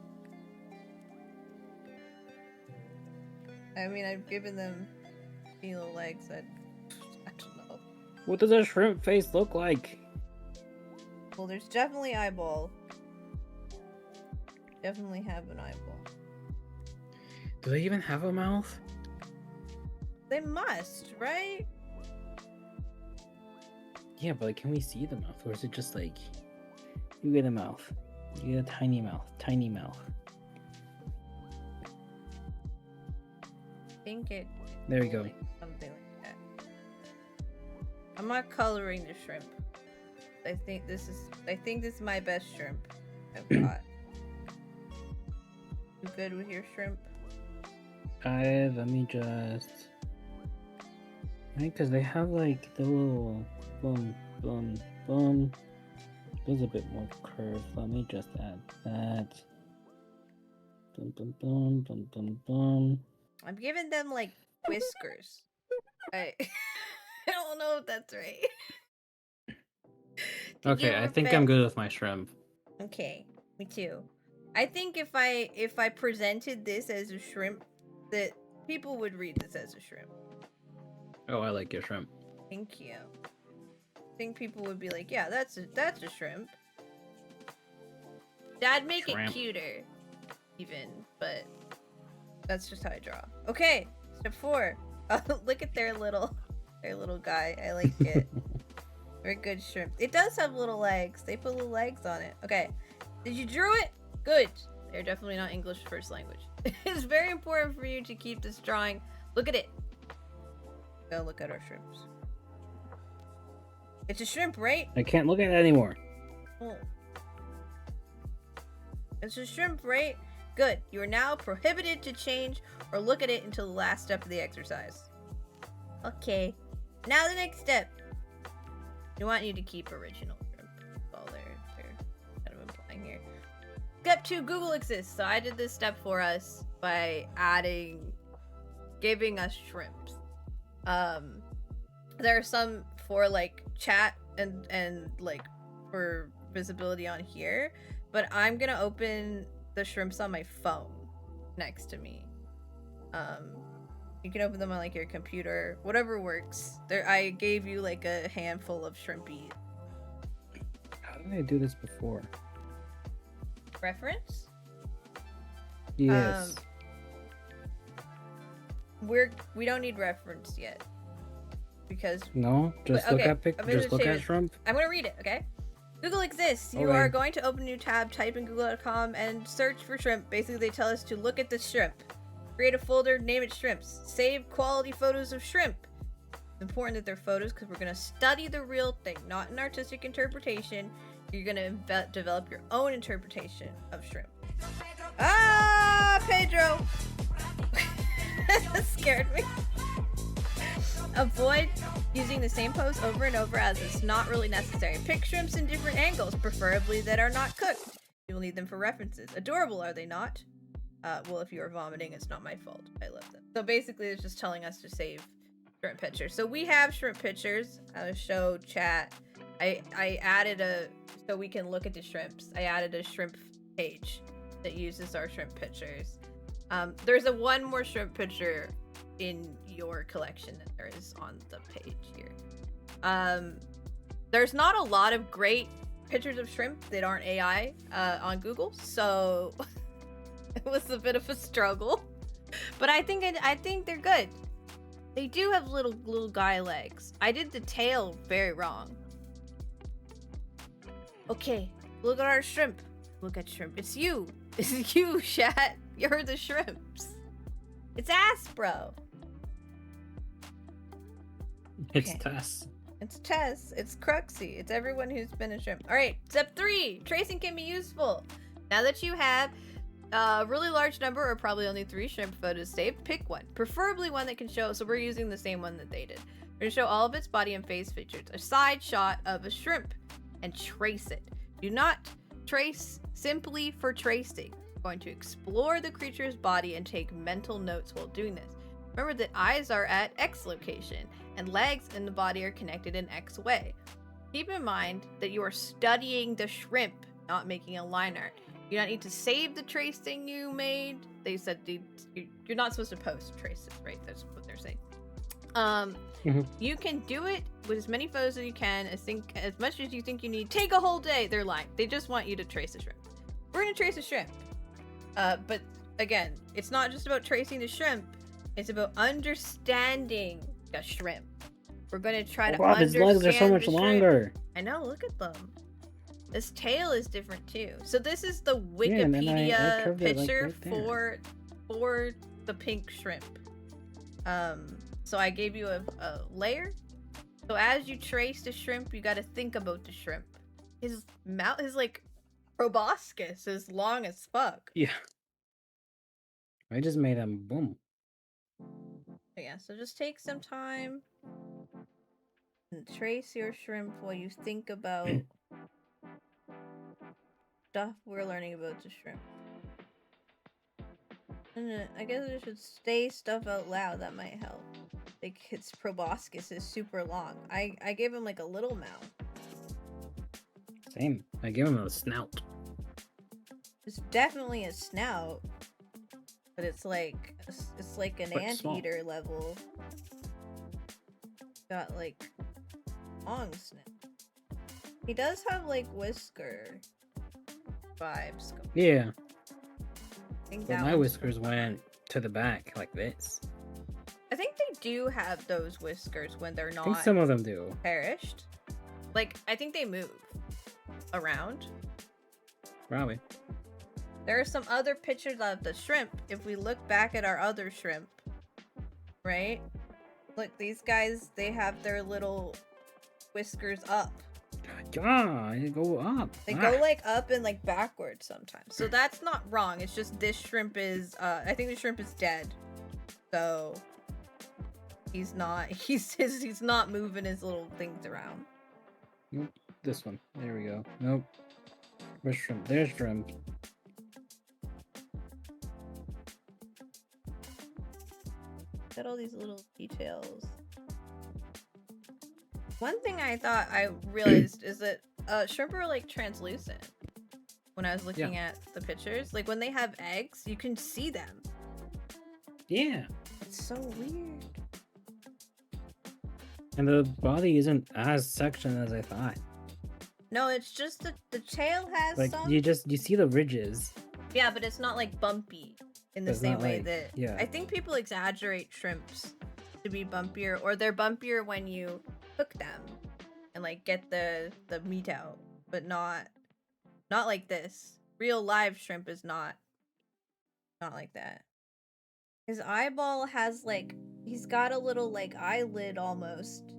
I mean, I've given them little legs. I don't know. What does a shrimp face look like? Well, there's definitely eyeball. Definitely have an eyeball. Do they even have a mouth? They must, right? Yeah, but like, can we see the mouth, or is it just like you get a mouth, you get a tiny mouth, tiny mouth? I think it. There we go. like something like that. I'm not coloring the shrimp. I think this is my best shrimp I've got. You good with your shrimp? Let me just. Right, because they have like the little boom, boom, boom. There's a bit more curve. Let me just add that. Boom, boom, boom, boom, boom, boom. I'm giving them like whiskers. I I don't know if that's right. Did you Okay, I ever think bet- I'm good with my shrimp. Okay, me too. I think if I presented this as a shrimp, that people would read this as a shrimp. Oh, I like your shrimp. Thank you. I think people would be like, yeah, that's a shrimp. Dad, make Shrimp. it cuter, even, but that's just how I draw. Okay, step 4. Look at their little guy. I like it. Very good shrimp. It does have little legs. They put little legs on it. Okay, did you draw it? Good. They're definitely not English first language. It's very important for you to keep this drawing. Look at it. Go look at our shrimps. It's a shrimp, right? I can't look at it anymore. Oh. It's a shrimp, right? Good. You are now prohibited to change or look at it until the last step of the exercise. Okay. Now the next step. We want you to keep original shrimp. That's all they're kind of implying here. Step 2, Google exists. So I did this step for us by giving us shrimps. There are some for like chat and like for visibility on here, but I'm gonna open the shrimps on my phone next to me. You can open them on like your computer, whatever works. There, I gave you like a handful of shrimpy How did I do this before? reference. Yes. We don't need reference yet because No, just okay, look at I'm gonna just look say at this. shrimp. I'm gonna read it. Okay. Google exists. You Okay. are going to open a new tab, type in google.com, and search for shrimp. Basically, they tell us to look at this shrimp. Create a folder, name it shrimps. Save quality photos of shrimp. It's important that they're photos because we're going to study the real thing, not an artistic interpretation. You're going to develop your own interpretation of shrimp. Ah, Pedro! That scared me. Avoid using the same pose over and over as it's not really necessary. Pick shrimps in different angles, preferably that are not cooked. You will need them for references. Adorable, are they not? Well, if you are vomiting, it's not my fault. I love them. So basically, it's just telling us to save shrimp pictures. So we have shrimp pictures. I'll show chat. I added so we can look at the shrimps. I added a shrimp page that uses our shrimp pictures. There's one more shrimp picture in your collection than there is on the page here. There's not a lot of great pictures of shrimp that aren't AI on Google, so It was a bit of a struggle, but I think they're good. They do have little guy legs. I did the tail very wrong. Okay, look at our shrimp. Look at shrimp. It's you. It's you, Shat. You're the shrimps. It's Aspro. It's Okay. Tess. It's Tess. It's Cruxy. It's everyone who's been a shrimp. All right, step 3. Tracing can be useful. Now that you have a really large number, or probably only 3 shrimp photos saved, pick one. Preferably one that can show, so we're using the same one that they did. We're gonna show all of its body and face features. A side shot of a shrimp and trace it. Do not trace simply for tracing. We're going to explore the creature's body and take mental notes while doing this. Remember that eyes are at X location and legs in the body are connected in X way. Keep in mind that you are studying the shrimp, not making a line art. You don't need to save the tracing you made. They said you're not supposed to post traces, right? That's what they're saying. You can do it with as many photos as you can, as much as you think you need. Take a whole day. They're lying. They just want you to trace a shrimp. We're gonna trace a shrimp. But again, it's not just about tracing the shrimp. It's about understanding a shrimp. We're gonna try to God, his understand legs are so much the shrimp. longer. I know, look at them. This tail is different too. So this is the Yeah, and then I Wikipedia curved it, like, picture right there. for the pink shrimp. So I gave you a layer. So as you trace the shrimp, you gotta think about the shrimp. His mouth, his like proboscis is long as fuck. Yeah. I just made him boom. But yeah, so just take some time and trace your shrimp while you think about stuff we're learning about the shrimp. And I guess I should say stuff out loud. That might help. Like its proboscis is super long. I gave him like a little mouth. Same. I gave him a snout. It's definitely a snout, but it's like an Quite small. anteater level. Got like long snout. He does have like whisker vibes. Yeah. I think But that my one's whiskers went to the back like this. I think they do have those whiskers when they're I think not some of them do. perished. Like, I think they move around. Probably. There are some other pictures of the shrimp. If we look back at our other shrimp, right? Look, these guys, they have their little whiskers up. Yeah, they go up. They go like up and like backwards sometimes. So that's not wrong. It's just this shrimp is, I think the shrimp is dead. So he's not, he's not moving his little things around. Nope. This one. There we go. Nope. Where's shrimp? There's shrimp. Got all these little details. One thing I thought I realized is that shrimp are like translucent. When I was looking at the pictures, like when they have eggs, you can see them. Yeah. It's so weird. And the body isn't as sectioned as I thought. No, it's just the tail has Like some. you see the ridges. Yeah, but it's not like bumpy in the It's same not way like- that. yeah. I think people exaggerate shrimps to be bumpier, or they're bumpier when you cook them and like get the meat out, but not like this. Real live shrimp is not like that. His eyeball has like, he's got a little like eyelid almost,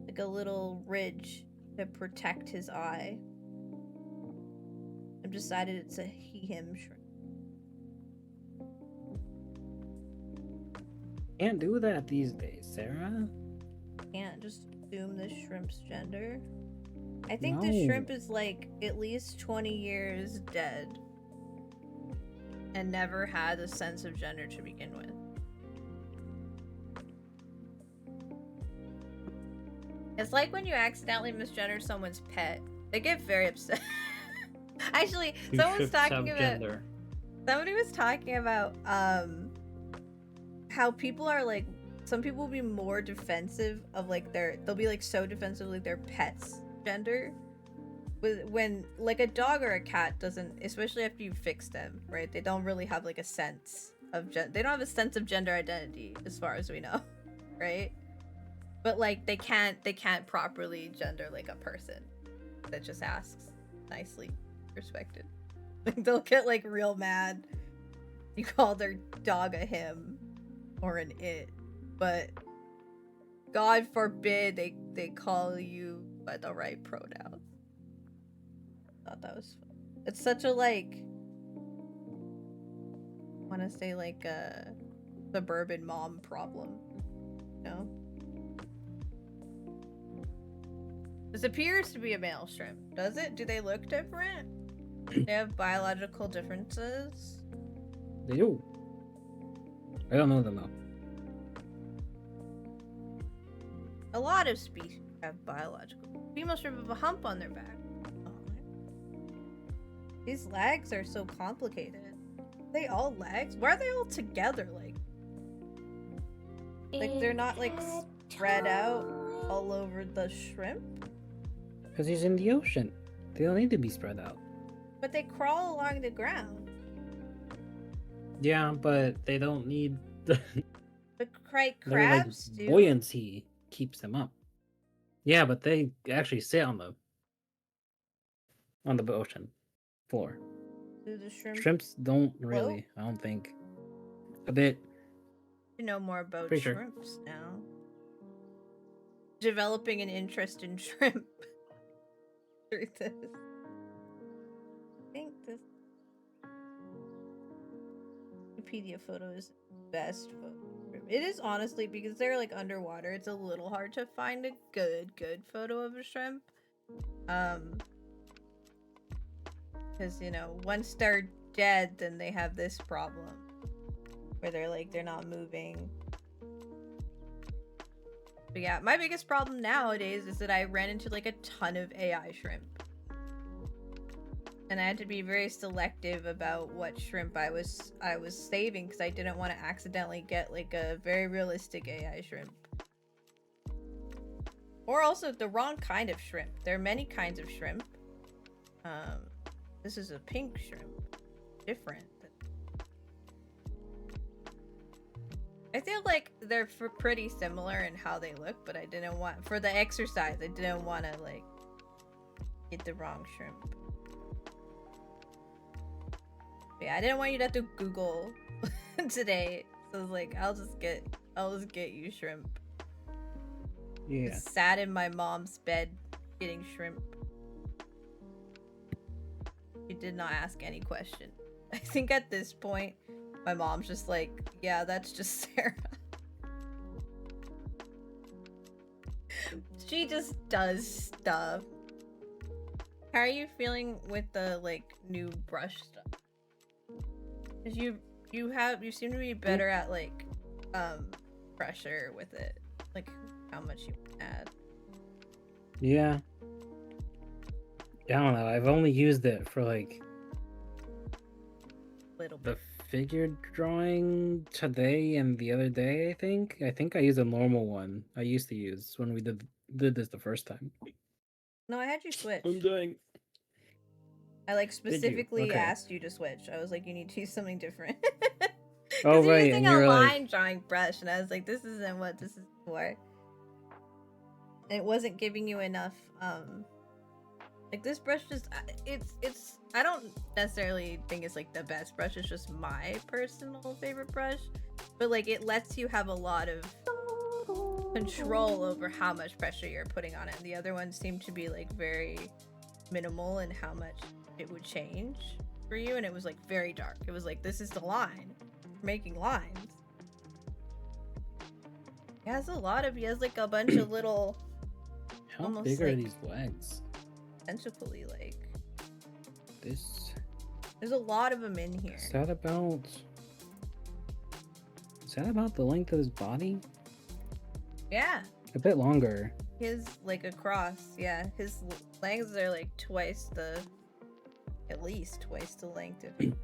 like a little ridge to protect his eye. I've decided it's a him shrimp. Can't do that these days, Sarah. Can't just assume the shrimp's gender. I think the No. shrimp is like at least 20 years dead and never had a sense of gender to begin with. It's like when you accidentally misgender someone's pet. They get very upset. Actually, someone was talking about somebody was talking about how people are like, some people will be more defensive of like they'll be like so defensive like their pet's gender when like a dog or a cat doesn't, especially after you fix them, right? They don't really have like a sense of they don't have a sense of gender identity as far as we know, right? But like they can't properly gender like a person that just asks nicely, respected. Like they'll get like real mad. You call their dog a him or an it, but God forbid they call you by the right pronoun. Thought that was fun. It's such a like, I want to say like a suburban mom problem, you know? This appears to be a male shrimp. Does it? Do they look different? They have biological differences. They do. I don't know them though. A lot of species have biological. Female shrimp have a hump on their back. These legs are so complicated. Are they all legs? Why are they all together? Like they're not like spread out all over the shrimp? Because he's in the ocean. They don't need to be spread out. But they crawl along the ground. Yeah, but they don't need the Crabs do. buoyancy keeps them up. Yeah, but they actually sit on the ocean floor. Do the Shrimps don't really, I don't think. A bit. You know more about Pretty sure. shrimps now. Developing an interest in shrimp through this. I think this Wikipedia photo is the best photo. It is honestly, because they're like underwater, it's a little hard to find a good photo of a shrimp. Because, you know, once they're dead, then they have this problem where they're not moving. But yeah, my biggest problem nowadays is that I ran into like a ton of AI shrimp. And I had to be very selective about what shrimp I was saving, because I didn't want to accidentally get like a very realistic AI shrimp. Or also the wrong kind of shrimp. There are many kinds of shrimp. This is a pink shrimp. Different. I feel like they're pretty similar in how they look, but I didn't want, for the exercise, I didn't want to like get the wrong shrimp. But yeah, I didn't want you to have to Google today, so I was like, I'll just get you shrimp. Yeah. Just sat in my mom's bed getting shrimp. She did not ask any question. I think at this point, my mom's just like, yeah, that's just Sarah. She just does stuff. How are you feeling with the like new brush stuff? Cause you seem to be better at like pressure with it, like how much you add. Yeah. I don't know. I've only used it for like Little the bit. figure drawing today and the other day. I think I used a normal one. I used to use when we did this the first time. No, I had you switch. I'm doing. I like specifically Okay. asked you to switch. I was like, you need to use something different. Oh, you're right, using and a you're like- line drawing brush, and I was like, this isn't what this is for. And it wasn't giving you enough. Like this brush just it's I don't necessarily think it's like the best brush. It's just my personal favorite brush, but like it lets you have a lot of control over how much pressure you're putting on it. And the other ones seem to be like very minimal in how much it would change for you, and it was like very dark. It was like, this is the line. We're making lines. He has like a bunch of little How almost big are like- these legs? tentacly like. This. There's a lot of them in here. Is that about the length of his body? Yeah, A bit longer. his like across. Yeah, his legs are like at least twice the length of.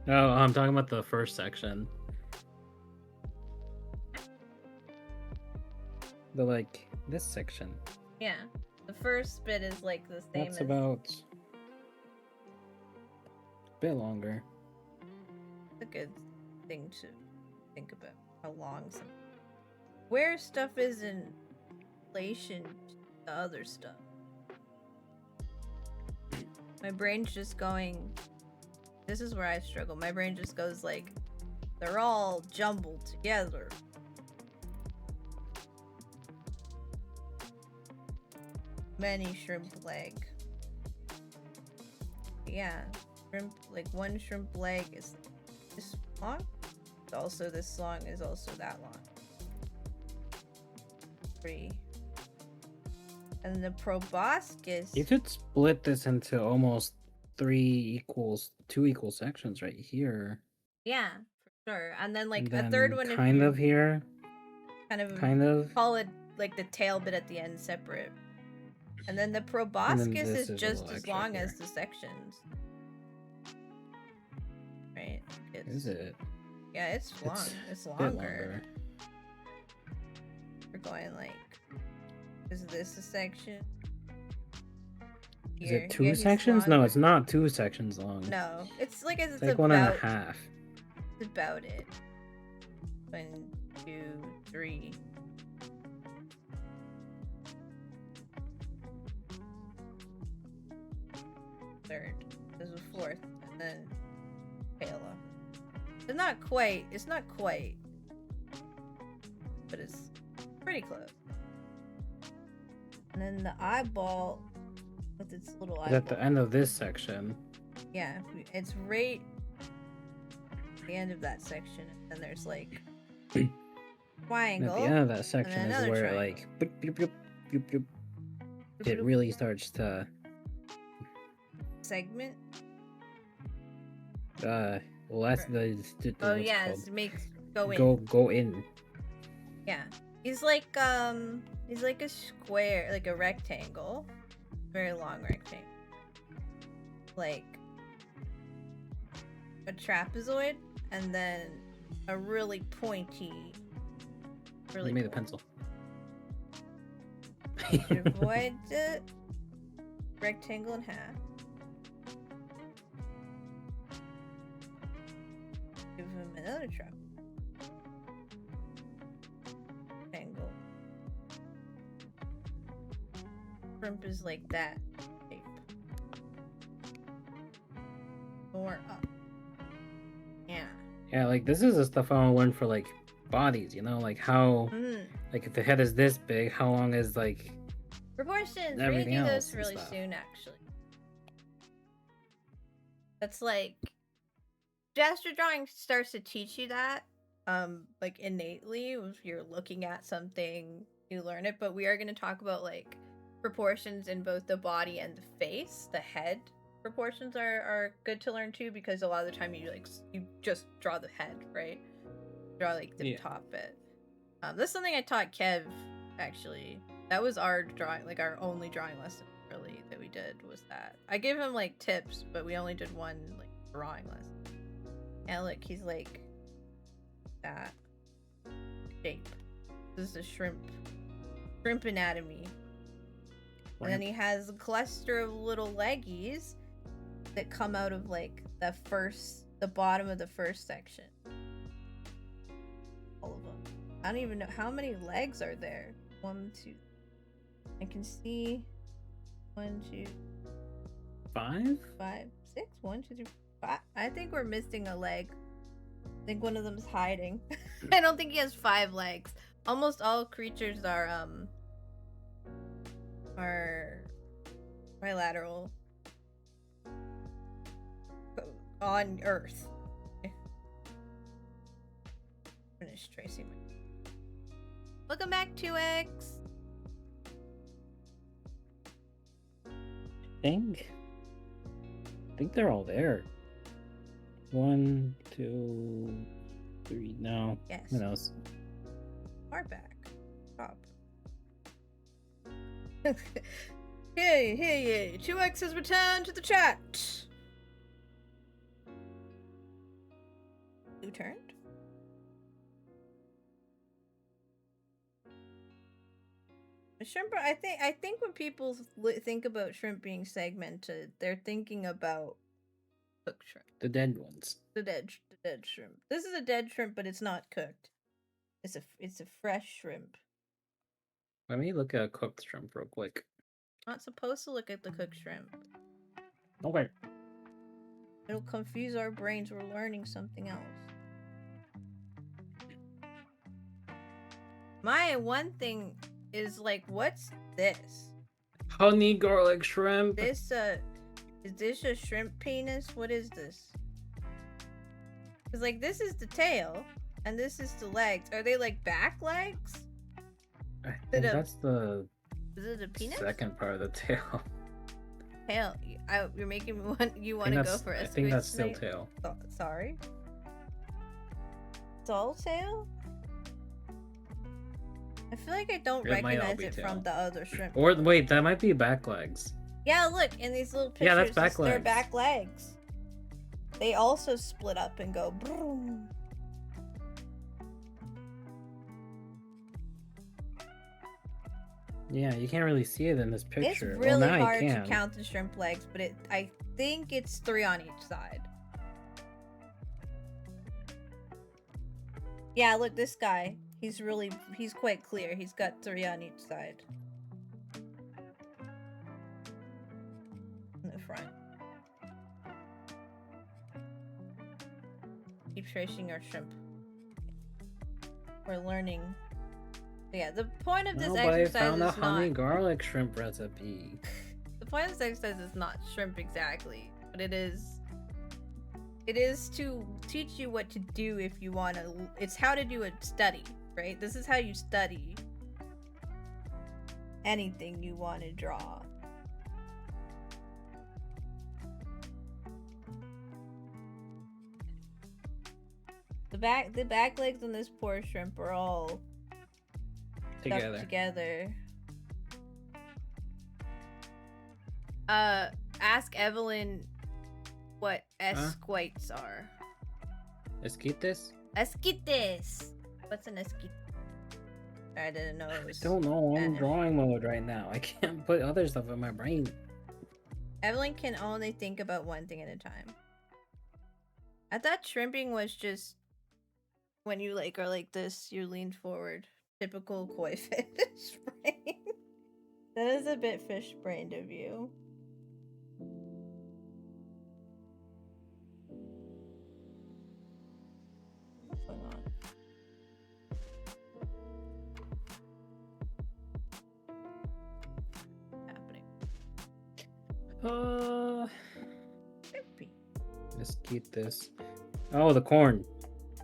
Oh, I'm talking about the first section. This section. Yeah, the first bit is like the same That's as about bit longer. It's a good thing to think about how long some where stuff is in relation to the other stuff. My brain's just going. This is where I struggle. My brain just goes like, they're all jumbled together. Many shrimp leg. Yeah, shrimp, like one shrimp leg is this long. Also, this long is also that long. 3. And the proboscis. You could split this into almost 2 equal sections right here. Yeah, for sure. And then like And a third then one kind of here. kind of call it like the tail bit at the end separate. And then the proboscis is just as long as the sections. Right? Is it? Yeah, it's long. It's longer. We're going like, is this a section? Is it 2 sections? No, it's not 2 sections long. No, it's like it's like about 1.5. It's about it. 1, 2, 3. Third. There's a fourth, and then Pala. It's not quite. But it's pretty close. And then the eyeball with its little eyeball. It's at the end of this section. Yeah, it's right at the end of that section. And then there's like triangle. At the end of that section is where triangle. like boop, boop, boop, boop, boop, it really starts to segment. Well, that's the oh yeah, it makes go in. Go in. Yeah, he's like a square, like a rectangle, very long rectangle, like a trapezoid, and then a really pointy. Really. You made a pencil. Divide the rectangle in half. Give him another trap. Angle. Shrimp is like that shape. Or up. Yeah. Yeah, like this is the stuff I want to learn for like bodies, you know, like how like if the head is this big, how long is like proportions. We're everything gonna do else this really soon, actually. That's like gesture drawing starts to teach you that, like innately. If you're looking at something, you learn it. But we are gonna talk about like proportions in both the body and the face. The head proportions are good to learn too, because a lot of the time you just draw the head, right? Draw like the top bit. That's something I taught Kev, actually. That was our drawing, like our only drawing lesson really that we did was that. I gave him like tips, but we only did one like drawing lesson. And look, he's like that shape. This is a shrimp anatomy. And then he has a cluster of little leggies that come out of like the bottom of the first section. All of them. I don't even know how many legs are there. 1, 2. I can see 1, 2, 5, 6. 1, 2, 3, 5. I think we're missing a leg. I think one of them's hiding. I don't think he has 5 legs. Almost all creatures are bilateral on Earth. Finish tracing. Welcome back, 2X. I think they're all there. 1, 2, 3. No. Yes. Who knows? Far back. Top. Hey, 2X has returned to the chat. Who turned? Shrimp, I think when people think about shrimp being segmented, they're thinking about Cooked shrimp. The dead ones. The dead shrimp. This is a dead shrimp, but it's not cooked. It's a fresh shrimp. Let me look at a cooked shrimp real quick. Not supposed to look at the cooked shrimp. Okay. It'll confuse our brains. We're learning something else. My one thing is like, what's this? Honey garlic shrimp. This is this a shrimp penis? What is this? Cause like this is the tail, and this is the legs. Are they like back legs? I think that's the Is it a penis? second part of the tail. Tail. You're making me want. You want to go for a I think that's squid still snake? tail. Sorry. It's all tail. I feel like I don't It might all recognize be it tail. from the other shrimp. Or wait, that might be back legs. Yeah, look in these little pictures. Yeah, that's back They're legs. back legs. They also split up and go. Broom. Yeah, you can't really see it in this picture. It's really well, now hard you to can. count the shrimp legs, but I think it's 3 on each side. Yeah, look, this guy. He's quite clear. He's got 3 on each side. In the front. Keep tracing our shrimp. We're learning. Yeah, the point of this Nobody exercise found a is honey not... garlic shrimp recipe. The point of this exercise is not shrimp exactly, but it is to teach you what to do if you want to. It's how to do a study, right? This is how you study anything you want to draw. The back legs on this poor shrimp are all stuck together. Ask Evelyn what esquites are. Esquites? Esquites! What's an esquite? I didn't know it was I don't know. I'm in Spanish. drawing mode right now. I can't put other stuff in my brain. Evelyn can only think about one thing at a time. I thought shrimping was just when you like are like this, you lean forward. Typical koi fish brain. That is a bit fish brained of you. What's going on? Happening. Shrimpy. Let's keep this. Oh, the corn.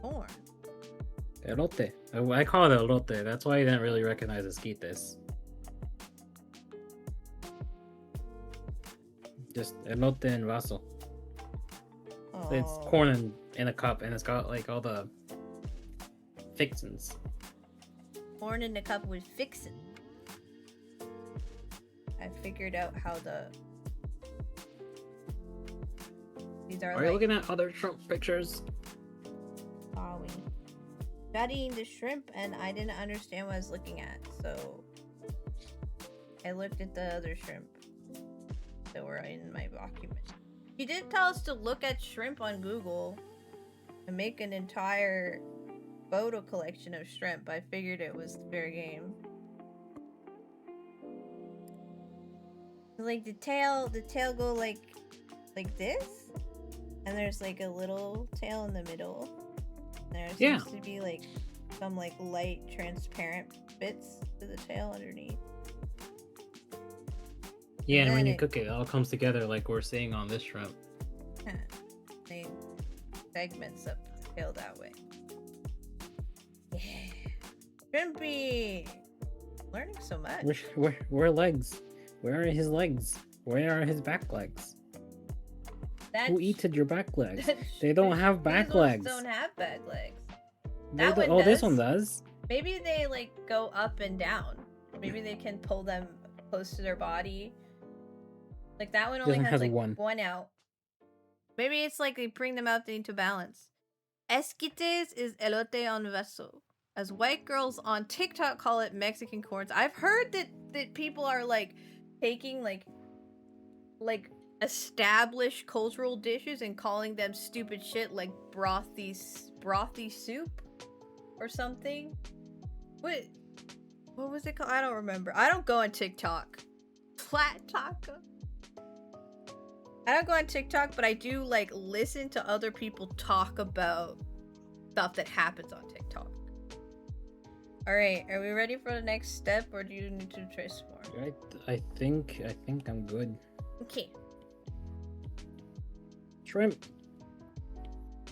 Corn. Elote. I call it elote. That's why I didn't really recognize esquites. Just elote and vaso. It's Oh. corn in a cup, and it's got like all the fixins. Corn in the cup with fixin'. I figured out how the... These are Are like... you looking at other shrimp pictures? Following. Studying the shrimp, and I didn't understand what I was looking at, so I looked at the other shrimp that were in my document. He did tell us to look at shrimp on Google and make an entire photo collection of shrimp. I figured it was fair game. Like the tail go like this, and there's like a little tail in the middle. There seems to be like some like light transparent bits to the tail underneath. Yeah, and when then you it- cook it, it all comes together like we're seeing on this shrimp. They segments up the tail that way. Yeah. Shrimpy! Learning so much. Where legs? Where are his legs? Where are his back legs? Who eated your back legs? They don't have back These ones legs. don't have back legs. They That don't- one oh, this does. one does. Maybe they like go up and down. Maybe they can pull them close to their body. Like that one only This one has has like one. one out. Maybe it's like they bring them out into balance. Esquites is elote on vaso. As white girls on TikTok call it Mexican corns. I've heard that people are like taking like establish cultural dishes and calling them stupid shit like brothy soup or something. What was it called? I don't remember. I don't go on TikTok. Flat taco. I don't go on TikTok, but I do like listen to other people talk about stuff that happens on TikTok. All right, are we ready for the next step, or do you need to trace more? I think I'm good. Okay. Shrimp.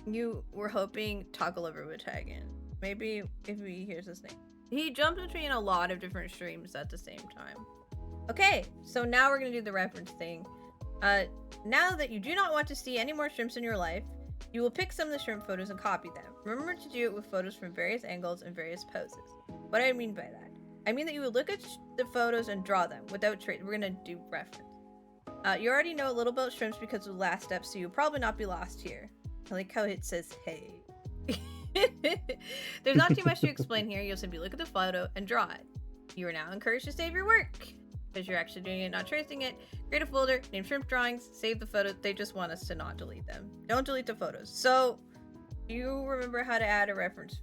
You were hoping Taco Lover would tag in. Maybe if he hears his name. He jumps between a lot of different streams at the same time. Okay, so now we're gonna do the reference thing. Now that you do not want to see any more shrimps in your life, you will pick some of the shrimp photos and copy them. Remember to do it with photos from various angles and various poses. What do I mean by that? I mean that you would look at the photos and draw them without we're gonna do reference. You already know a little about shrimps because of the last step, so you'll probably not be lost here. I like how it says, hey. There's not too much to explain here. You'll simply look at the photo and draw it. You are now encouraged to save your work because you're actually doing it, not tracing it. Create a folder, name shrimp drawings, save the photo. They just want us to not delete them. Don't delete the photos. So, do you remember how to add a reference?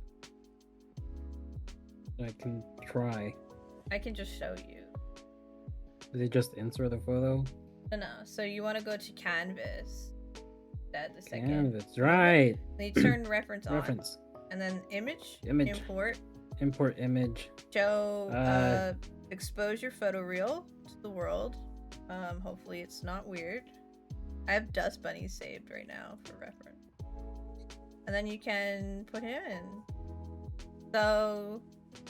I can try. I can just show you. Did it just insert the photo? No. So you want to go to Canvas. Add the second. Canvas, right. Then you turn reference on. Reference. And then image. Image. Import image. Show expose your photo reel to the world. Hopefully it's not weird. I have Dust Bunny saved right now for reference. And then you can put him in. So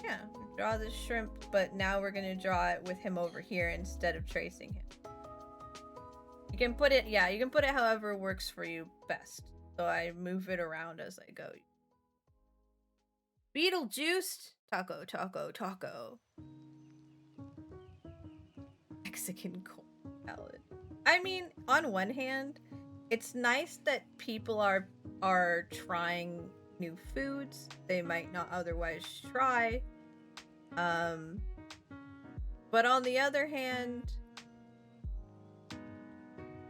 yeah, draw the shrimp, but now we're gonna draw it with him over here instead of tracing him. You can put it, you can put it however works for you best. So I move it around as I go. Beetlejuice, taco. Mexican cold salad. I mean, on one hand, it's nice that people are trying new foods they might not otherwise try. But on the other hand,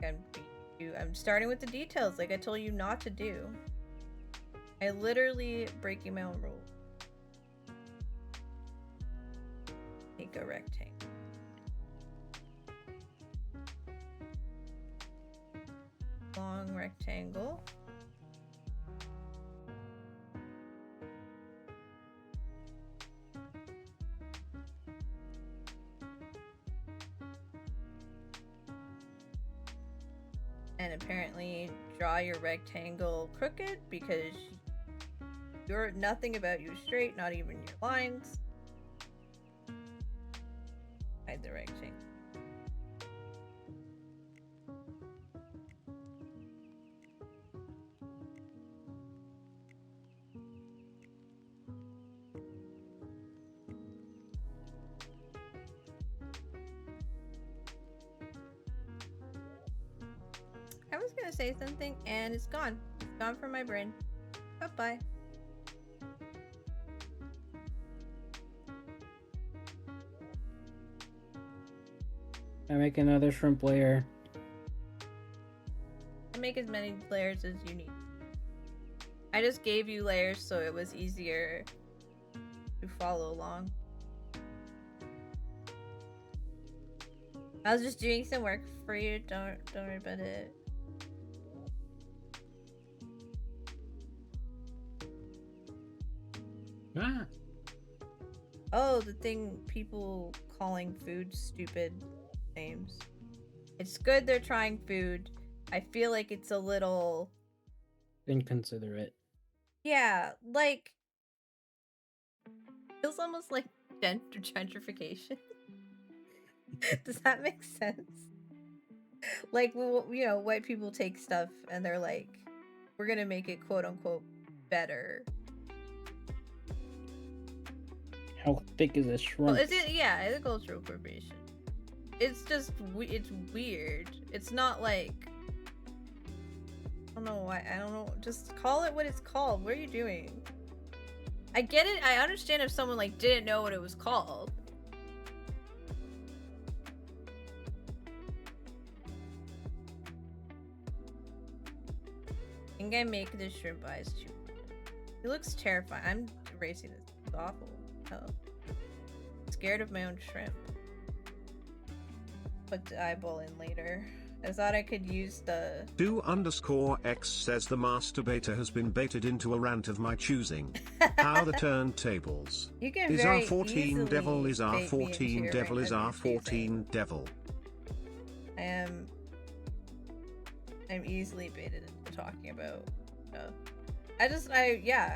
I'm starting with the details like I told you not to do. I literally breaking my own rule. Make a rectangle. Long rectangle. And apparently draw your rectangle crooked because nothing about you straight, not even your lines. Hide the rectangle. I was gonna say something and it's gone. It's gone from my brain. Bye-bye. I make another shrimp layer. I make as many layers as you need. I just gave you layers so it was easier to follow along. I was just doing some work for you. Don't worry about it. Ah. Oh, the thing people calling food stupid names. It's good they're trying food. I feel like it's a little Inconsiderate. yeah, like feels almost like gentrification. Does that make sense? Like, you know, white people take stuff and they're like, we're gonna make it quote unquote better. How thick is this shrimp? Well, is it? Yeah, it's a cultural appropriation. It's just, it's weird. It's not like, I don't know why, I don't know, just call it what it's called. What are you doing? I get it, I understand if someone like didn't know what it was called. think I make the shrimp eyes too. It looks terrifying. I'm erasing this. It's awful. Hell. Scared of my own shrimp. Put the eyeball in later. I thought I could use the... Do_X says the masturbator has been baited into a rant of my choosing. How the turntables. You can Is very R14 easily devil, is bait me into R14 your devil, rant is of your R14 choosing. devil. I'm easily baited into talking about stuff. I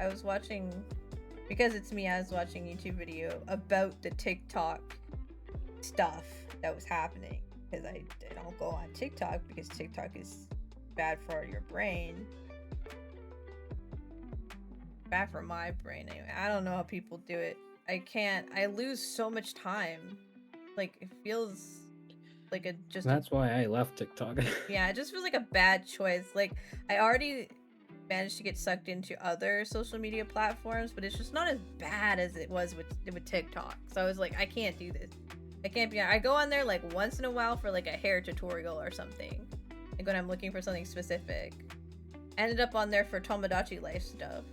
was watching, because it's me, I was watching a YouTube video about the TikTok stuff that was happening. Because I don't go on TikTok because TikTok is bad for your brain. Bad for my brain anyway. I don't know how people do it. I lose so much time. Like, it feels like a just... That's why I left TikTok. Yeah, it just feels like a bad choice. Like, I already managed to get sucked into other social media platforms, but it's just not as bad as it was with TikTok. So I was like, I can't do this. I can't be... I go on there like once in a while for like a hair tutorial or something. Like when I'm looking for something specific. Ended up on there for Tomodachi life stuff,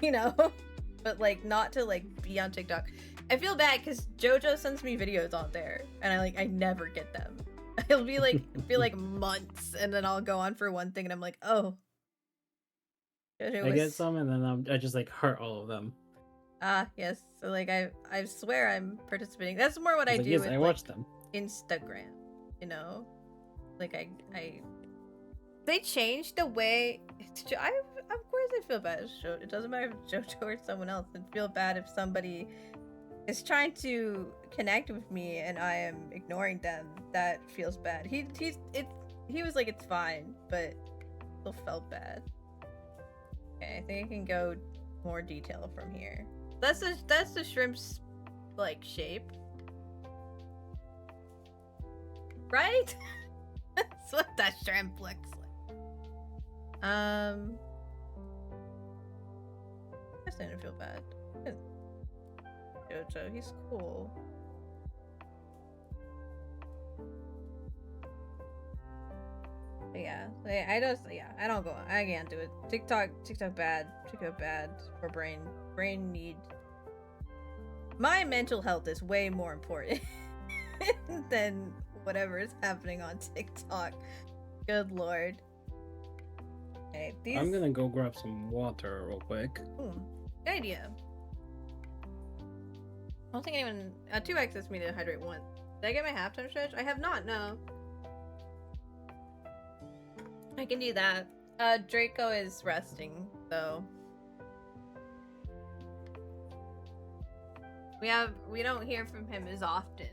you know? But like not to like be on TikTok. I feel bad because JoJo sends me videos on there and I never get them. It'll be like months and then I'll go on for one thing and I'm like, oh. JoJo I get some and then I just like heart all of them. Ah, yes. So like I swear I'm participating. That's more what I Like, do yes, with I like, watch them. Instagram, you know? Like I they changed the way of course I feel bad. It doesn't matter if it's JoJo or someone else. I feel bad if somebody is trying to connect with me and I am ignoring them. That feels bad. He was like it's fine, but still felt bad. Okay, I think I can go more detail from here. That's the shrimp's like shape. Right? That's what that shrimp looks like. I guess I didn't feel bad. JoJo, he's cool. But yeah, I don't go. I can't do it. TikTok bad. TikTok bad for brain need. My mental health is way more important than whatever is happening on TikTok. Good lord. Okay, I'm gonna go grab some water real quick. Good idea. I don't think anyone... 2x asked me to hydrate once. Did I get my halftime stretch? I have not, no. I can do that. Draco is resting, though. We don't hear from him as often.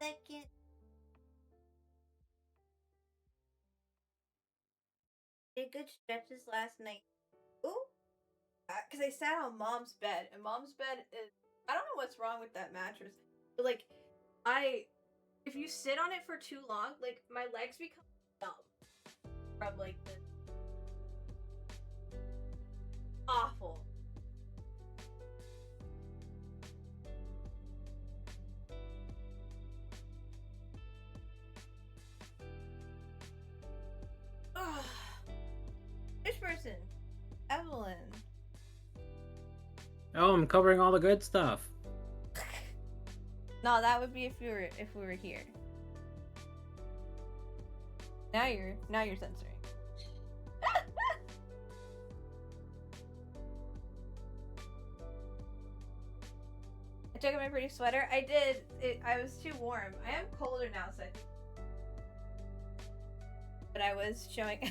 Second. Did good stretches last night. Ooh. Because I sat on mom's bed, and mom's bed is... I don't know what's wrong with that mattress, but like, if you sit on it for too long, like, my legs become numb from like this. Awful. Which person? Evelyn. Oh, I'm covering all the good stuff. No, that would be if we were here. Now you're censoring. I took out my pretty sweater. I did. I was too warm. I am colder now, so but I was showing.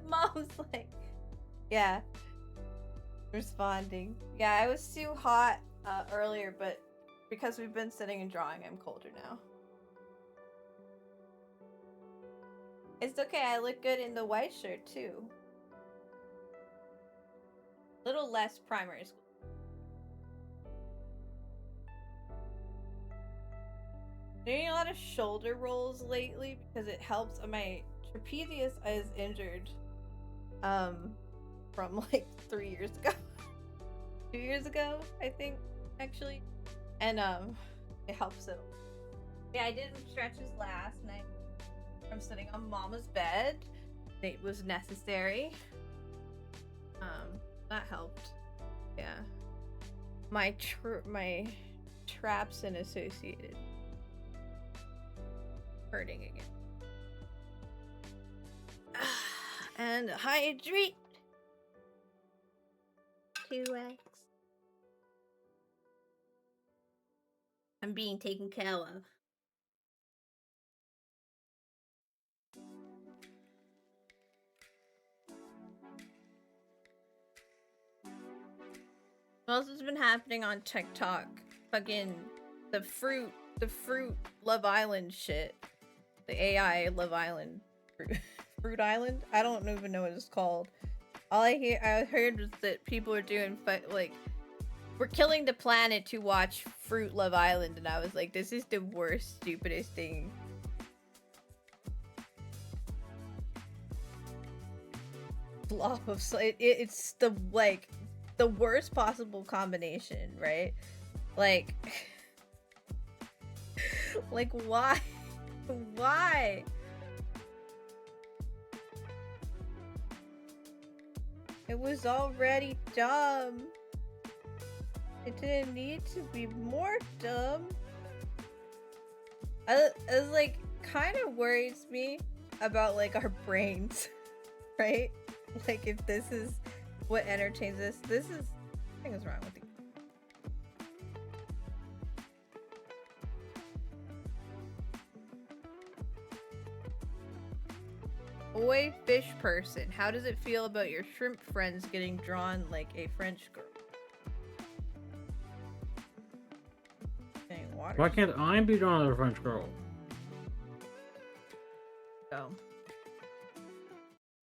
Mom's like, yeah, responding. Yeah, I was too hot earlier, but because we've been sitting and drawing, I'm colder now. It's okay, I look good in the white shirt too. Little less primary school. Doing a lot of shoulder rolls lately because it helps. My trapezius is injured from like 3 years ago. 2 years ago, I think, actually. And it helps it. Yeah, I did stretches last night from sitting on mama's bed. It was necessary. That helped. Yeah. My traps and associated hurting again. And hydrate. 2x. I'm being taken care of. What else has been happening on TikTok? Fucking the fruit Love Island shit. The AI Love Island Fruit Island? I don't even know what it's called. All I heard was that people are doing like we're killing the planet to watch Fruit Love Island, and I was like, this is the worst, stupidest thing. Flop of it's the like the worst possible combination, right? Like like why? Why? It was already dumb. It didn't need to be more dumb. It like kind of worries me about like our brains, right? Like if this is what entertains us, something is wrong with you. Boy fish person, how does it feel about your shrimp friends getting drawn like a French girl? Why can't I be drawn as a French girl? Oh.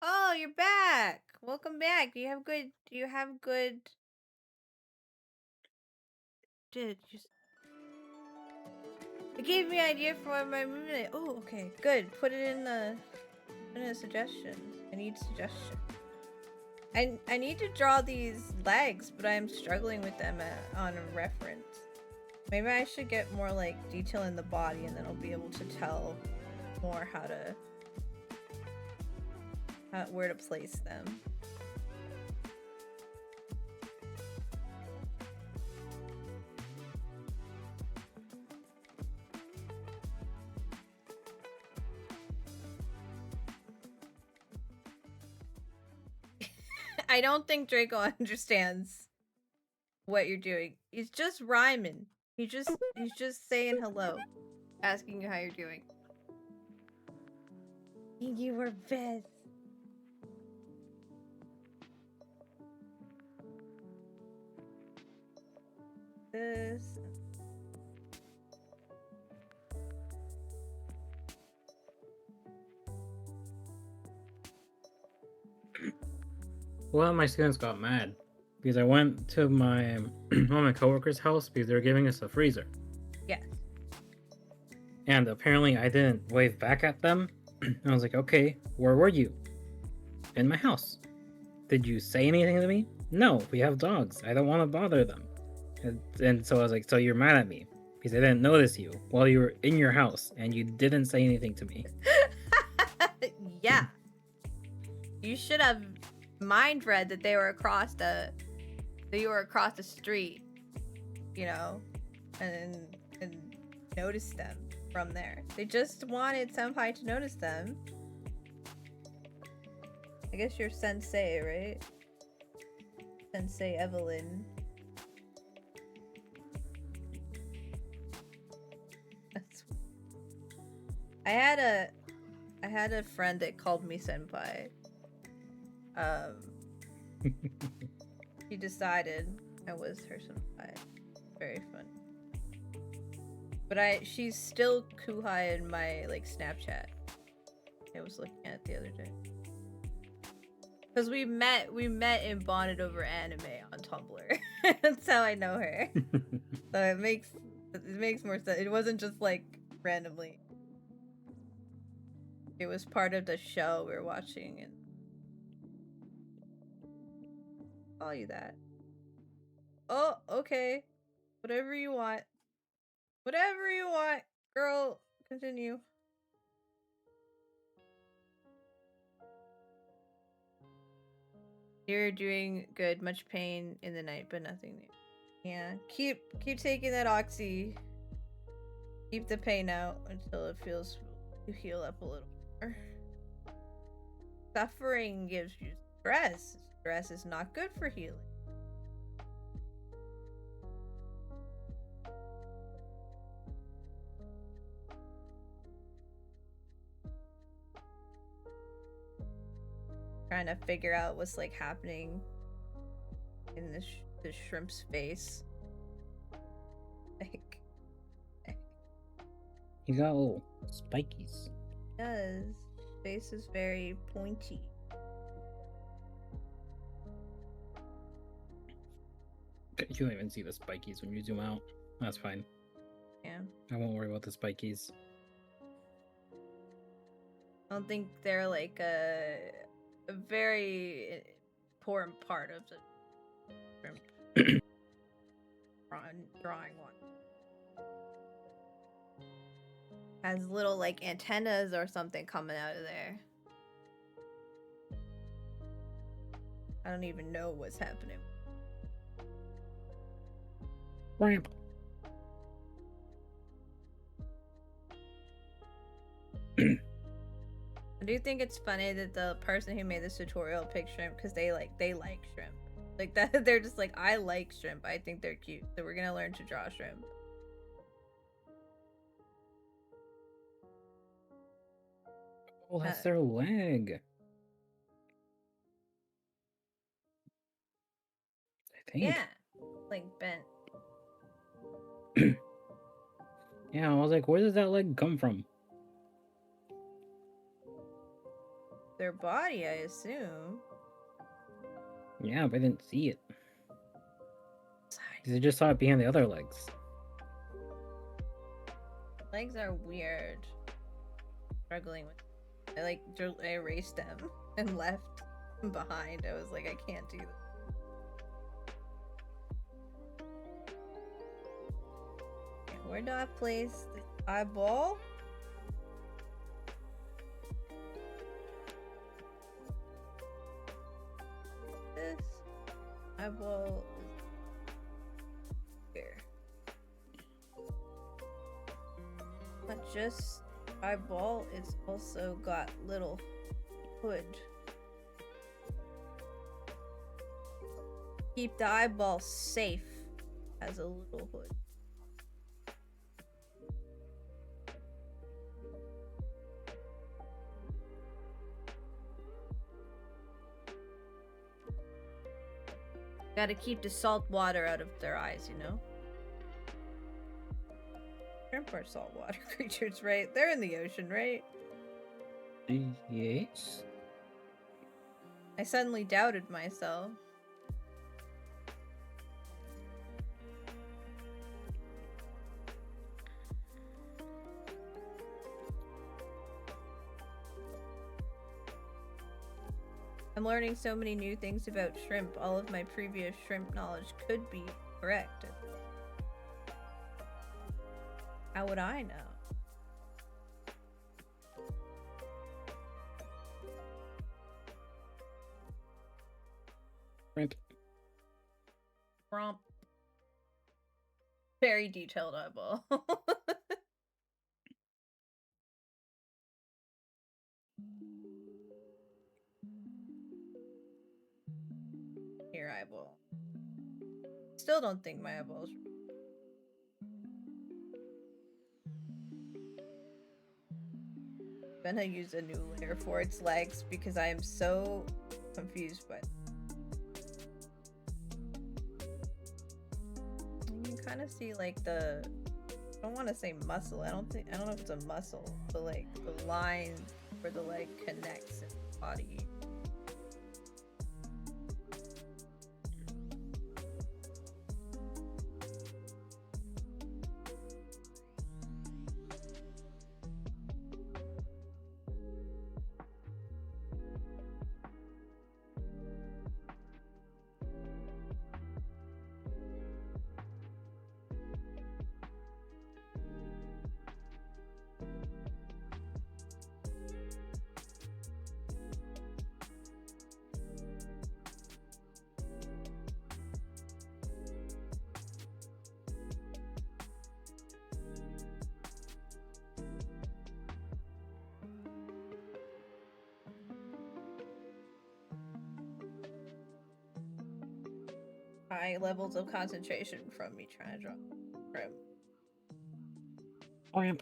Oh, you're back. Welcome back. Do you have good It gave me an idea for my movie. Oh, okay. Good. Put it in the suggestions. I need suggestions. I need to draw these legs, but I'm struggling with them on a reference. Maybe I should get more like detail in the body, and then I'll be able to tell more where to place them. I don't think Draco understands what you're doing. He's just rhyming. He's just saying hello, asking you how you're doing. You were best. This. One of my students got mad because I went to my one of my coworkers' house because they were giving us a freezer. Yes. And apparently I didn't wave back at them. I was like, okay, where were you? In my house. Did you say anything to me? No, we have dogs. I don't want to bother them. And so I was like, so you're mad at me because I didn't notice you while you were in your house and you didn't say anything to me. Yeah. You should have mind read that they were across the street, you know, and noticed them from there. They just wanted senpai to notice them. I guess you're sensei, right? Sensei Evelyn. I had a friend that called me senpai. She decided I was her senpai. Very fun. But she's still Kuhai in my like Snapchat. It was looking at the other day. Because we met and bonded over anime on Tumblr. That's how I know her. So it makes more sense. It wasn't just like randomly. It was part of the show we were watching, and I'll call you that. Oh, okay. Whatever you want. Whatever you want, girl. Continue. You're doing good. Much pain in the night, but nothing new. Yeah. Keep taking that oxy. Keep the pain out until it feels to heal up a little more. Suffering gives you stress. Stress is not good for healing. Trying to figure out what's like happening in this shrimp's face. Like, He got little spikies. it does. Face is very pointy. You don't even see the spikies when you zoom out. That's fine. Yeah. I won't worry about the spikies. I don't think they're like a very important part of the shrimp drawing one. Has little like antennas or something coming out of there. I don't even know what's happening. Ramp. I do think it's funny that the person who made this tutorial picked shrimp because they like shrimp. Like that, they're just like, I like shrimp. I think they're cute, so we're gonna learn to draw shrimp. Oh, that's their leg. I think. Yeah, like bent. Yeah, I was like, where does that leg come from? Their body, I assume. Yeah, but I didn't see it. Sorry. Because I just saw it behind the other legs. Legs are weird. Struggling with. I erased them and left them behind. I was like, I can't do this. Okay, where do I place the eyeball? This eyeball is here. Not just eyeball, it's also got little hood. Keep the eyeball safe as a little hood. Gotta keep the salt water out of their eyes, you know? Shrimp are saltwater creatures, right? They're in the ocean, right? Yes. I suddenly doubted myself. I'm learning so many new things about shrimp. All of my previous shrimp knowledge could be correct. How would I know? Ramp. Romp. Very detailed eyeball. Here, eyeball. Still don't think my eyeball's. I'm gonna use a new layer for its legs because I am so confused by. You can kind of see like the. I don't want to say muscle. I don't know if it's a muscle, but like the lines where the leg connects in the body. High levels of concentration from me trying to draw shrimp. Oh, yeah.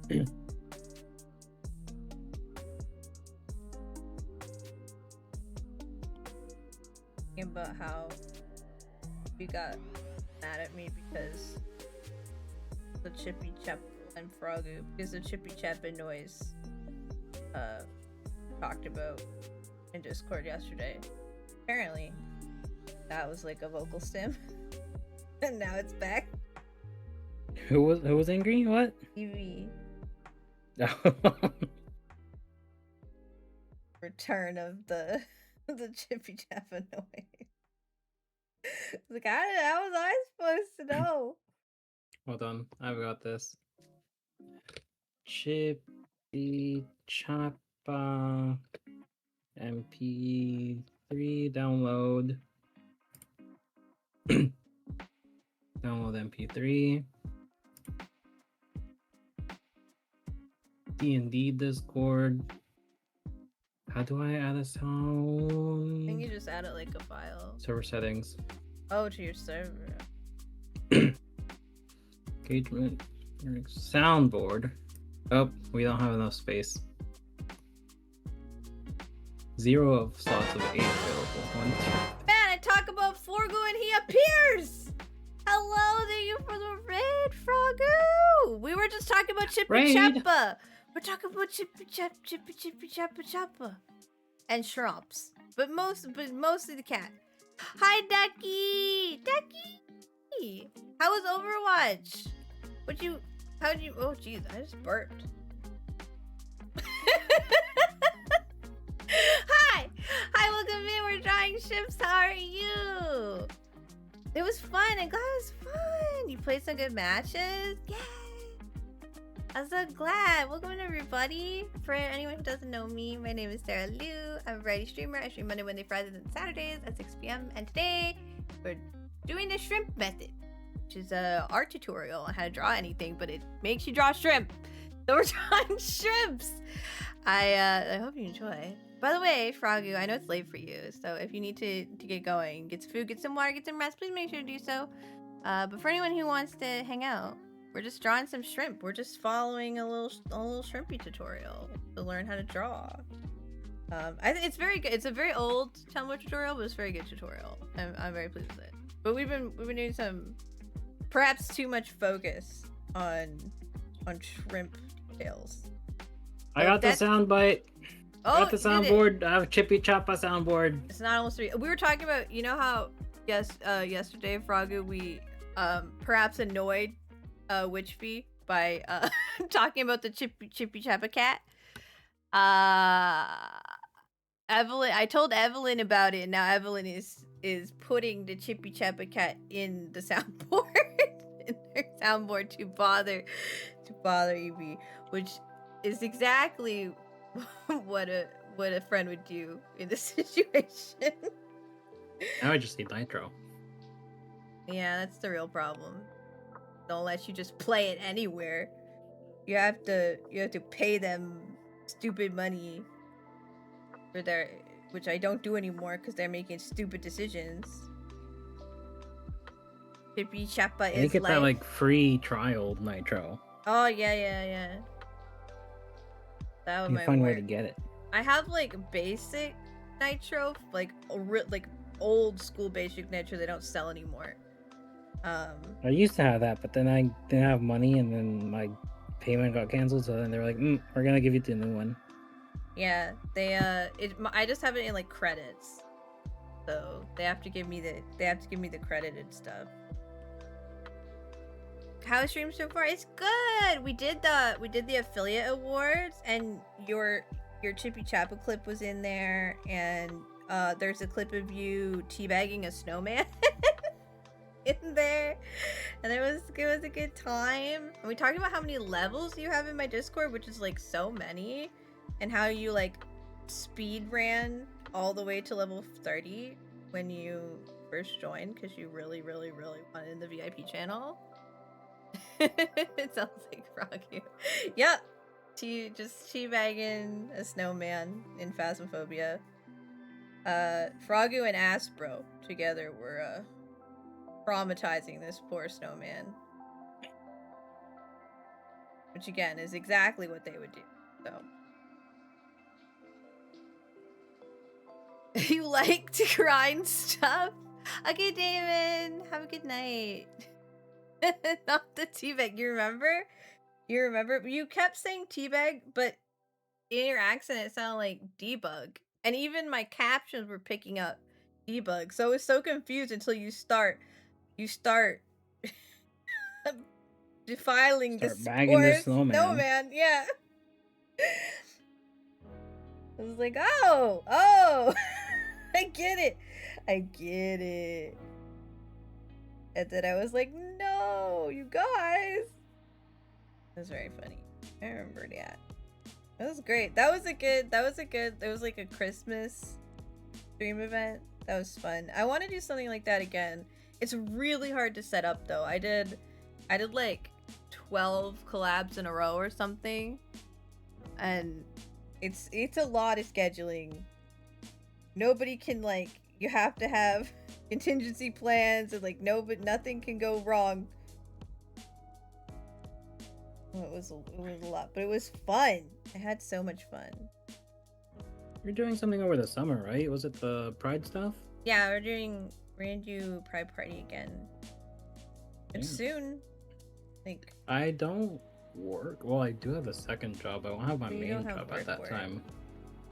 Thinking about how you got mad at me because the Chippy Chap and Frogu, because the Chippy Chap and noise talked about in Discord yesterday. Apparently that was like a vocal stim and now it's back. Who was angry? What? Evie. Return of the Chippy Chap and noise. Like, how was I supposed to know? Hold on, I've got this. Chippy Chappa MP3 download. Download MP3. D&D Discord. How do I add a I think sound? you just add it like a file. Server settings. Oh, to your server. Engagement. Soundboard. Oh, we don't have enough space. 0 of slots of 8 available. 1, 2. Man, I talk about Forgo and he appears! Hello, thank you for the raid, Frogu! We were just talking about Chippy Raid. Chappa! We're talking about Chippy Chappa Chappa. And Shrumps. But mostly the cat. Hi, Ducky! Ducky! How was Overwatch? Oh jeez, I just burped. Hi! Hi, welcome in, we're drawing ships, how are you? It was fun, I'm glad it was fun! You played some good matches? Yay! I'm so glad. Welcome in, everybody. For anyone who doesn't know me, my name is Sarah Liu. I'm a variety streamer. I stream Monday, Wednesday, Fridays, and Saturdays at 6 p.m. And today, we're doing the shrimp method, which is a art tutorial on how to draw anything, but it makes you draw shrimp. So we're drawing shrimps. I hope you enjoy. By the way, Frogu, I know it's late for you, so if you need to get going, get some food, get some water, get some rest, please make sure to do so. But for anyone who wants to hang out, we're just drawing some shrimp. We're just following a little shrimpy tutorial to learn how to draw. I think it's very good. It's a very old Tumblr tutorial, but it's a very good tutorial. I'm very pleased with it. But we've been doing some perhaps too much focus on shrimp details. I got the soundbite. Oh, I got the soundboard. I have a Chippy Chappa soundboard. It's not almost 3. We were talking about, you know how yesterday, Frogu, we perhaps annoyed Witchbee by talking about the Chippy Chappa cat. Evelyn, I told Evelyn about it, and now Evelyn is putting the Chippy Chappa cat in the soundboard, in their soundboard to bother Evie, which is exactly what a friend would do in this situation. Now I just need nitro. Yeah, that's the real problem. Don't let you just play it anywhere. You have to pay them stupid money for their, which I don't do anymore because they're making stupid decisions. Chippy Chappa is You get like that like free trial nitro. Oh yeah. That would You might find a way work. to get it. I have like basic nitro, like old school basic nitro they don't sell anymore. I used to have that, but then I didn't have money, and then my payment got canceled. So then they were like, "We're gonna give you the new one." Yeah, they I just have it in like credits, so they have to give me the credited stuff. How's stream so far? It's good. We did the affiliate awards, and your Chippy Chapel clip was in there, and there's a clip of you teabagging a snowman in there, and it was a good time. And we talked about how many levels you have in my Discord, which is like so many, and how you like speed ran all the way to level 30 when you first joined because you really wanted the VIP channel. It sounds like Froggy. Yep. Just teabagging a snowman in Phasmophobia. Frogu and Aspro together were traumatizing this poor snowman. Which again is exactly what they would do. So you like to grind stuff? Okay, Damon. Have a good night. Not the teabag. You remember? You kept saying teabag, but in your accent it sounded like debug. And even my captions were picking up debug. So I was so confused until you start defiling Start this bagging the poor snowman. Yeah. I was like, oh, I get it. And then I was like, no, you guys. It was very funny. I remember that. That was great. That was like a Christmas stream event. That was fun. I want to do something like that again. It's really hard to set up though. I did like 12 collabs in a row or something. And it's a lot of scheduling. Nobody can like, you have to have contingency plans and like nothing can go wrong. It was a lot, but it was fun. I had so much fun. You're doing something over the summer, right? Was it the Pride stuff? Yeah, we're gonna do Pride Party again. It's soon. Like I don't work. Well, I do have a second job. I won't have my main job at that work. time.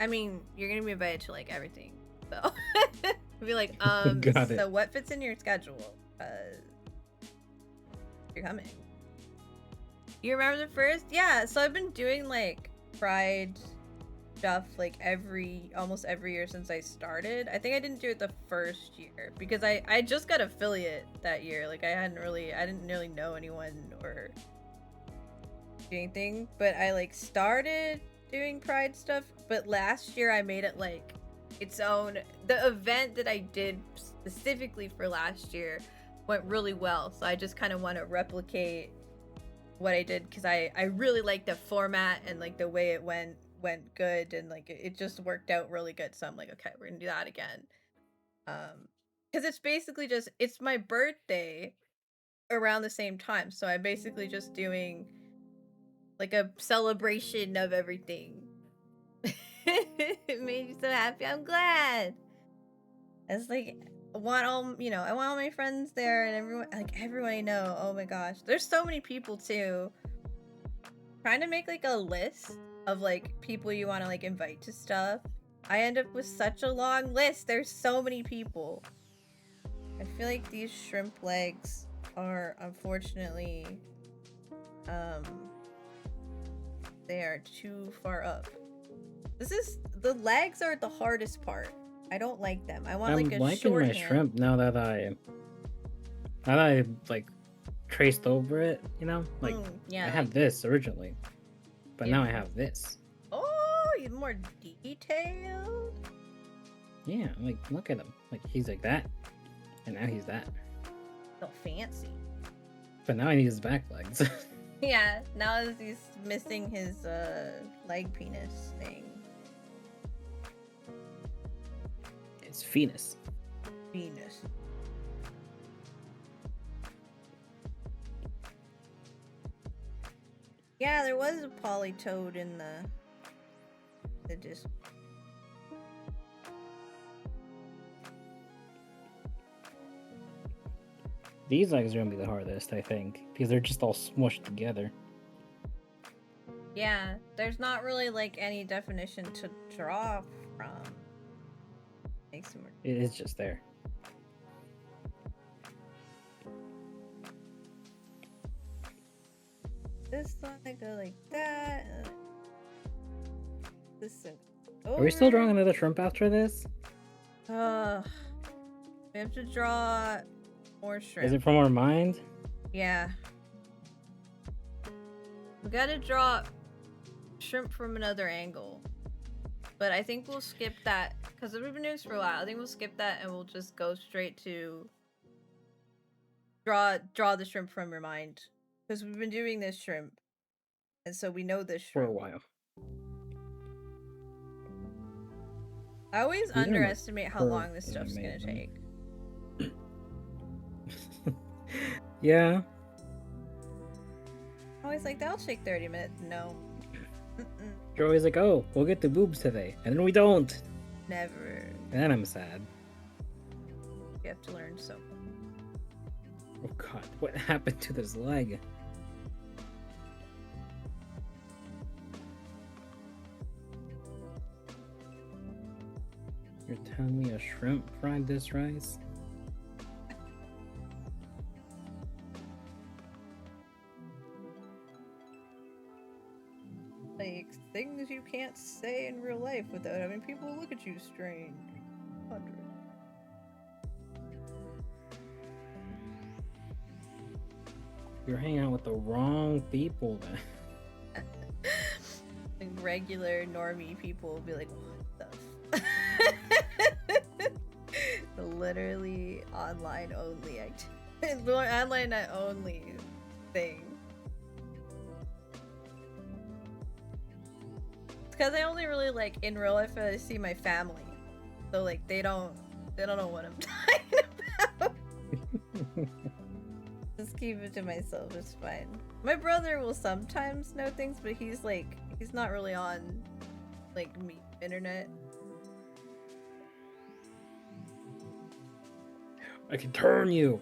I mean, you're gonna be invited to like everything. So be like, Got it. so what fits in your schedule? You're coming. You remember the first? Yeah, so I've been doing like Pride stuff like almost every year since I started. I think I didn't do it the first year because I just got affiliate that year. Like I didn't really know anyone or do anything, but I like started doing Pride stuff. But last year I made it like its own. The event that I did specifically for last year went really well, so I just kind of want to replicate what I did because I really liked the format and like the way it went good, and like it just worked out really good. So I'm like, okay, we're gonna do that again. Because it's basically just, it's my birthday around the same time, so I'm basically just doing like a celebration of everything. It made you so happy. I'm glad. It's like I want all my friends there and everyone I know. Oh my gosh, there's so many people too. Trying to make like a list of like people you want to like invite to stuff. I end up with such a long list. There's so many people. I feel like these shrimp legs are unfortunately they are too far up. The legs are the hardest part. I don't like them. I want like a liking shorthand. my shrimp now that I like traced over it, you know? Like yeah, I had this originally. But now I have this. Oh, he's more detailed. Yeah, like look at him. Like he's like that. And now he's that. So fancy. But now I need his back legs. Yeah, now he's missing his leg penis thing. It's Venus. Venus. Yeah, there was a polytoad in the disc. These legs are gonna be the hardest, I think, because they're just all smushed together. Yeah, there's not really like any definition to draw from. Makes them It is just there. this one I go like that. This one. Are we still drawing another shrimp after this? We have to draw more shrimp. Is it from our mind? Yeah. We gotta draw shrimp from another angle. But I think we'll skip that because we've been doing this for a while. I think we'll skip that and we'll just go straight to draw the shrimp from your mind. Because we've been doing this shrimp. And so we know this For shrimp. a while. I always These are underestimate how long curves this that I stuff's gonna made them. take. Yeah. Always like, that'll take 30 minutes. No. You're always like, oh, we'll get the boobs today. And then we don't. Never. And then I'm sad. You have to learn so. Oh god, what happened to this leg? You're telling me a shrimp fried this rice? Like, things you can't say in real life without having people look at you strange. 100. You're hanging out with the wrong people then. Like, regular normie people will be like, what the literally online only online only thing. It's because I only really like in real life I see my family, so like they don't know what I'm talking about. Just keep it to myself, it's fine. My brother will sometimes know things, but he's not really on like internet. I can turn you.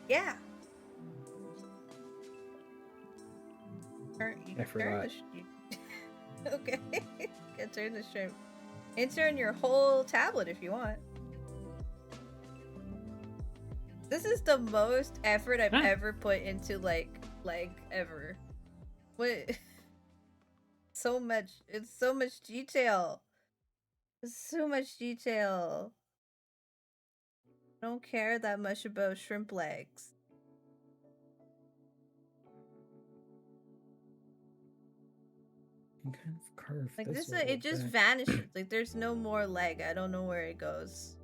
Yeah. I forgot. Okay. You can turn the shrimp. Insert your whole tablet if you want. This is the most effort I've ever put into leg ever. What? So much. It's so much detail. It's so much detail. I don't care that much about shrimp legs. What kind of curve? Like this, way it just back? vanishes. Like there's no more leg. I don't know where it goes.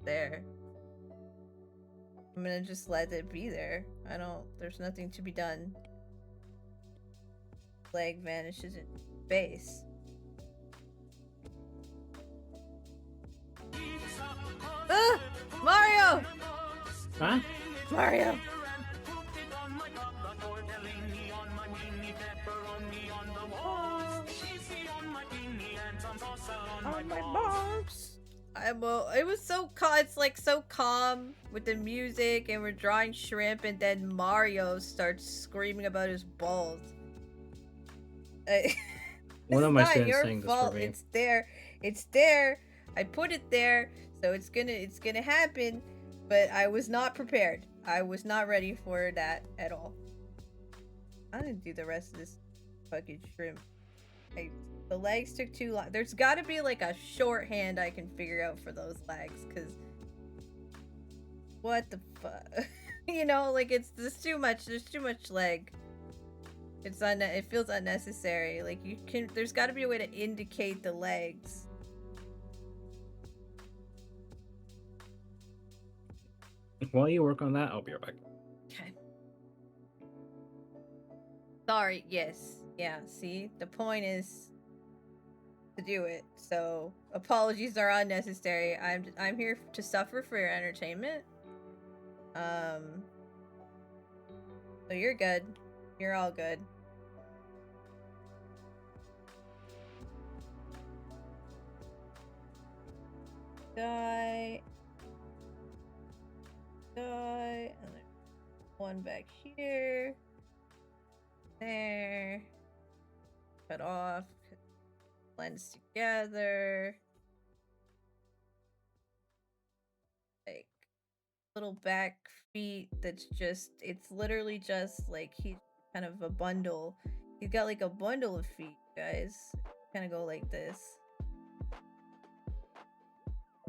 There. I'm gonna just let it be there. There's nothing to be done. Leg vanishes in space. Ah! Mario! Huh? Mario! On my barbs. It was so calm. It's like so calm with the music, and we're drawing shrimp, and then Mario starts screaming about his balls. One of my students saying this for me. It's there. It's there. I put it there, so it's gonna happen. But I was not prepared. I was not ready for that at all. I'm gonna do the rest of this fucking shrimp. The legs took too long. There's got to be like a shorthand I can figure out for those legs, because what the fuck? You know, like there's too much. There's too much leg. It feels unnecessary. Like there's got to be a way to indicate the legs. While you work on that, I'll be right back. Okay. Sorry. Yes. Yeah. See, the point is to do it. So apologies are unnecessary. I'm here to suffer for your entertainment. So you're good. You're all good. Guy. guy, and then one back here. There. Cut off. Blends together. Like little back feet that's just, it's literally just like he's kind of a bundle. He's got like a bundle of feet, guys. Kind of go like this.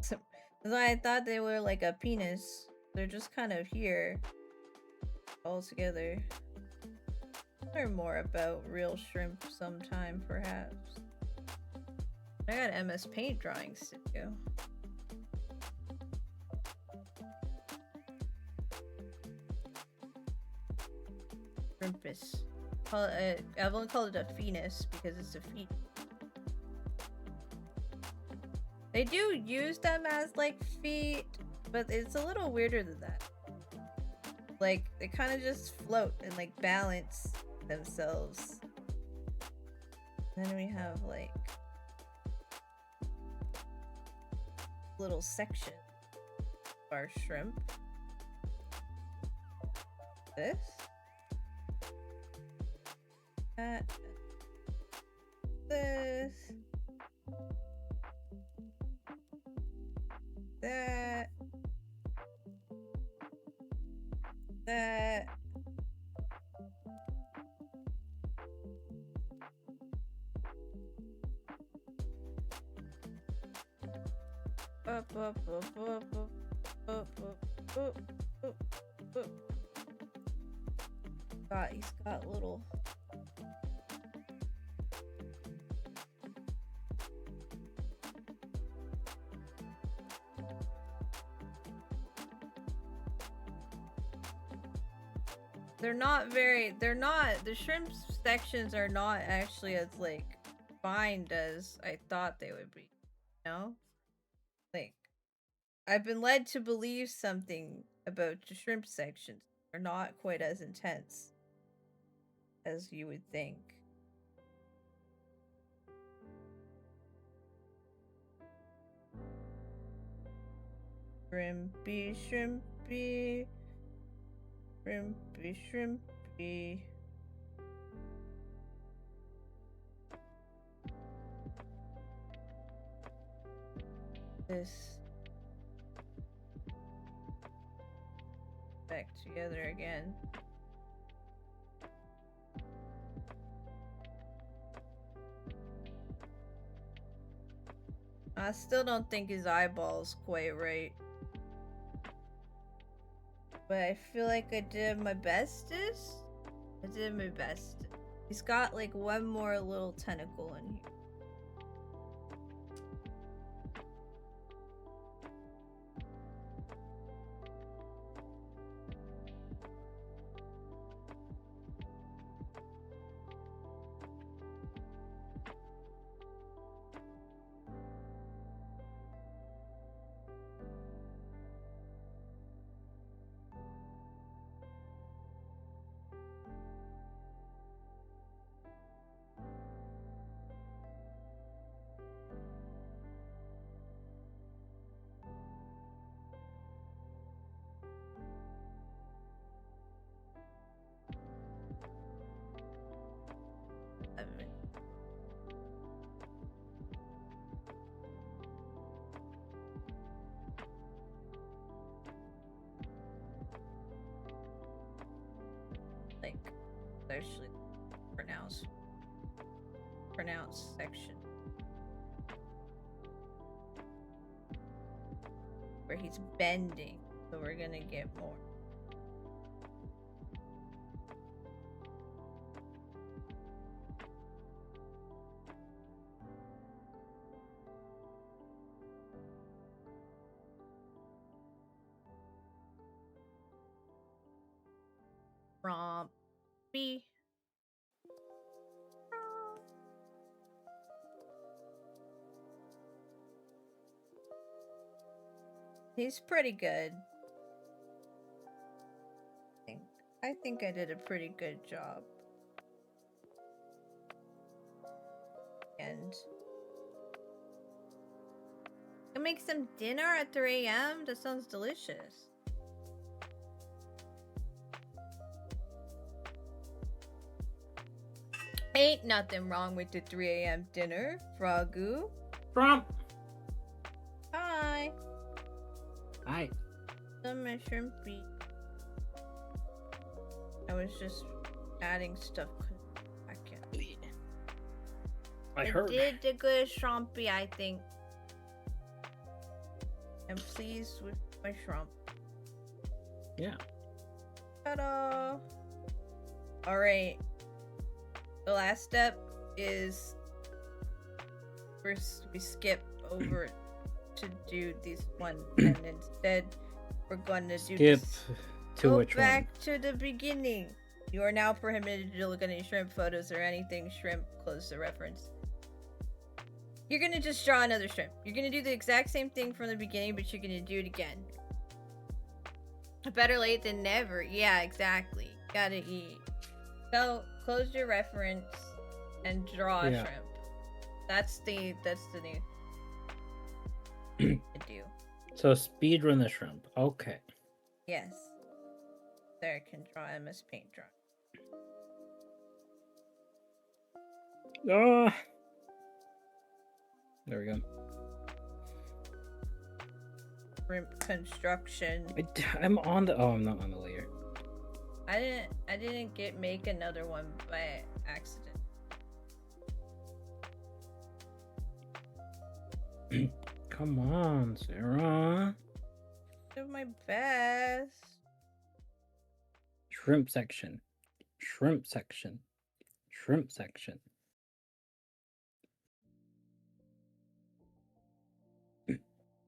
So I thought they were like a penis. They're just kind of here all together. Learn more about real shrimp sometime, perhaps. I got MS Paint drawings to do. Shrimpus. I've only called it a penis because it's a feet. They do use them as like feet, but it's a little weirder than that. Like they kind of just float and like balance themselves. And then we have like little section of our shrimp. This. That. This. That. That. Up, up, up, up, up, up, up, up, up. God, he's got little. The shrimp sections are not actually as like defined as I thought they would be, you know? Like, I've been led to believe something about the shrimp sections. They're not quite as intense as you would think. Shrimpy, shrimpy. Shrimpy, shrimpy. This back together again. I still don't think his eyeball's quite right. But I feel like I did my bestest. I did my best. He's got like one more little tentacle in here. Like, actually pronounced section where he's bending, so we're gonna get more. Rompy. He's pretty good. I think I did a pretty good job. And I make some dinner at 3 a.m. That sounds delicious. Ain't nothing wrong with the 3 a.m. dinner, Frogu. Trump. Hi. Hi. Some shrimpy. I was just adding stuff. I can't. I heard. did the good shrumpy, I think. I'm pleased with my shrimp. Yeah. Ta-da! Alright. The last step is first we skip over to do these one and instead we're gonna do Skip this. to Go which back to the beginning. You are now prohibited to look at any shrimp photos or anything shrimp close to reference. You're gonna just draw another shrimp. You're gonna do the exact same thing from the beginning, but you're gonna do it again. Better late than never. Yeah, exactly. Gotta eat. So close your reference and draw a shrimp. That's the new to do. So speedrun the shrimp. Okay. Yes. There, I can draw MS Paint draw. Ah. There we go. Shrimp construction. I'm on the. Oh, I'm not on the layer. I didn't make another one by accident. Come on, Sarah. Do my best. Shrimp section. Shrimp section. Shrimp section.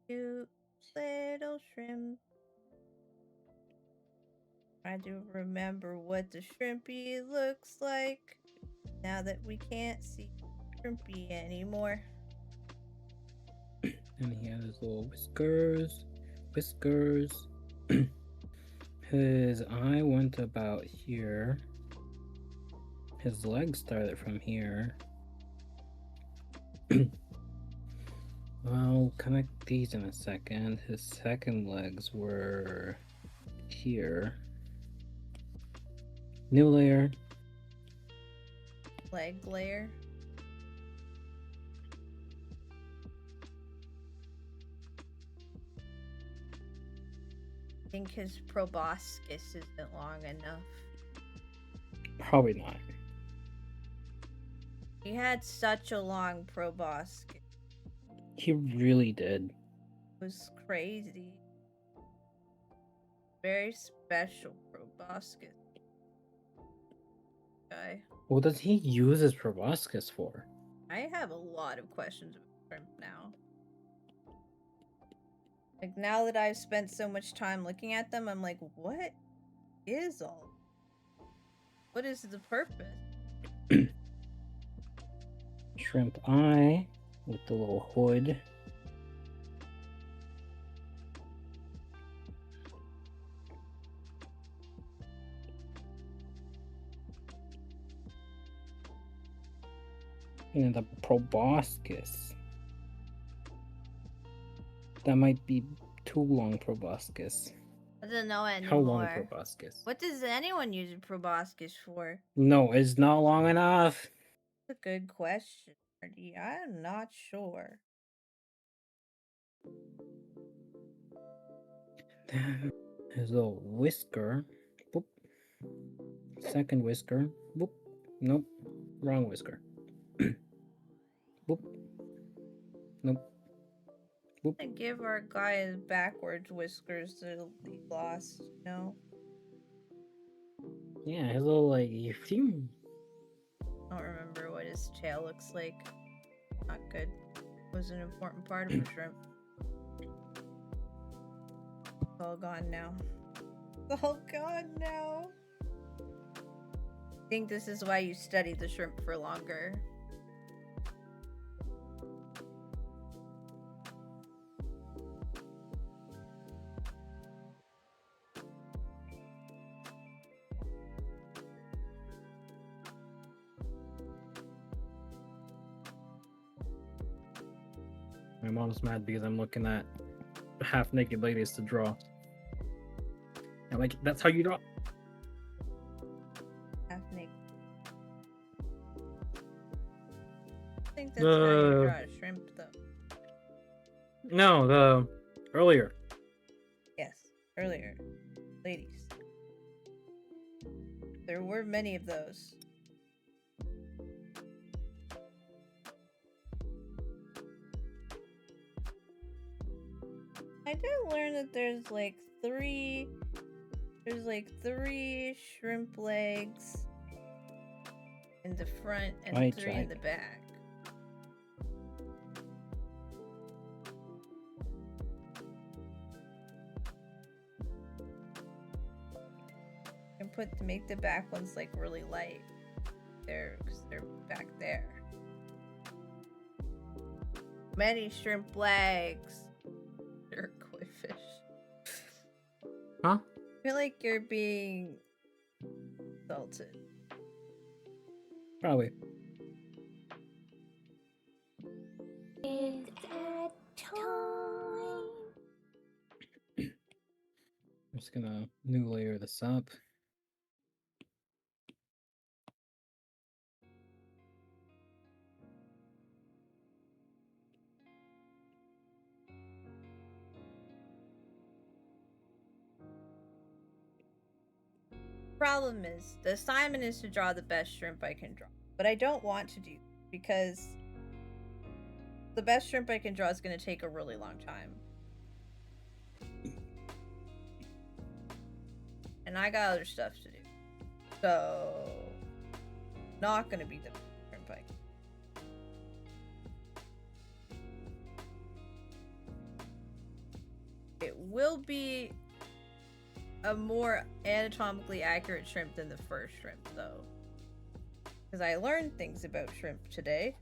Cute little shrimp. I do remember what the shrimpy looks like now that we can't see shrimpy anymore. And he has his little whiskers. Whiskers. His eye went about here. His legs started from here. I'll connect these in a second. His second legs were here. New layer. Leg layer. I think his proboscis isn't long enough. Probably not. He had such a long proboscis. He really did. It was crazy. Very special proboscis. Guy. What does he use his proboscis for? I have a lot of questions about shrimp now. Like, now that I've spent so much time looking at them, I'm like, what is all? What is the purpose? Shrimp eye with the little hood. And the proboscis. That might be too long proboscis. I don't know anymore. How long proboscis? What does anyone use a proboscis for? No, it's not long enough. That's a good question, Marty. I'm not sure. Then his little whisker. Boop. Second whisker. Boop. Nope. Wrong whisker. Boop. Nope. Boop. And give our guy his backwards whiskers to be lost, you know? Yeah, his little like. I don't remember what his tail looks like. Not good. Was an important part of a shrimp. It's all gone now. It's all gone now. I think this is why you study the shrimp for longer. My mom's mad because I'm looking at half naked ladies to draw. I'm like, that's how you draw. Half naked. that's how you The draw a shrimp, though. no, the earlier. Yes, earlier. Ladies. There were many of those. I did learn that there's like three shrimp legs in the front and Right, 3 in the back. You can make the back ones like really light. They're back there. Many shrimp legs. You're a koi fish. Huh? I feel like you're being salted. Probably. It's that time. I'm just gonna new layer this up. Problem is, the assignment is to draw the best shrimp I can draw. But I don't want to do because the best shrimp I can draw is going to take a really long time. And I got other stuff to do. So, not going to be the best shrimp I can. It will be a more anatomically accurate shrimp than the first shrimp, though. Because I learned things about shrimp today.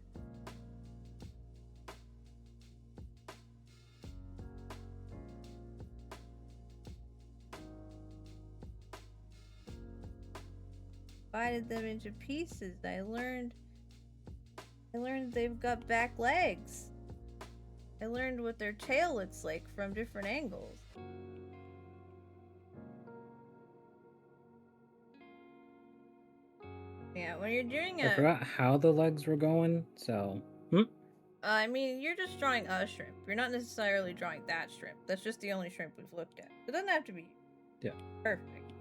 Divided them into pieces. I learned they've got back legs. I learned what their tail looks like from different angles. Yeah, when you're doing I forgot how the legs were going, so. I mean, you're just drawing a shrimp. You're not necessarily drawing that shrimp. That's just the only shrimp we've looked at. It doesn't have to be. Yeah. Perfect.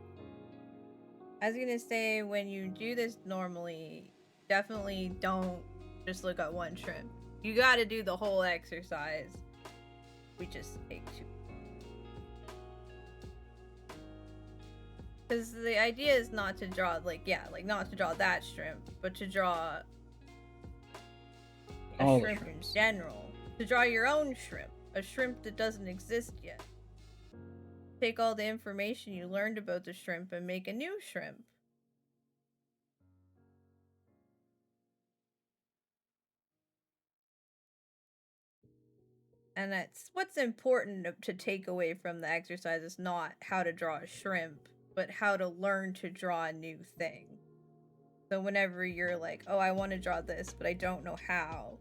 I was gonna say, when you do this normally, definitely don't just look at one shrimp. You gotta do the whole exercise. We just take 2. Because the idea is not to draw, not to draw that shrimp, but to draw a shrimp in general. To draw your own shrimp. A shrimp that doesn't exist yet. Take all the information you learned about the shrimp and make a new shrimp. And that's what's important to take away from the exercise is not how to draw a shrimp, but how to learn to draw a new thing. So whenever you're like, oh, I want to draw this, but I don't know how,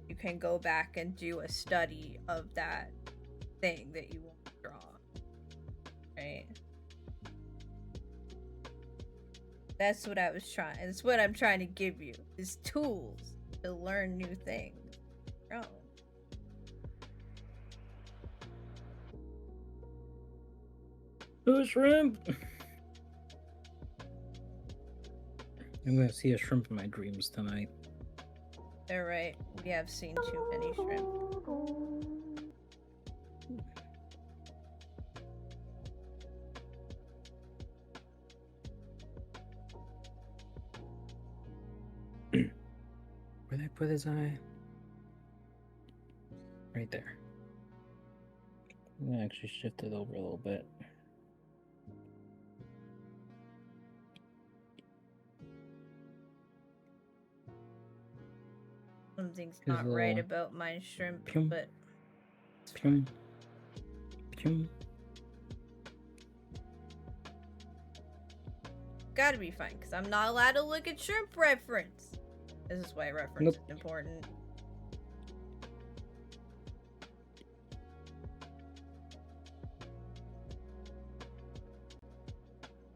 you can go back and do a study of that thing that you want to draw. Right? That's what that's what I'm trying to give you, is tools to learn new things. Oh. Ooh, shrimp! I'm gonna see a shrimp in my dreams tonight. They're right. We have seen too many shrimp. Where'd I put his eye? Right there. I'm gonna actually shift it over a little bit. Something's not right about my shrimp, Pyum. but Pyum. Pyum. gotta be fine, because I'm not allowed to look at shrimp reference. This is why reference is important.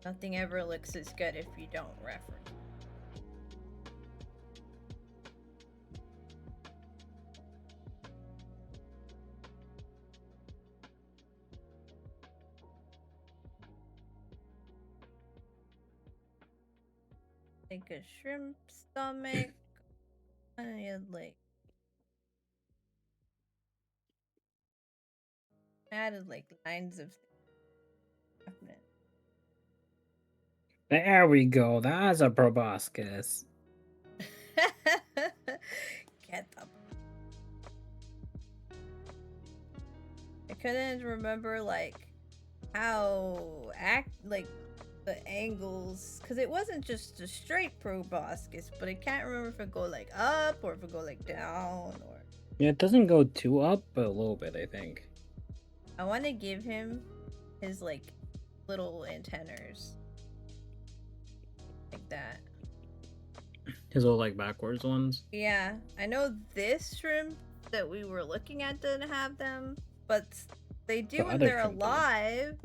Nothing ever looks as good if you don't reference. like a shrimp stomach. I had like added like lines of things. There we go. That's a proboscis. Get them. I couldn't remember like how like the angles, because it wasn't just a straight proboscis, but I can't remember if it go like up or if it go like down or. Yeah, it doesn't go too up, but a little bit, I think. I want to give him his like little antennas like that. His little like backwards ones. Yeah, I know this shrimp that we were looking at didn't have them, but they do The when other they're shrimp do. alive.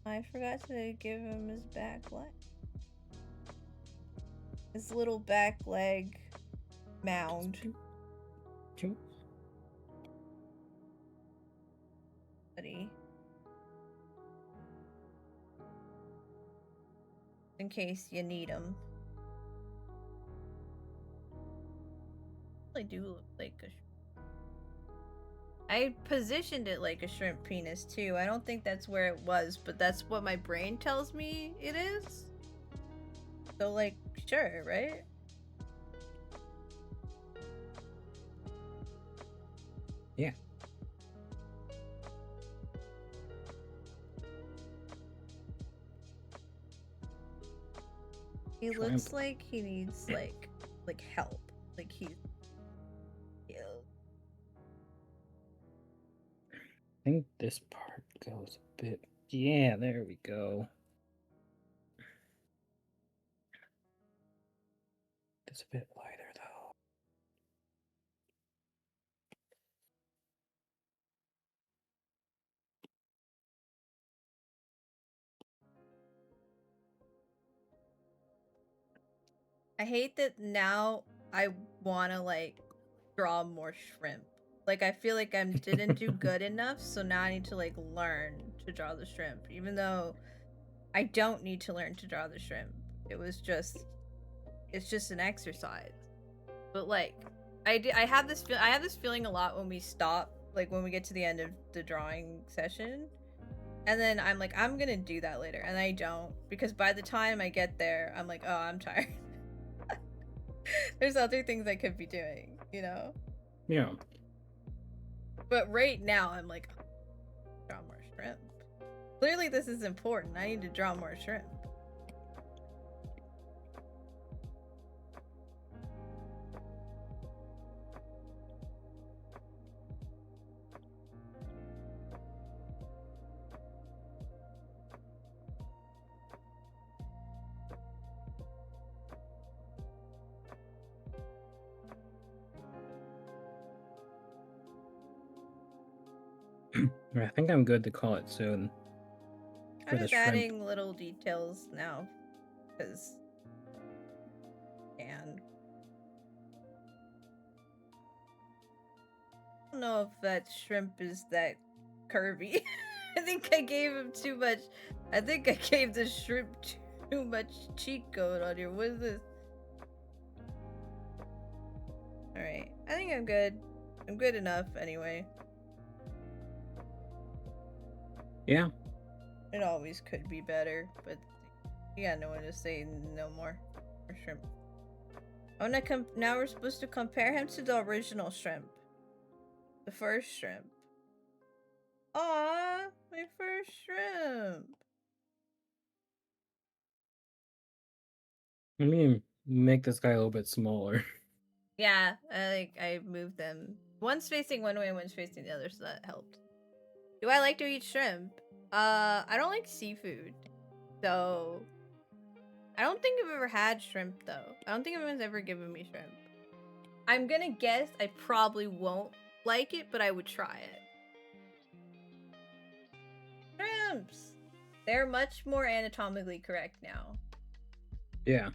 I forgot to give him his back leg. His little back leg mound. Choo. Buddy. In case you need them. They do look like a I positioned it like a shrimp penis too. I don't think that's where it was, but that's what my brain tells me it is. So like, sure, right? Yeah. He Shrimp. looks like he needs like help. Like he's ill. I think this part goes a bit. Yeah, there we go. It's a bit lighter though. I hate that now I wanna like draw more shrimp. Like I feel like I didn't do good enough, so now I need to like learn to draw the shrimp, even though I don't need to learn to draw the shrimp. It's just an exercise. But like I have this feeling a lot when we stop, like when we get to the end of the drawing session. And then I'm like, I'm gonna do that later, and I don't, because by the time I get there, I'm like, oh, I'm tired. There's other things I could be doing, you know? Yeah. But right now, I'm like, draw more shrimp. Clearly, this is important. I need to draw more shrimp. I think I'm good to call it soon. I'm just adding little details now, because and I don't know if that shrimp is that curvy. I think I gave him too much. I think I gave the shrimp too much cheek coat on here. What is this? Alright, I think I'm good. I'm good enough anyway. Yeah. It always could be better, but you got no one to say no more. Or shrimp. I wanna now we're supposed to compare him to the original shrimp. The first shrimp. Aww, my first shrimp. I mean, make this guy a little bit smaller. Yeah, I moved them. One's facing one way and one's facing the other, so that helped. Do I like to eat shrimp? I don't like seafood. So I don't think I've ever had shrimp though. I don't think anyone's ever given me shrimp. I'm gonna guess I probably won't like it, but I would try it. Shrimps! They're much more anatomically correct now. Yeah.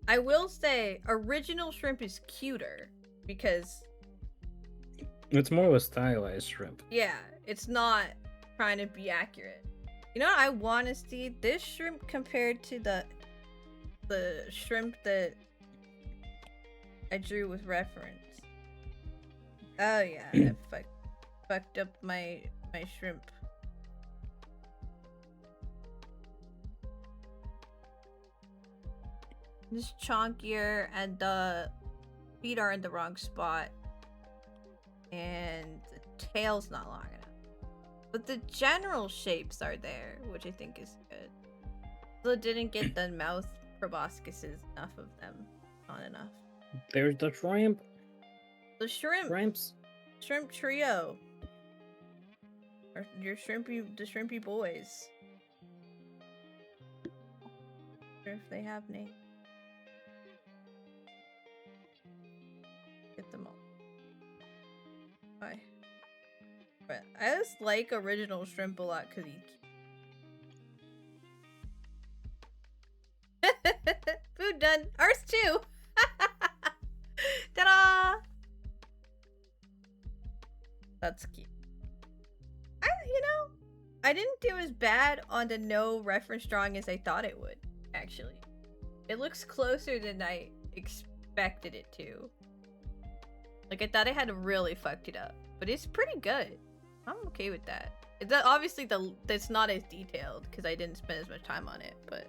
I will say, original shrimp is cuter because It's more of a stylized shrimp. yeah, it's not trying to be accurate. You know what I want to see? This shrimp compared to the shrimp that I drew with reference. Oh yeah, I fucked up my shrimp. This chonkier and the feet are in the wrong spot. And the tail's not long enough. But the general shapes are there, which I think is good. So it didn't get the mouth proboscises, enough of them. Not enough. There's the shrimp. The shrimp. Shrimps. Shrimp trio. Or your the shrimpy boys. Or if they have names. Get them all. Bye. But I just like original shrimp a lot because he. Food done. Ours too. Ta-da! That's cute. I didn't do as bad on the no reference drawing as I thought it would, actually. It looks closer than I expected it to. Like, I thought I had really fucked it up. But it's pretty good. I'm okay with that. Obviously, it's not as detailed because I didn't spend as much time on it, but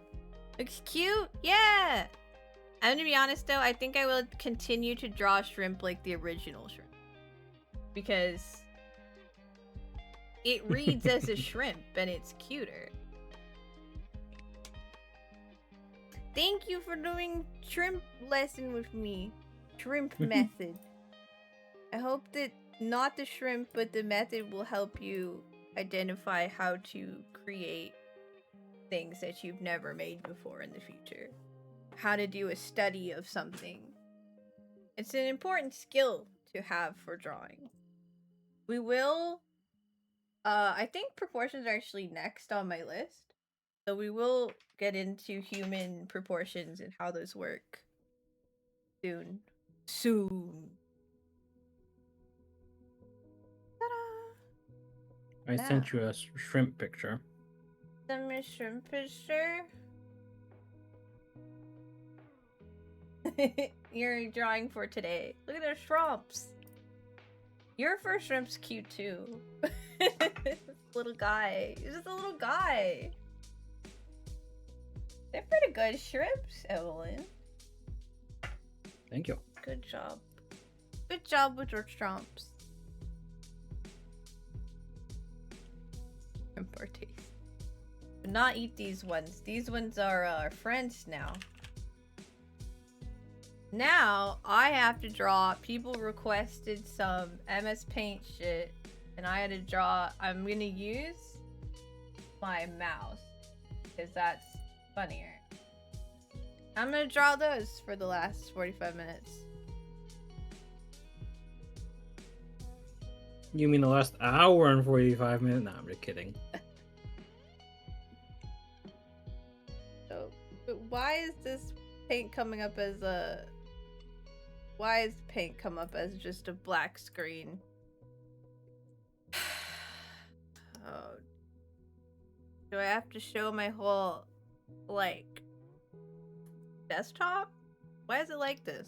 looks cute. Yeah! I'm gonna be honest though, I think I will continue to draw shrimp like the original shrimp. Because it reads as a shrimp and it's cuter. Thank you for doing shrimp lesson with me. Shrimp method. I hope that not the shrimp, but the method will help you identify how to create things that you've never made before in the future. How to do a study of something. It's an important skill to have for drawing. We will I think proportions are actually next on my list. So we will get into human proportions and how those work soon. Soon. Ta-da! I sent you a shrimp picture. Send me a shrimp picture. You're drawing for today. Look at those shrimps. Your first shrimp's cute too. Little guy. He's just a little guy. They're pretty good shrimps, Evelyn. Thank you. Good job. Good job with your shrimps. Shrimp are tasty. Do not eat these ones. These ones are our friends now. Now, I have to draw. People requested some MS Paint shit. And I had to draw. I'm gonna use my mouse. Because that's funnier. I'm gonna draw those for the last 45 minutes. You mean the last hour and 45 minutes? No, I'm just kidding. So, but why is this paint coming up as a... Why is paint come up as just a black screen? Oh. Do I have to show my whole, like, desktop? Why is it like this?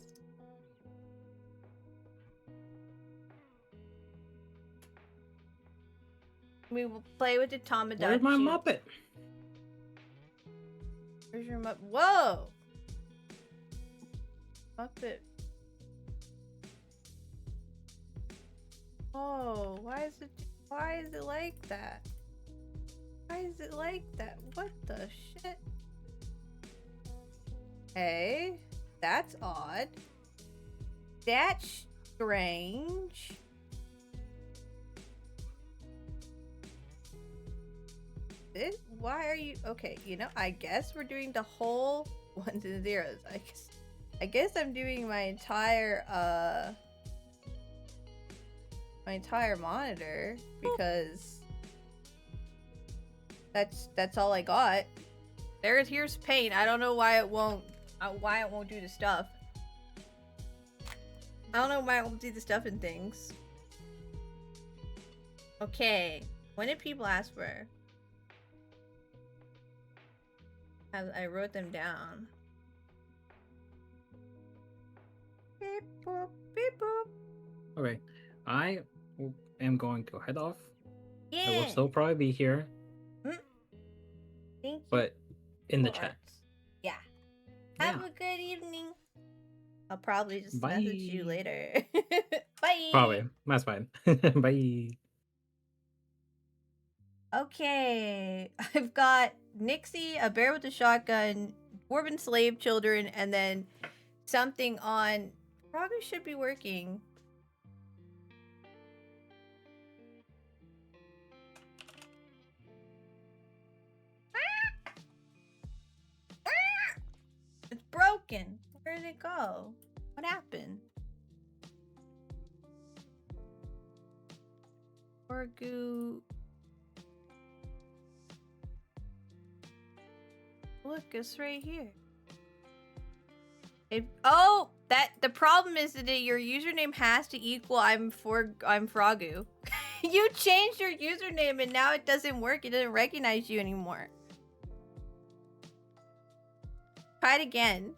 We will play with the Tamagotchi. Where's my Muppet? Where's your Muppet? Whoa! Muppet. Oh, why is it like that? Why is it like that? What the shit? Hey, that's odd. That's strange. Why are you okay? You know, I guess we're doing the whole ones and zeros. I guess I'm doing my entire monitor because that's all I got. Here's paint. I don't know why it won't do the stuff. I don't know why it won't do the stuff and things. Okay, when did people ask for? I wrote them down. Beep boop, beep boop. Alright, I am going to head off. Yeah. I will still probably be here, Thank you. but in the for chat. arts. Yeah. Have Yeah. a good evening. I'll probably just Bye. message you later. Bye. Probably. That's fine. Bye. Okay. I've got Nixie, a bear with a shotgun, dwarven slave children, and then something on. Probably should be working. It's broken. Where did it go? What happened? Orgu. Look, it's right here. Oh, the problem is that your username has to equal I'm Frogu. You changed your username and now it doesn't work. It doesn't recognize you anymore. Try it again.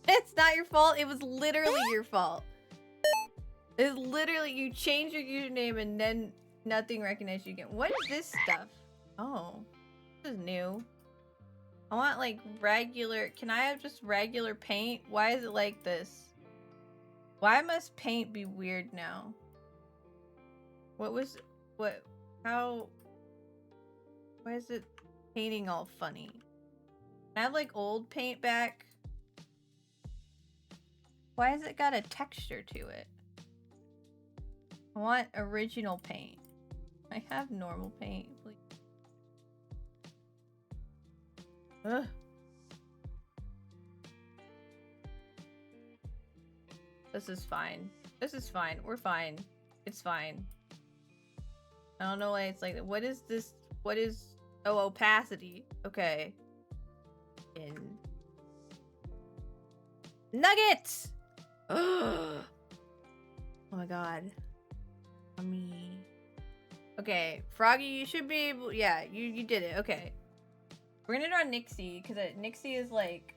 It's not your fault. It was literally your fault. It's literally you changed your username and then nothing recognized you again. What is this stuff? Oh, this is new. I want like regular. Can I have just regular paint? Why is it like this? Why must paint be weird now? How? Why is it painting all funny? Can I have like old paint back? Why has it got a texture to it? I want original paint. I have normal paint, please. Ugh. This is fine. This is fine. We're fine. It's fine. I don't know why it's like that. What is this? What is... Oh, opacity. Okay. In... Nuggets! Oh my god. Me. Okay, Froggy, you should be able... Yeah, you did it. Okay. We're gonna draw Nixie, because Nixie is like...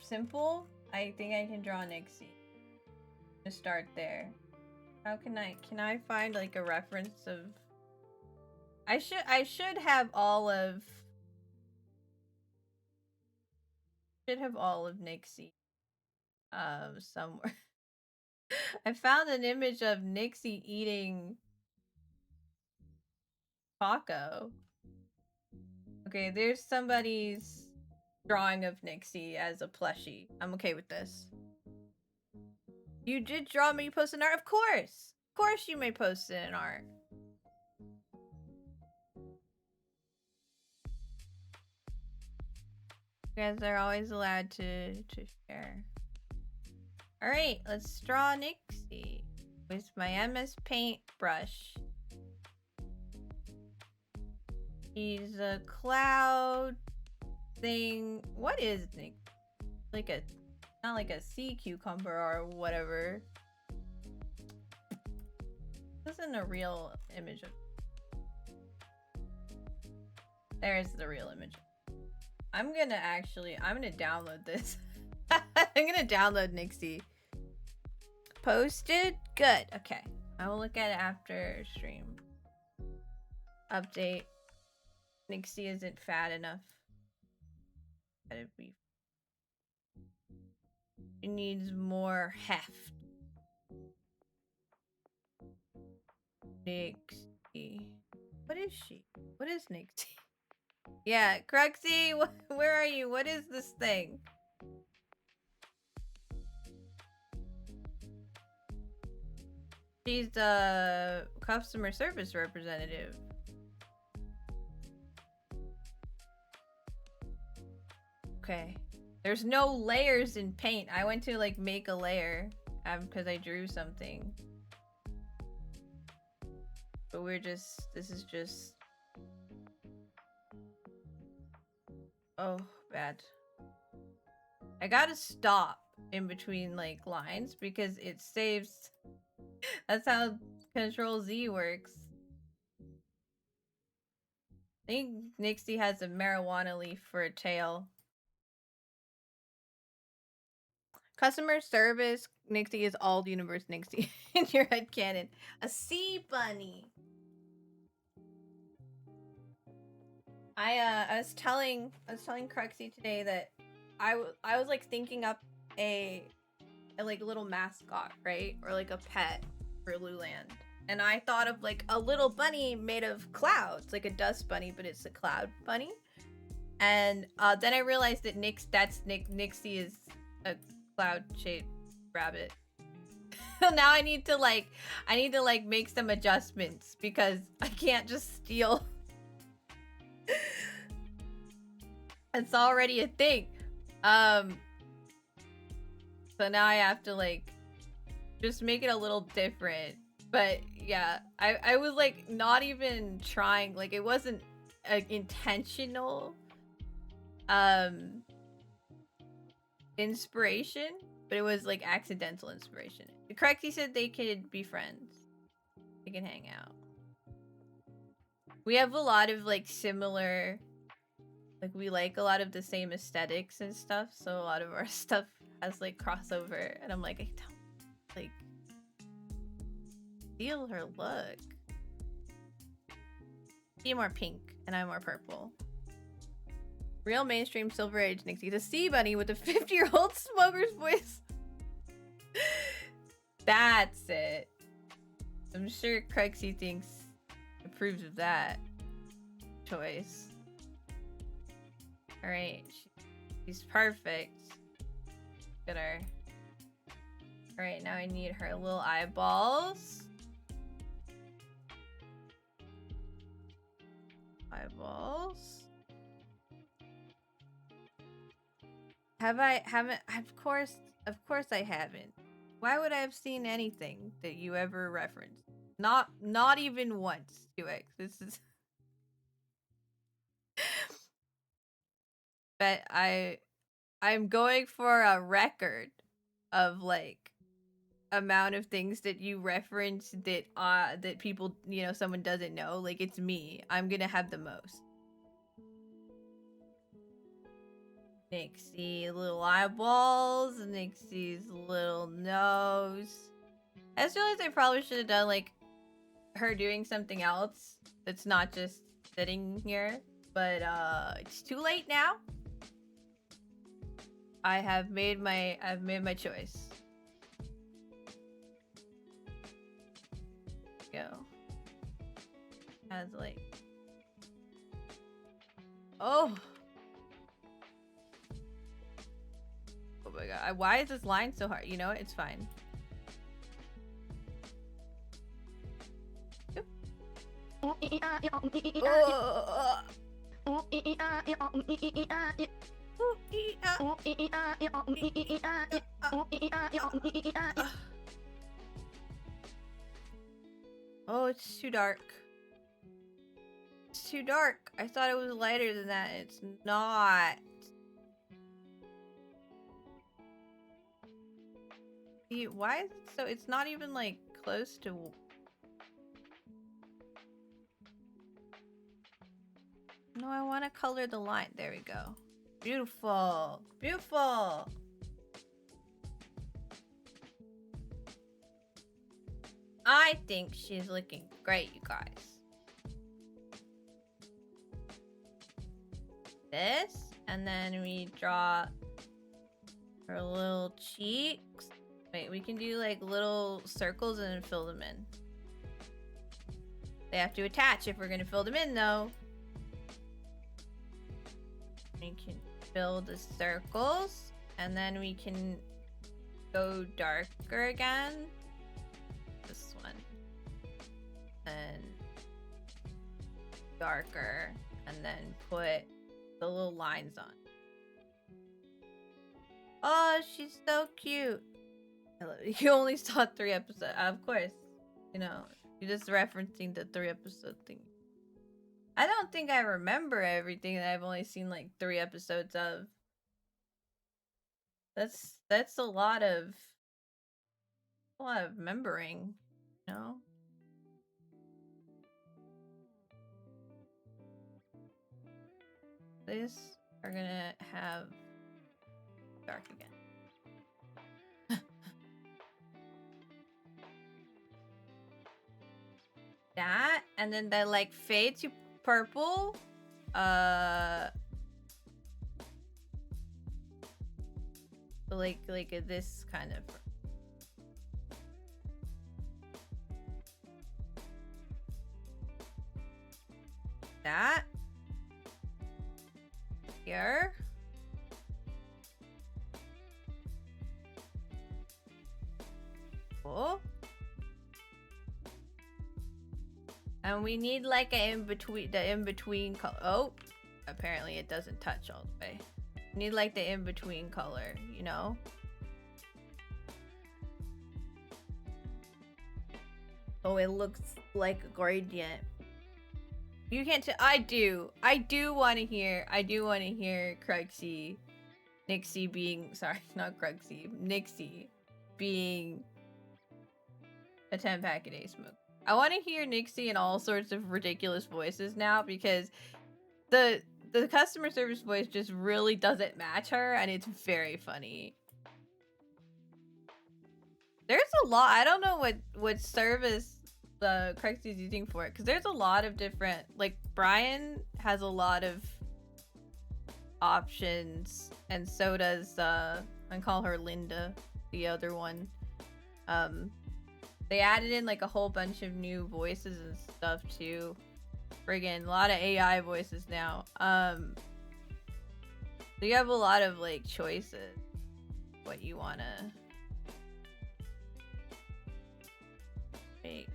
simple. I think I can draw Nixie. Just start there. How can I find like a reference of... I should have all of... Should have all of Nixie. Somewhere. I found an image of Nixie eating... Taco. Okay, there's somebody's drawing of Nixie as a plushie. I'm okay with this. You did draw me, you posted an art? Of course! Of course you may post it in art. You guys are always allowed to share. Alright, let's draw Nixie with my MS Paint brush. He's a cloud thing. What is Nick? Like a... Not like a sea cucumber or whatever. This isn't a real image of... There's the real image. I'm gonna download this. I'm gonna download Nixie. Posted? Good. Okay. I will look at it after stream. Update. Nixie isn't fat enough. It needs more heft. Nixie. What is she? What is Nixie? Yeah, Cruxy, where are you? What is this thing? She's a customer service representative. Okay. There's no layers in paint. I went to like make a layer because I drew something. But this is just... Oh, bad. I gotta stop in between like lines because it saves. That's how Control Z works. I think Nixie has a marijuana leaf for a tail. Customer service Nixie is all universe Nixie in your head canon. A sea bunny. I was telling Cruxy today that I was like thinking up a like little mascot, right? Or like a pet for Luland. And I thought of like a little bunny made of clouds, like a dust bunny, but it's a cloud bunny. And then I realized that Nixie is a cloud-shaped rabbit. So now I need to like make some adjustments because I can't just steal. It's already a thing. So now I have to like just make it a little different. But yeah, I was like not even trying, like it wasn't intentional inspiration, but it was like accidental inspiration. Correct, he said they could be friends. They can hang out. We have a lot of like similar, like we like a lot of the same aesthetics and stuff, so a lot of our stuff has like crossover, and I'm like, I don't like steal her look. Be more pink and I'm more purple. Real mainstream Silver Age Nixie's a sea bunny with a 50-year-old smoker's voice. That's it. I'm sure Cruxy thinks approves of that choice. Alright, she's perfect. Look at her. Alright, now I need her little eyeballs. Eyeballs. Haven't of course I haven't. Why would I have seen anything that you ever referenced? Not even once, 2x. This is but I'm going for a record of like amount of things that you reference that people, you know, someone doesn't know. Like it's me. I'm gonna have the most. Nixie little eyeballs, Nixie's little nose. I just realized I probably should have done like her doing something else that's not just sitting here, but it's too late now. I've made my choice. Go. As like, oh my god, why is this line so hard? You know what? It's fine. Oh, it's too dark. It's too dark. I thought it was lighter than that. It's not. Why is it so? It's not even like close to. No, I want to color the line. There we go. Beautiful. Beautiful. I think she's looking great, you guys. This, and then we draw her little cheeks. Wait, we can do like little circles and then fill them in. They have to attach if we're gonna fill them in though. We can fill the circles, and then we can go darker again. This one. And darker, and then put the little lines on. Oh, she's so cute. You only saw 3 episodes. Of course. You know, you're just referencing the 3 episode thing. I don't think I remember everything that I've only seen like 3 episodes of. That's a lot of remembering, you know? This are gonna have dark again. That, and then they like fade to purple. Like this kind of. That. Here. Cool. And we need like a in-between color. Oh, apparently it doesn't touch all the way. We need like the in-between color, you know? Oh, it looks like a gradient. You can't I do want to hear Nixie being, sorry, not Cruxy, Nixie being a 10-pack a day smoke. I want to hear Nixie in all sorts of ridiculous voices now, because the customer service voice just really doesn't match her, and it's very funny. There's a lot. I don't know what service the Cruxy's using for it, because there's a lot of different, like, Brian has a lot of options, and so does I call her Linda, the other one. They added in like a whole bunch of new voices and stuff too. Friggin' a lot of AI voices now. So you have a lot of like choices what you wanna make.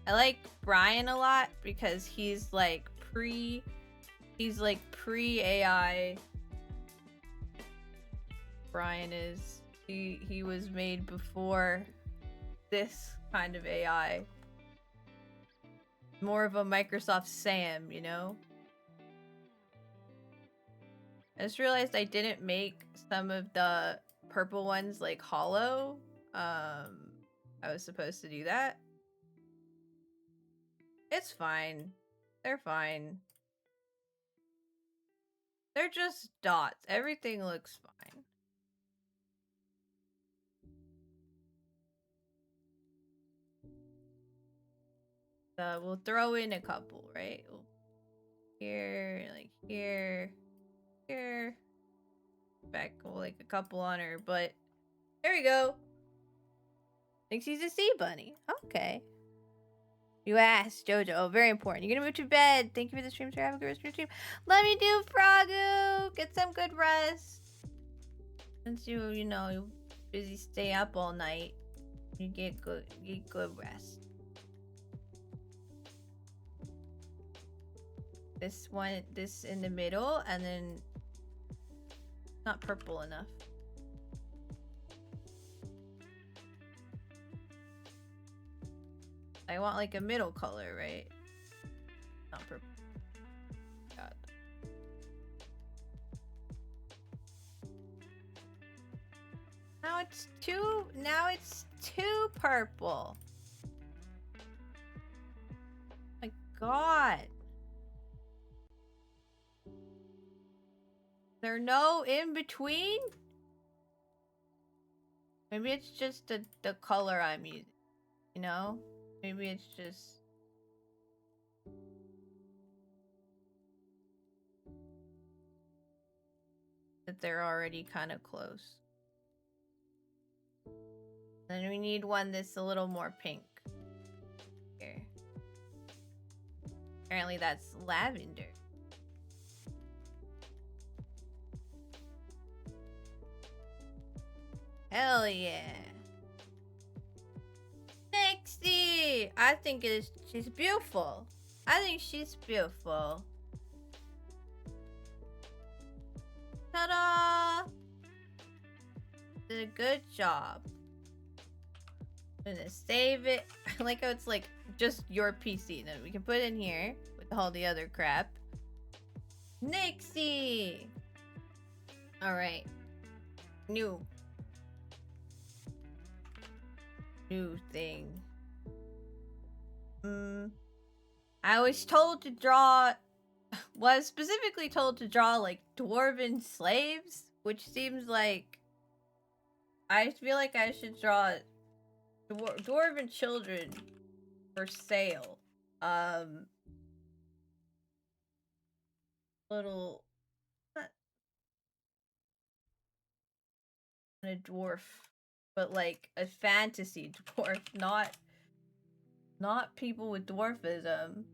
I like Brian a lot because he's like pre AI. Brian is he was made before this kind of AI. More of a Microsoft Sam, you know? I just realized I didn't make some of the purple ones like hollow. I was supposed to do that. It's fine. They're fine. They're just dots. Everything looks fine. We'll throw in a couple, right? Here, like here, here. Back like a couple on her, but there we go. Thinks he's a sea bunny. Okay. You asked, Jojo. Oh, very important. You're gonna move to bed. Thank you for the stream, sir. Have a good rest of your stream. Let me do Froggo. Get some good rest. Since you know, you're busy stay up all night. You get good rest. This one, this in the middle, and then not purple enough. I want like a middle color, right? Not purple. God. Now it's too purple. My God. There no in between? Maybe it's just the color I'm using, you know? Maybe it's just that they're already kind of close. Then we need one that's a little more pink. Here. Apparently that's lavender. Hell yeah. Nixie! I think she's beautiful. I think she's beautiful. Ta-da! Did a good job. I'm gonna save it. I like how it's like just your PC. Then we can put it in here with all the other crap. Nixie! Alright. New thing. I was told to draw was specifically told to draw like dwarven slaves, which seems like I feel like I should draw dwarven children for sale. Little not a dwarf, but like a fantasy dwarf, not people with dwarfism.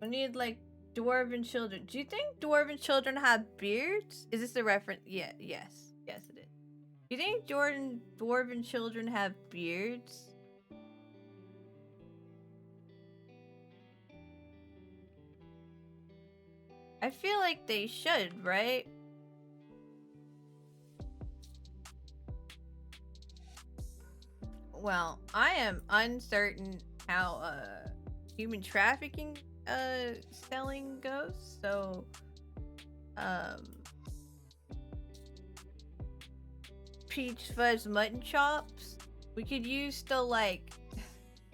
We need like dwarven children. Do you think dwarven children have beards? Is this a reference? Yeah, yes it is. Do you think dwarven children have beards? I feel like they should, right? Well, I am uncertain how human trafficking selling goes, so peach fuzz mutton chops. We could use the like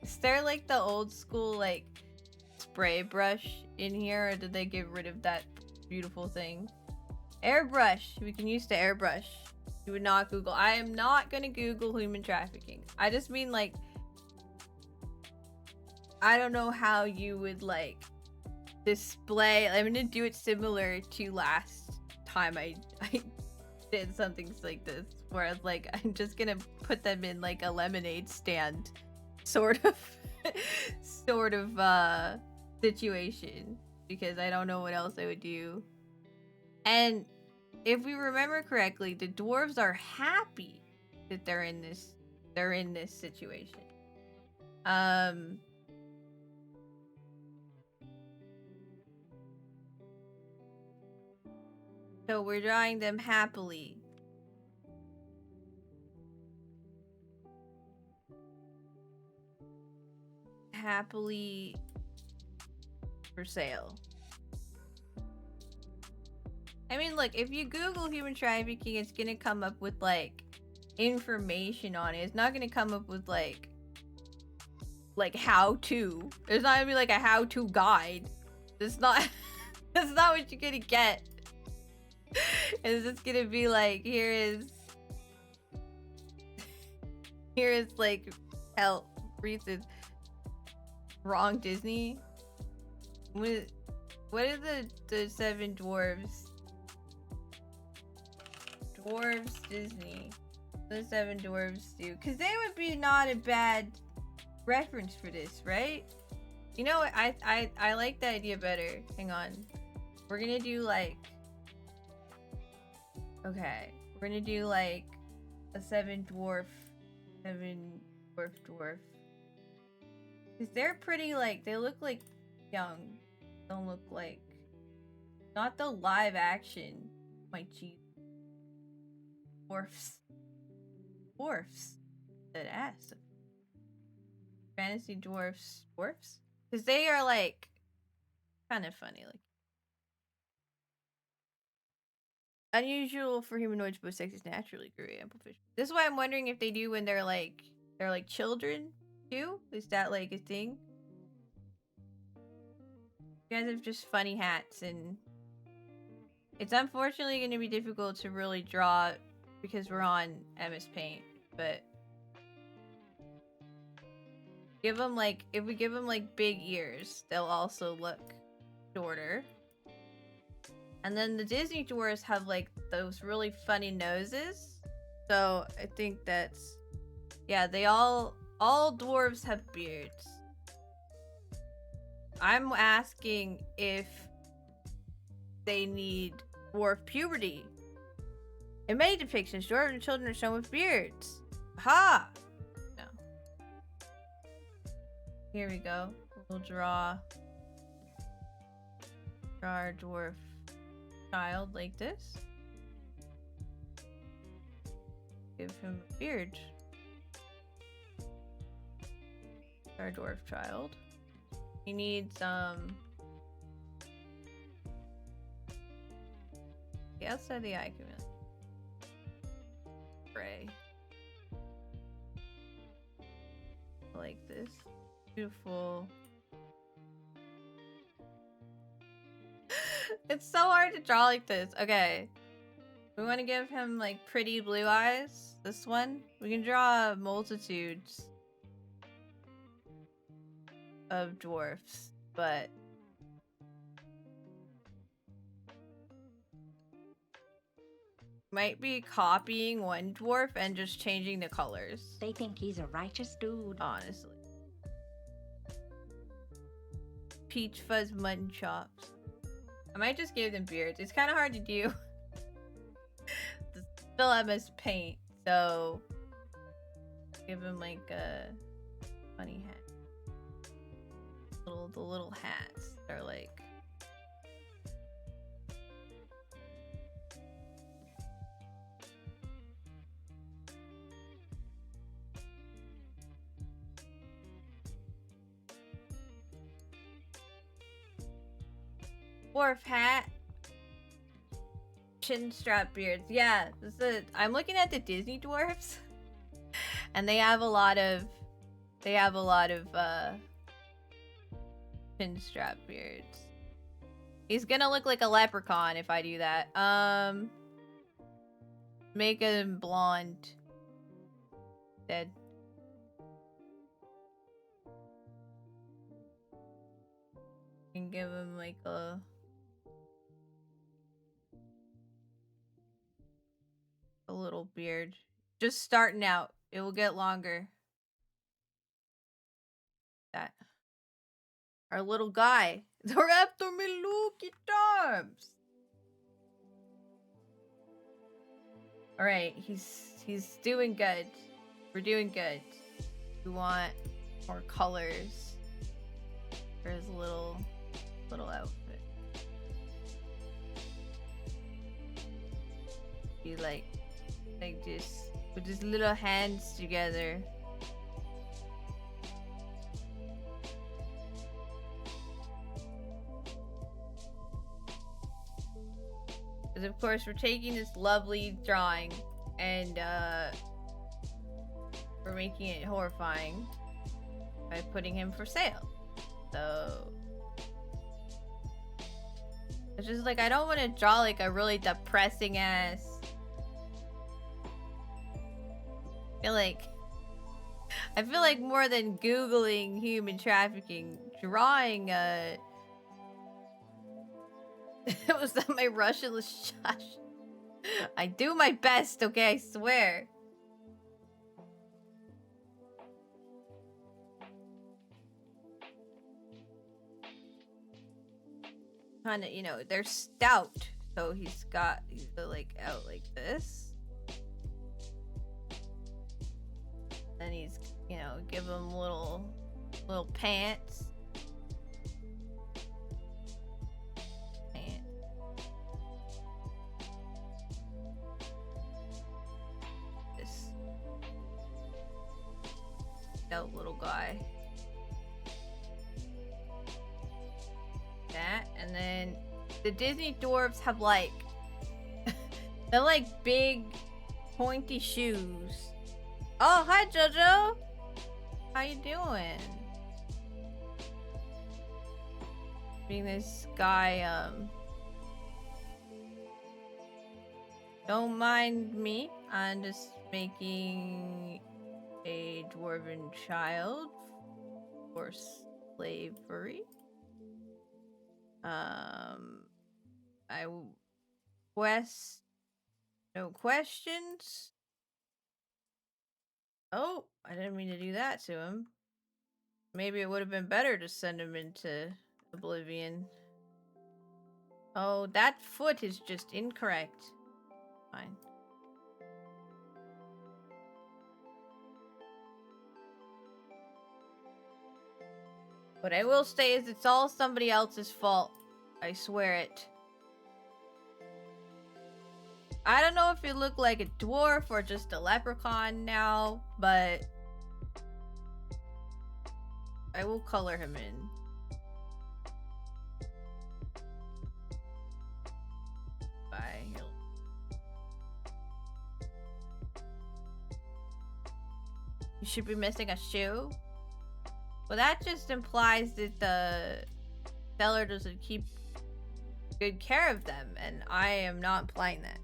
is there like the old school like spray brush in here, or did they get rid of that beautiful thing? Airbrush. We can use the airbrush. You would not Google. I am not gonna Google human trafficking. I just mean like I don't know how you would like display. I'm gonna do it similar to last time I did something like this, where I was like, I'm just gonna put them in like a lemonade stand sort of situation, because I don't know what else I would do. And if we remember correctly, the dwarves are happy that they're in this situation. So we're drawing them happily. Happily for sale. I mean, look, if you Google human trafficking, it's gonna come up with like information on it. It's not gonna come up with like how to. There's not gonna be like a how to guide. That's not that's not what you're gonna get. It's just gonna be like, here is like help reasons. Wrong Disney. What are the 7 dwarves? Dwarves Disney. The 7 dwarves do, because they would be not a bad reference for this, right? You know what? I like the idea better. Hang on. We're gonna do like, okay, we're gonna do like a 7 dwarf dwarf. Because they're pretty, like, they look like young. Don't look like, not the live action. My cheese. Dwarfs. That ass. Fantasy dwarfs. Because they are like kind of funny, like unusual for humanoids, but sex is naturally great ample fish. This is why I'm wondering if they do when they're like children too. Is that like a thing? You guys have just funny hats, and it's unfortunately going to be difficult to really draw because we're on MS Paint, but give them like, if we give them like big ears, they'll also look shorter. And then the Disney dwarves have like those really funny noses. So I think that's, yeah, they all dwarves have beards. I'm asking if they need dwarf puberty. In many depictions, dwarven children are shown with beards. Ha! No. Here we go. We'll draw our dwarf child like this. Give him a beard. Our dwarf child. He needs the outside of the eye can gray. Like this. Beautiful. It's so hard to draw like this. Okay. We want to give him like pretty blue eyes. This one. We can draw multitudes of dwarfs, but might be copying one dwarf and just changing the colors. They think he's a righteous dude. Honestly. Peach fuzz mutton chops. I might just give them beards. It's kind of hard to do. Still MS Paint, so give him like a funny hat. The little hats are like. Dwarf hat. Chin strap beards. Yeah, I'm looking at the Disney dwarfs. And they have a lot of chin strap beards. He's gonna look like a leprechaun if I do that. Make him blonde. Dead. And give him like a little beard. Just starting out. It will get longer. That. Our little guy. They're after me, Lucky Times. Alright, he's doing good. We're doing good. We want more colors for his little outfit. Be like this, with his little hands together. Because of course we're taking this lovely drawing and we're making it horrifying by putting him for sale. So it's just like I don't want to draw like a really depressing ass. I feel like more than Googling human trafficking, drawing it was that my Russian was shush. I do my best, okay, I swear. Kinda, you know, they're stout, so he's like out like this. Then he's, you know, give him little pants. This stout little guy. That, and then the Disney dwarves have like they're like big pointy shoes. Oh, hi Jojo. How you doing? Being this guy, don't mind me. I'm just making a dwarven child for slavery. No questions. Oh, I didn't mean to do that to him. Maybe it would have been better to send him into oblivion. Oh, that foot is just incorrect. Fine. What I will say is it's all somebody else's fault. I swear it. I don't know if you look like a dwarf or just a leprechaun now, but I will color him in. Bye. You should be missing a shoe? Well, that just implies that the seller doesn't keep good care of them, and I am not implying that.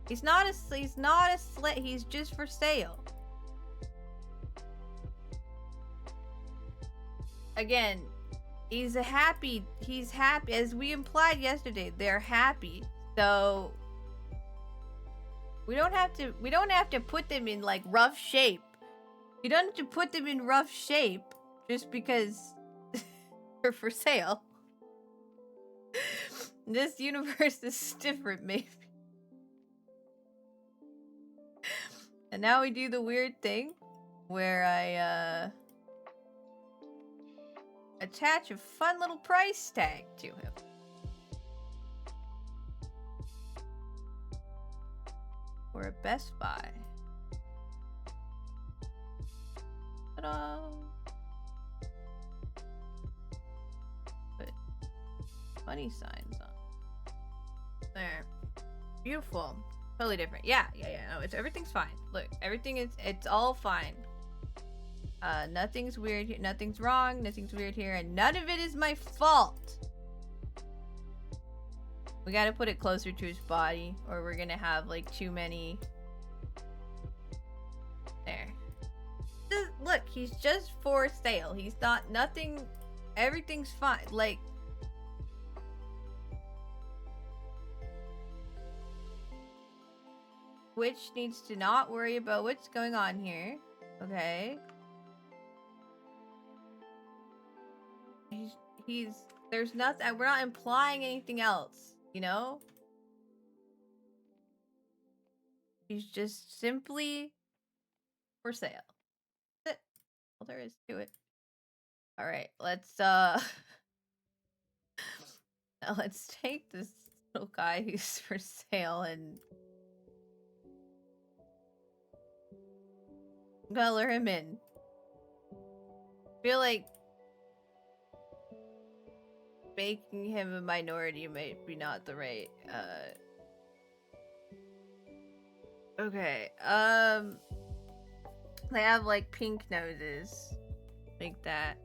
He's not a slit. He's just for sale. Again, he's happy, as we implied yesterday. They're happy, so we don't have to put them in like rough shape. You don't have to put them in rough shape just because they're for sale. This universe is different, maybe. And now we do the weird thing where I attach a fun little price tag to him. We're at Best Buy. Ta-da! Put money signs on. There. Beautiful. Totally different. Yeah. No, everything's fine. Look, it's all fine. Nothing's weird here. Nothing's wrong. Nothing's weird here, and none of it is my fault. We gotta put it closer to his body, or we're gonna have like too many. There. Look, he's just for sale. He's not nothing. Everything's fine. Like, Witch needs to not worry about what's going on here. Okay. There's nothing. We're not implying anything else, you know? He's just simply for sale. That's it. All there is to it. All right, let's now let's take this little guy who's for sale and color him in. Feel like making him a minority might be not the right okay. They have like pink noses like that.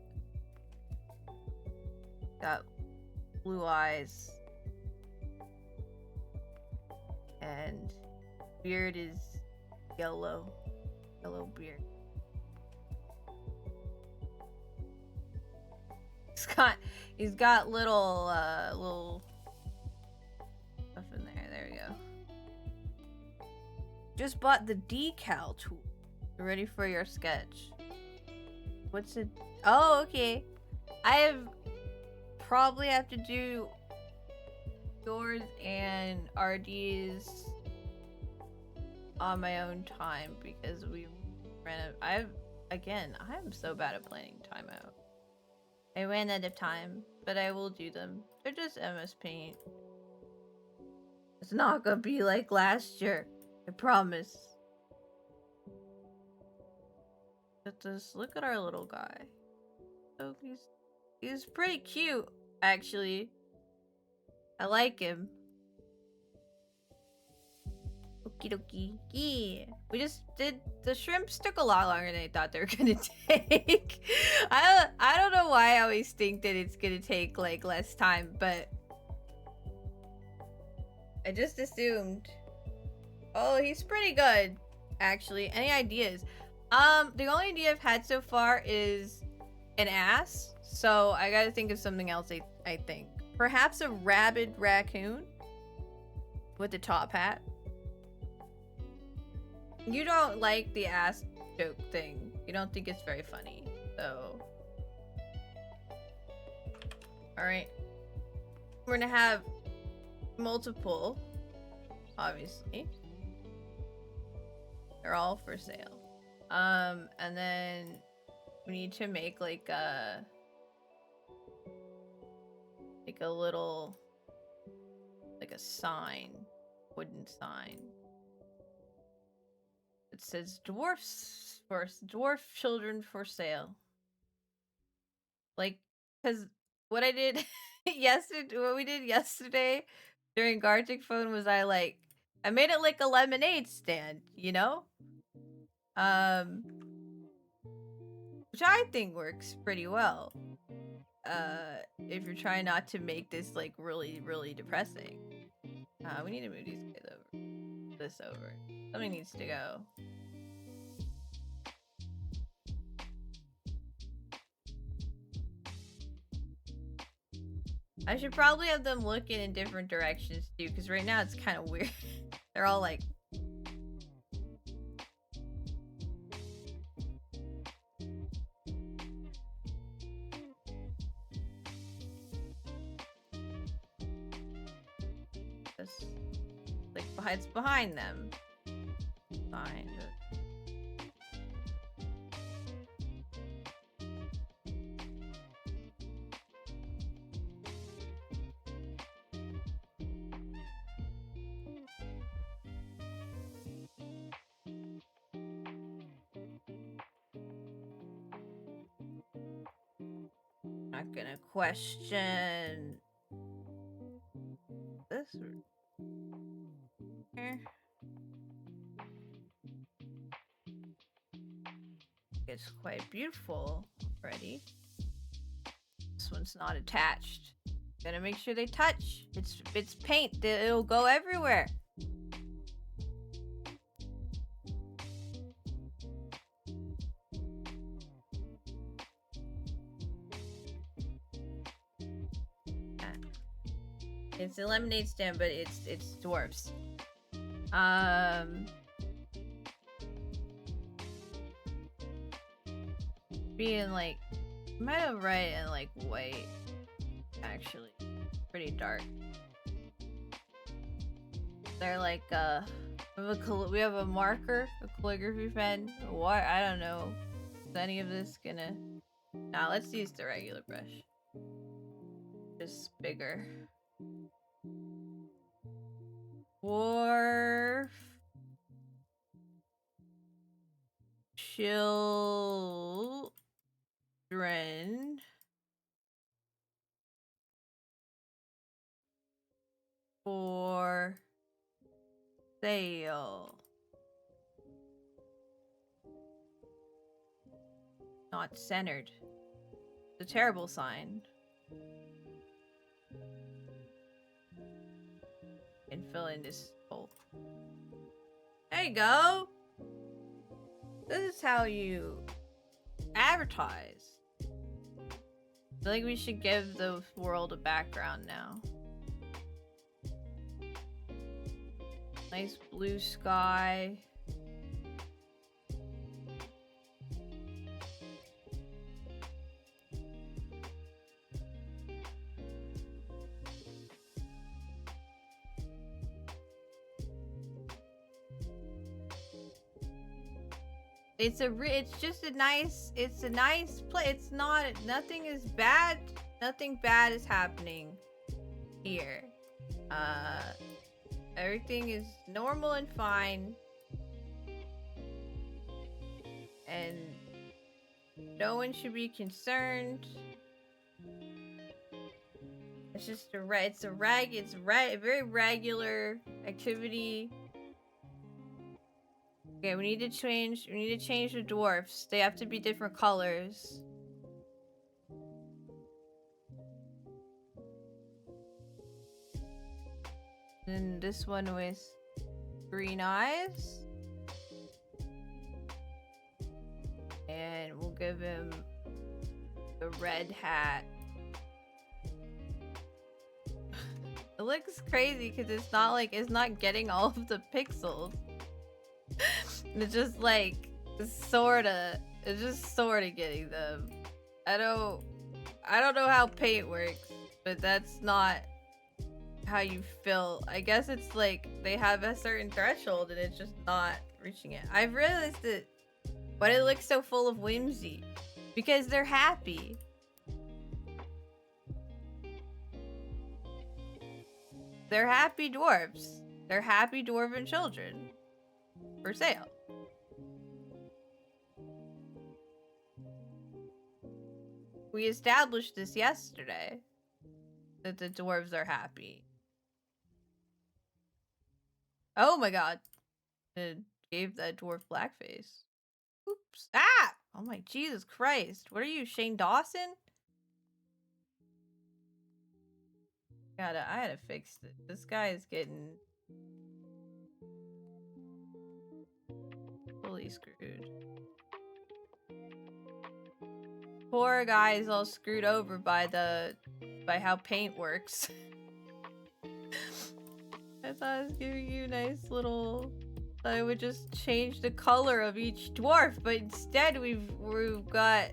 Got blue eyes. And beard is yellow beard. He's got little stuff in there. There we go. Just bought the decal tool. You're ready for your sketch. What's it? Oh, okay. Probably have to do yours and RD's on my own time because we ran out. I'm so bad at planning time out. I ran out of time, but I will do them. They're just MS Paint. It's not gonna be like last year. I promise. But just look at our little guy. So he's pretty cute, actually. I like him. Okie dokie. Yeah. We just did the shrimps took a lot longer than I thought they were gonna take. I don't know why I always think that it's gonna take like less time, but I just assumed. Oh, he's pretty good, actually. Any ideas? The only idea I've had so far is an ass, so I gotta think of something else. I think perhaps a rabid raccoon with a top hat. You don't like the ass joke thing. You don't think it's very funny, so. Alright. We're gonna have multiple, obviously. They're all for sale. And then we need to make like a little, like a sign, wooden sign. It says dwarf children for sale. Like, cause what I did what we did yesterday during Gartic Phone was I made it like a lemonade stand, you know? Which I think works pretty well. if you're trying not to make this like really, really depressing. We need to move these kids over. This over. Something needs to go. I should probably have them looking in different directions too, because right now it's kind of weird. They're all like. It's behind them. Fine. Not gonna question this. It's quite beautiful already. This one's not attached. Gonna make sure they touch. It's paint. It'll go everywhere. It's a lemonade stand, but it's dwarfs. Being like, might have red and like white. Actually, pretty dark. They're like we have a marker, a calligraphy pen. What? I don't know. Is any of this gonna? Now let's use the regular brush. Just bigger. Dwarf. Children. For sale. Not centered. It's a terrible sign. And fill in this hole. There you go. This is how you advertise. I feel like we should give the world a background now. Nice blue sky. It's just a nice place. It's not, nothing is bad. Nothing bad is happening here. Everything is normal and fine. And no one should be concerned. It's just it's a very regular activity. Okay, we need to change the dwarfs. They have to be different colors. And this one with green eyes. And we'll give him the red hat. It looks crazy because it's not getting all of the pixels. It's just like it's just sorta getting them. I don't know how paint works, but that's not how you fill. I guess it's like they have a certain threshold and it's just not reaching it. I've realized that why it looks so full of whimsy. Because they're happy. They're happy dwarves. They're happy dwarven children. For sale. We established this yesterday. That the dwarves are happy. Oh my god. It gave that dwarf blackface. Oops. Ah! Oh my Jesus Christ. What are you, Shane Dawson? I gotta fix it. This guy is getting fully screwed. Poor guy's all screwed over by how paint works. I thought I was giving you a nice little. I would just change the color of each dwarf, but instead we've got.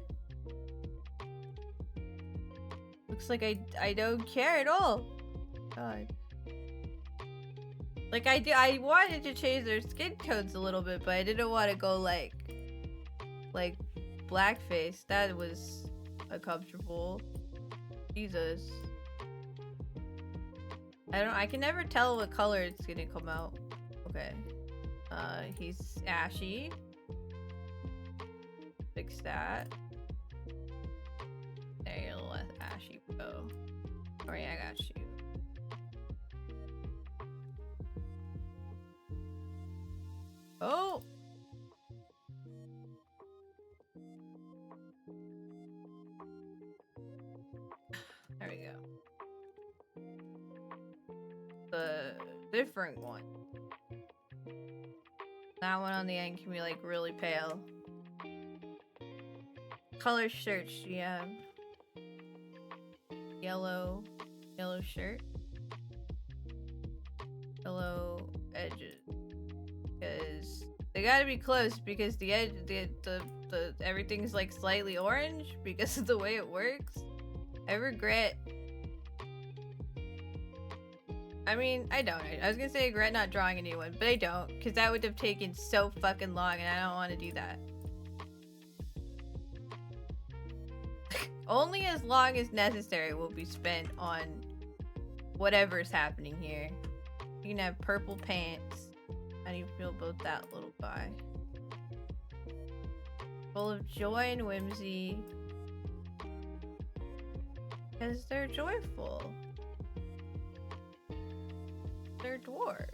Looks like I don't care at all. God. Like I wanted to change their skin tones a little bit, but I didn't want to go like blackface. That was uncomfortable. Jesus. I can never tell what color it's gonna come out. Okay. He's ashy. Fix that. There, you're a little less ashy, bro. Oh yeah, I got you. Oh! There we go. The different one. That one on the end can be like really pale. Color shirts, do you have? Yellow shirt. Yellow edges. Because they gotta be close because the edge, the everything's like slightly orange because of the way it works. I regret. I mean, I don't. I was gonna say I regret not drawing a new one, but I don't, because that would have taken so fucking long, and I don't want to do that. Only as long as necessary will be spent on whatever's happening here. You can have purple pants. How do you feel about that little guy? Full of joy and whimsy. Because they're joyful. They're dwarves.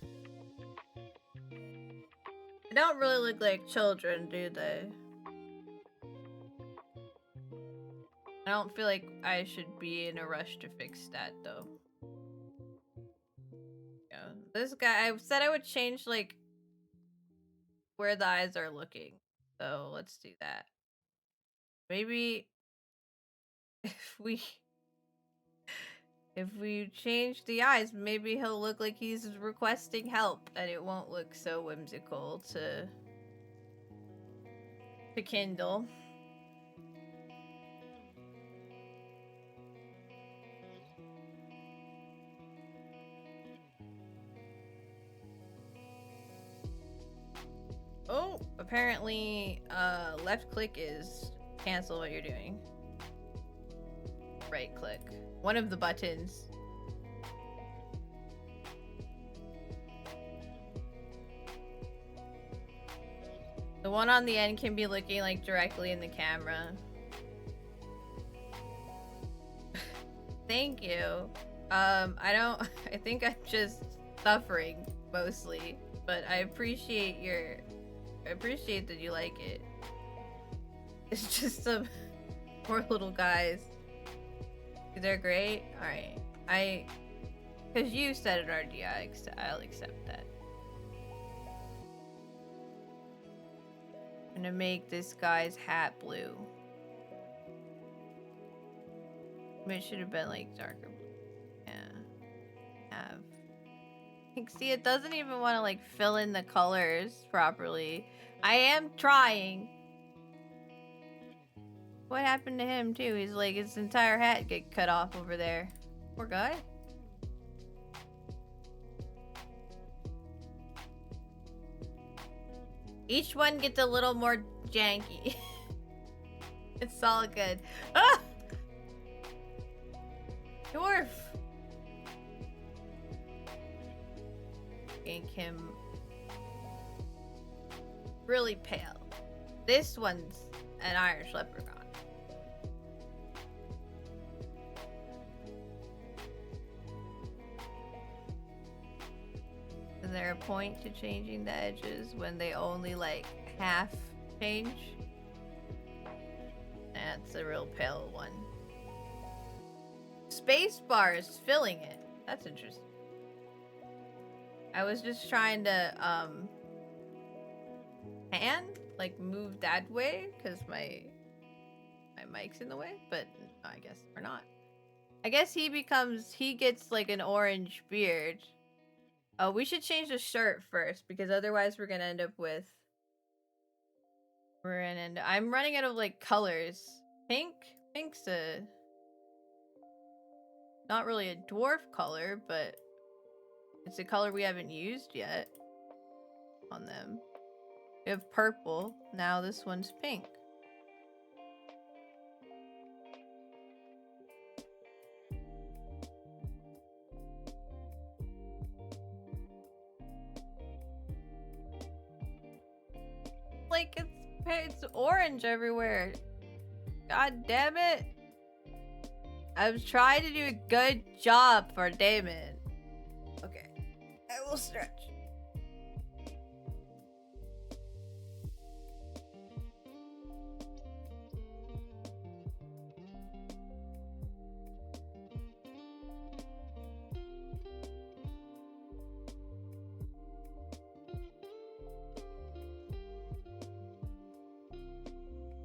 They don't really look like children, do they? I don't feel like I should be in a rush to fix that, though. Yeah, this guy, I said I would change, like, where the eyes are looking. So, let's do that. Maybe if we change the eyes, maybe he'll look like he's requesting help, and it won't look so whimsical to Kindle. Oh, apparently, left click is cancel what you're doing. Right click. One of the buttons. The one on the end can be looking like directly in the camera. Thank you. I think I'm just suffering mostly, but I appreciate that you like it. It's just some poor little guys. They're great. All right, because you said it already. I'll accept that. I'm gonna make this guy's hat blue. It should have been like darker blue. Yeah. See, it doesn't even want to like fill in the colors properly. I am trying. What happened to him too? He's like, his entire hat get cut off over there. Poor guy. Each one gets a little more janky. It's all good. Ah! Dwarf! Make him really pale. This one's an Irish leprechaun. Is there a point to changing the edges when they only like half change? That's a real pale one. Spacebar is filling it. That's interesting. I was just trying to like move that way because my mic's in the way, but I guess we're not. I guess he gets like an orange beard. Oh, we should change the shirt first because otherwise we're gonna end up with I'm running out of like colors. Pink's not really a dwarf color, but it's a color we haven't used yet on them. We have purple. Now this one's pink. Like it's orange everywhere. God damn it. I was trying to do a good job for Damon. Okay. I will stretch.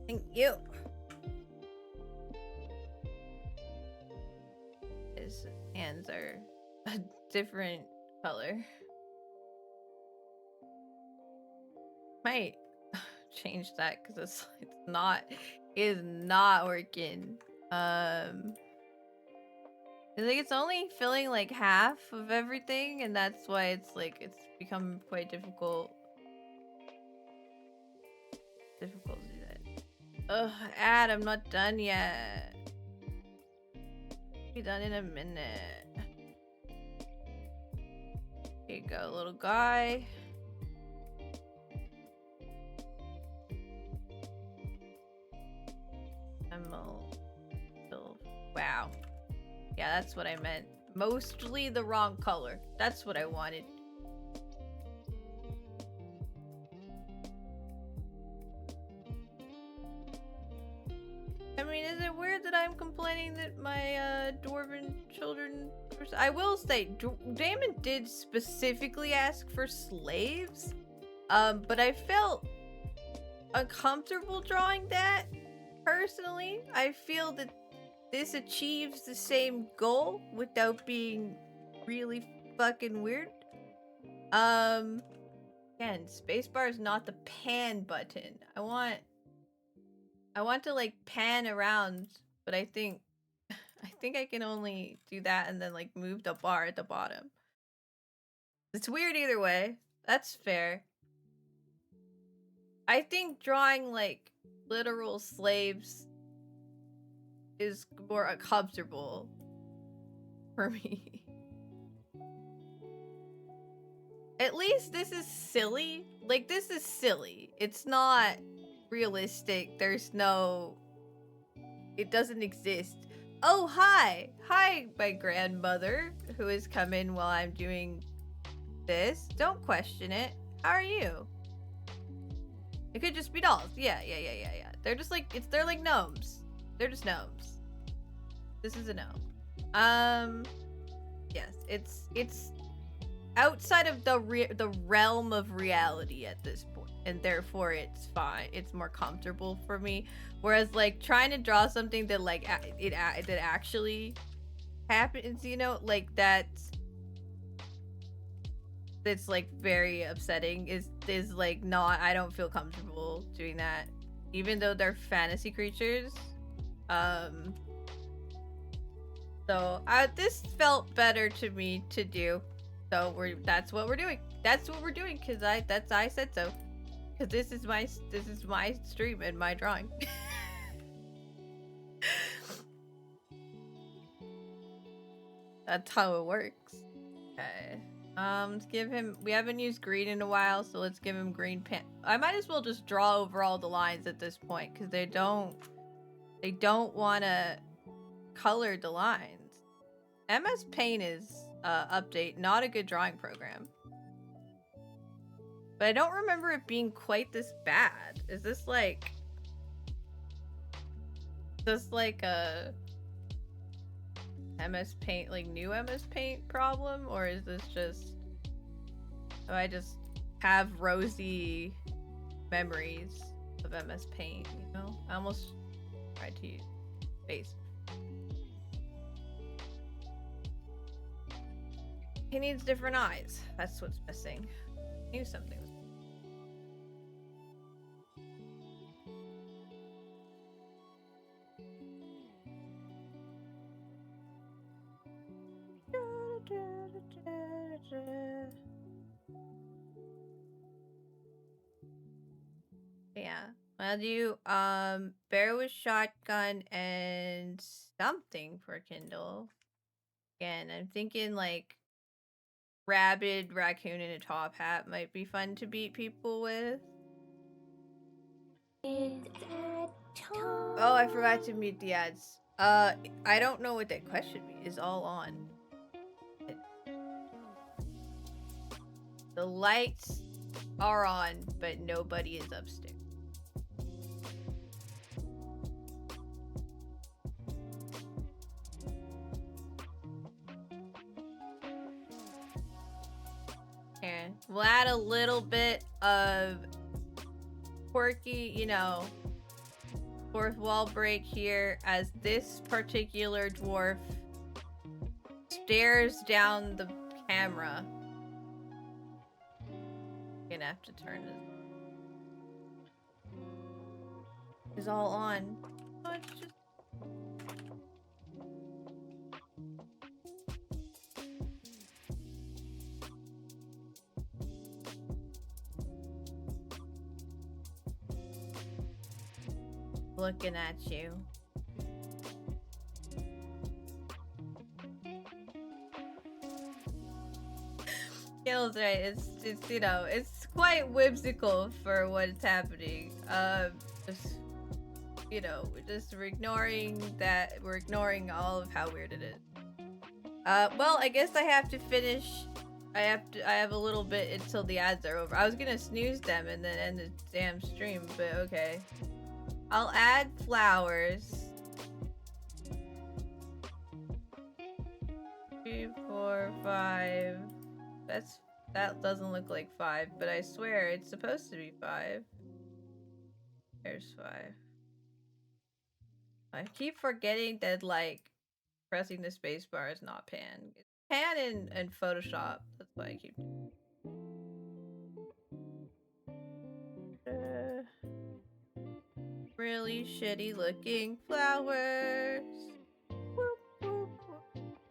Thank you. His hands are a different color. Might change that because it's not working. It's only filling like half of everything, and that's why it's become quite difficult. Difficult to do that. Ugh, I'm not done yet. Be done in a minute. Here you go, little guy. Wow. Yeah, that's what I meant. Mostly the wrong color. That's what I wanted. I mean, is it weird that I'm complaining that my dwarven children... I will say, Damon did specifically ask for slaves, but I felt uncomfortable drawing that, personally. I feel that this achieves the same goal without being really fucking weird. Again, spacebar is not the pan button. I want to like pan around, but I think I can only do that and then like move the bar at the bottom. It's weird either way. That's fair. I think drawing like literal slaves is more comfortable for me. At least this is silly. Like, this is silly. It's not realistic. There's no... It doesn't exist. Oh, hi! Hi, my grandmother, who has come in while I'm doing this. Don't question it. How are you? It could just be dolls. Yeah. They're just like... They're like gnomes. They're just gnomes. This is a gnome. Yes, it's outside of the realm of reality at this point, and therefore it's fine. It's more comfortable for me. Whereas like trying to draw something that like that actually happens, you know, like that's like very upsetting. Is like not. I don't feel comfortable doing that, even though they're fantasy creatures. So this felt better to me to do. So that's what we're doing. That's what we're doing because I said so. Because this is my stream and my drawing. That's how it works. Okay. Let's give him. We haven't used green in a while, so let's give him green pen. I might as well just draw over all the lines at this point because they don't want to color the lines. MS Paint is update, not a good drawing program. But I don't remember it being quite this bad. Is this like a MS Paint, like new MS Paint problem, or is this just, do I just have rosy memories of MS Paint, you know? I almost tried to use face. He needs different eyes. That's what's missing. I knew something was. Yeah. I'll do bear with shotgun and something for Kindle. Again, I'm thinking like rabid raccoon in a top hat might be fun to beat people with. Oh, I forgot to mute the ads. I don't know what that question is all on. The lights are on, but nobody is upstairs. And we'll add a little bit of quirky, you know, fourth wall break here as this particular dwarf stares down the camera. Gonna have to turn this. It's all on. Oh, it's just. Looking at you. Kill's right. It's you know, it's quite whimsical for what's happening. Just you know, we're ignoring that. We're ignoring all of how weird it is. Well, I guess I have to finish. I have a little bit until the ads are over. I was gonna snooze them and then end the damn stream, but okay. I'll add flowers. 3, 4, 5. That doesn't look like 5, but I swear it's supposed to be 5. There's 5. I keep forgetting that like pressing the space bar is not pan. It's pan in Photoshop. That's why I keep. Really shitty looking flowers. Whoop, whoop, whoop.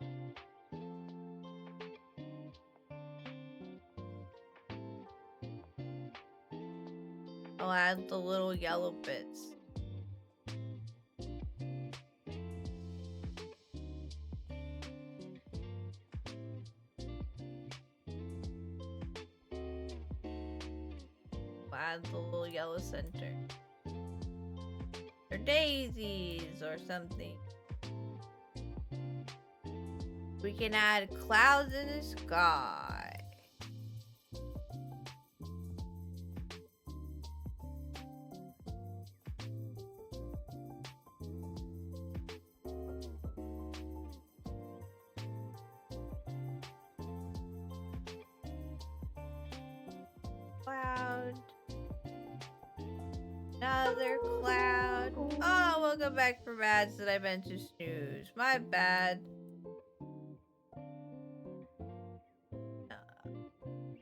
I'll add the little yellow bits. I'll add the little yellow center. Or daisies or something. We can add clouds in the sky. Cloud. Another cloud. Oh, welcome back from ads that I meant to snooze. My bad.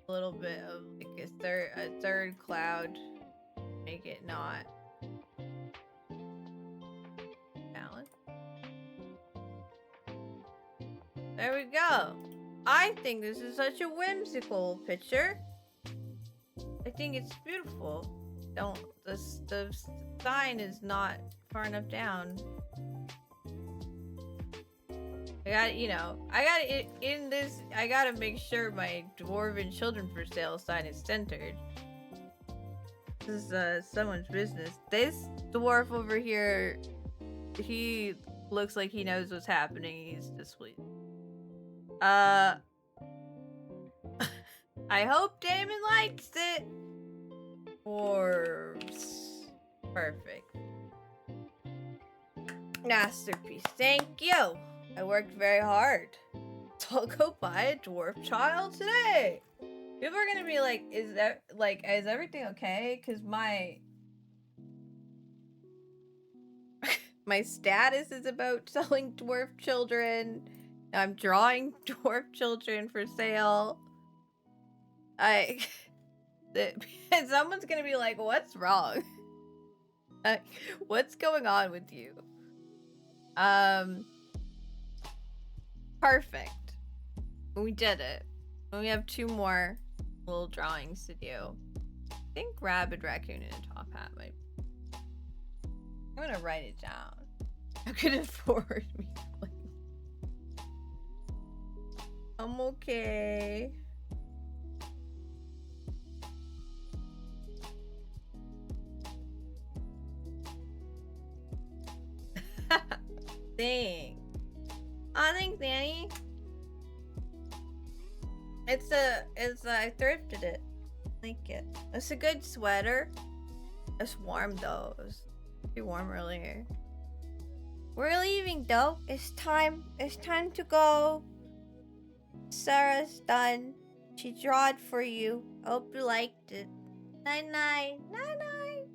A little bit of like a third cloud. Make it not balance. There we go. I think this is such a whimsical picture. I think it's beautiful. The sign is not far enough down. I gotta make sure my dwarven children for sale sign is centered. This is someone's business. This dwarf over here, he looks like he knows what's happening. He's displeased. I hope Damon likes it. Orbs. Perfect. Masterpiece. Thank you. I worked very hard. So I'll go buy a dwarf child today. People are gonna be like, is everything okay? Cause my my status is about selling dwarf children. I'm drawing dwarf children for sale. And someone's gonna be like, what's wrong? What's going on with you? Perfect. We did it. We have 2 more little drawings to do. I think Rabid Raccoon in a top hat might. I'm gonna write it down. How could it forward me? I'm okay. Thanks. Oh, thanks, Danny. I thrifted it. I like it. It's a good sweater. It's warm though. It was pretty warm earlier. We're leaving though. It's time to go. Sarah's done. She drawed for you. I hope you liked it. Night night. Night night.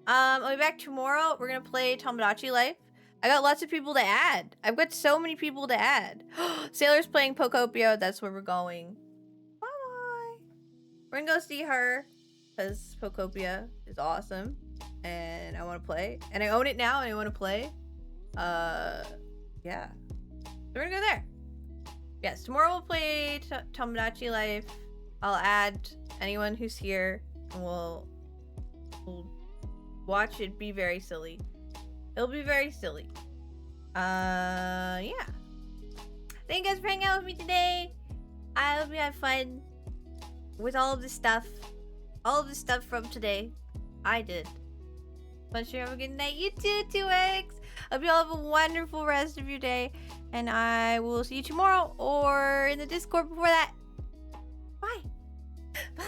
I'll be back tomorrow. We're gonna play Tomodachi Life. I got lots of people to add. I've got so many people to add. Sailor's playing Pokopio. That's where we're going. Bye. We're gonna go see her because Pokopia is awesome, and I want to play. And I own it now, and I want to play. Yeah. So we're gonna go there. Yes, tomorrow we'll play Tomodachi Life. I'll add anyone who's here, and we'll watch it be very silly. It'll be very silly. Yeah. Thank you guys for hanging out with me today. I hope you had fun with all of this stuff. All of this stuff from today. I did. But sure, have a good night. You too, 2X. Hope you all have a wonderful rest of your day. And I will see you tomorrow or in the Discord before that. Bye. Bye.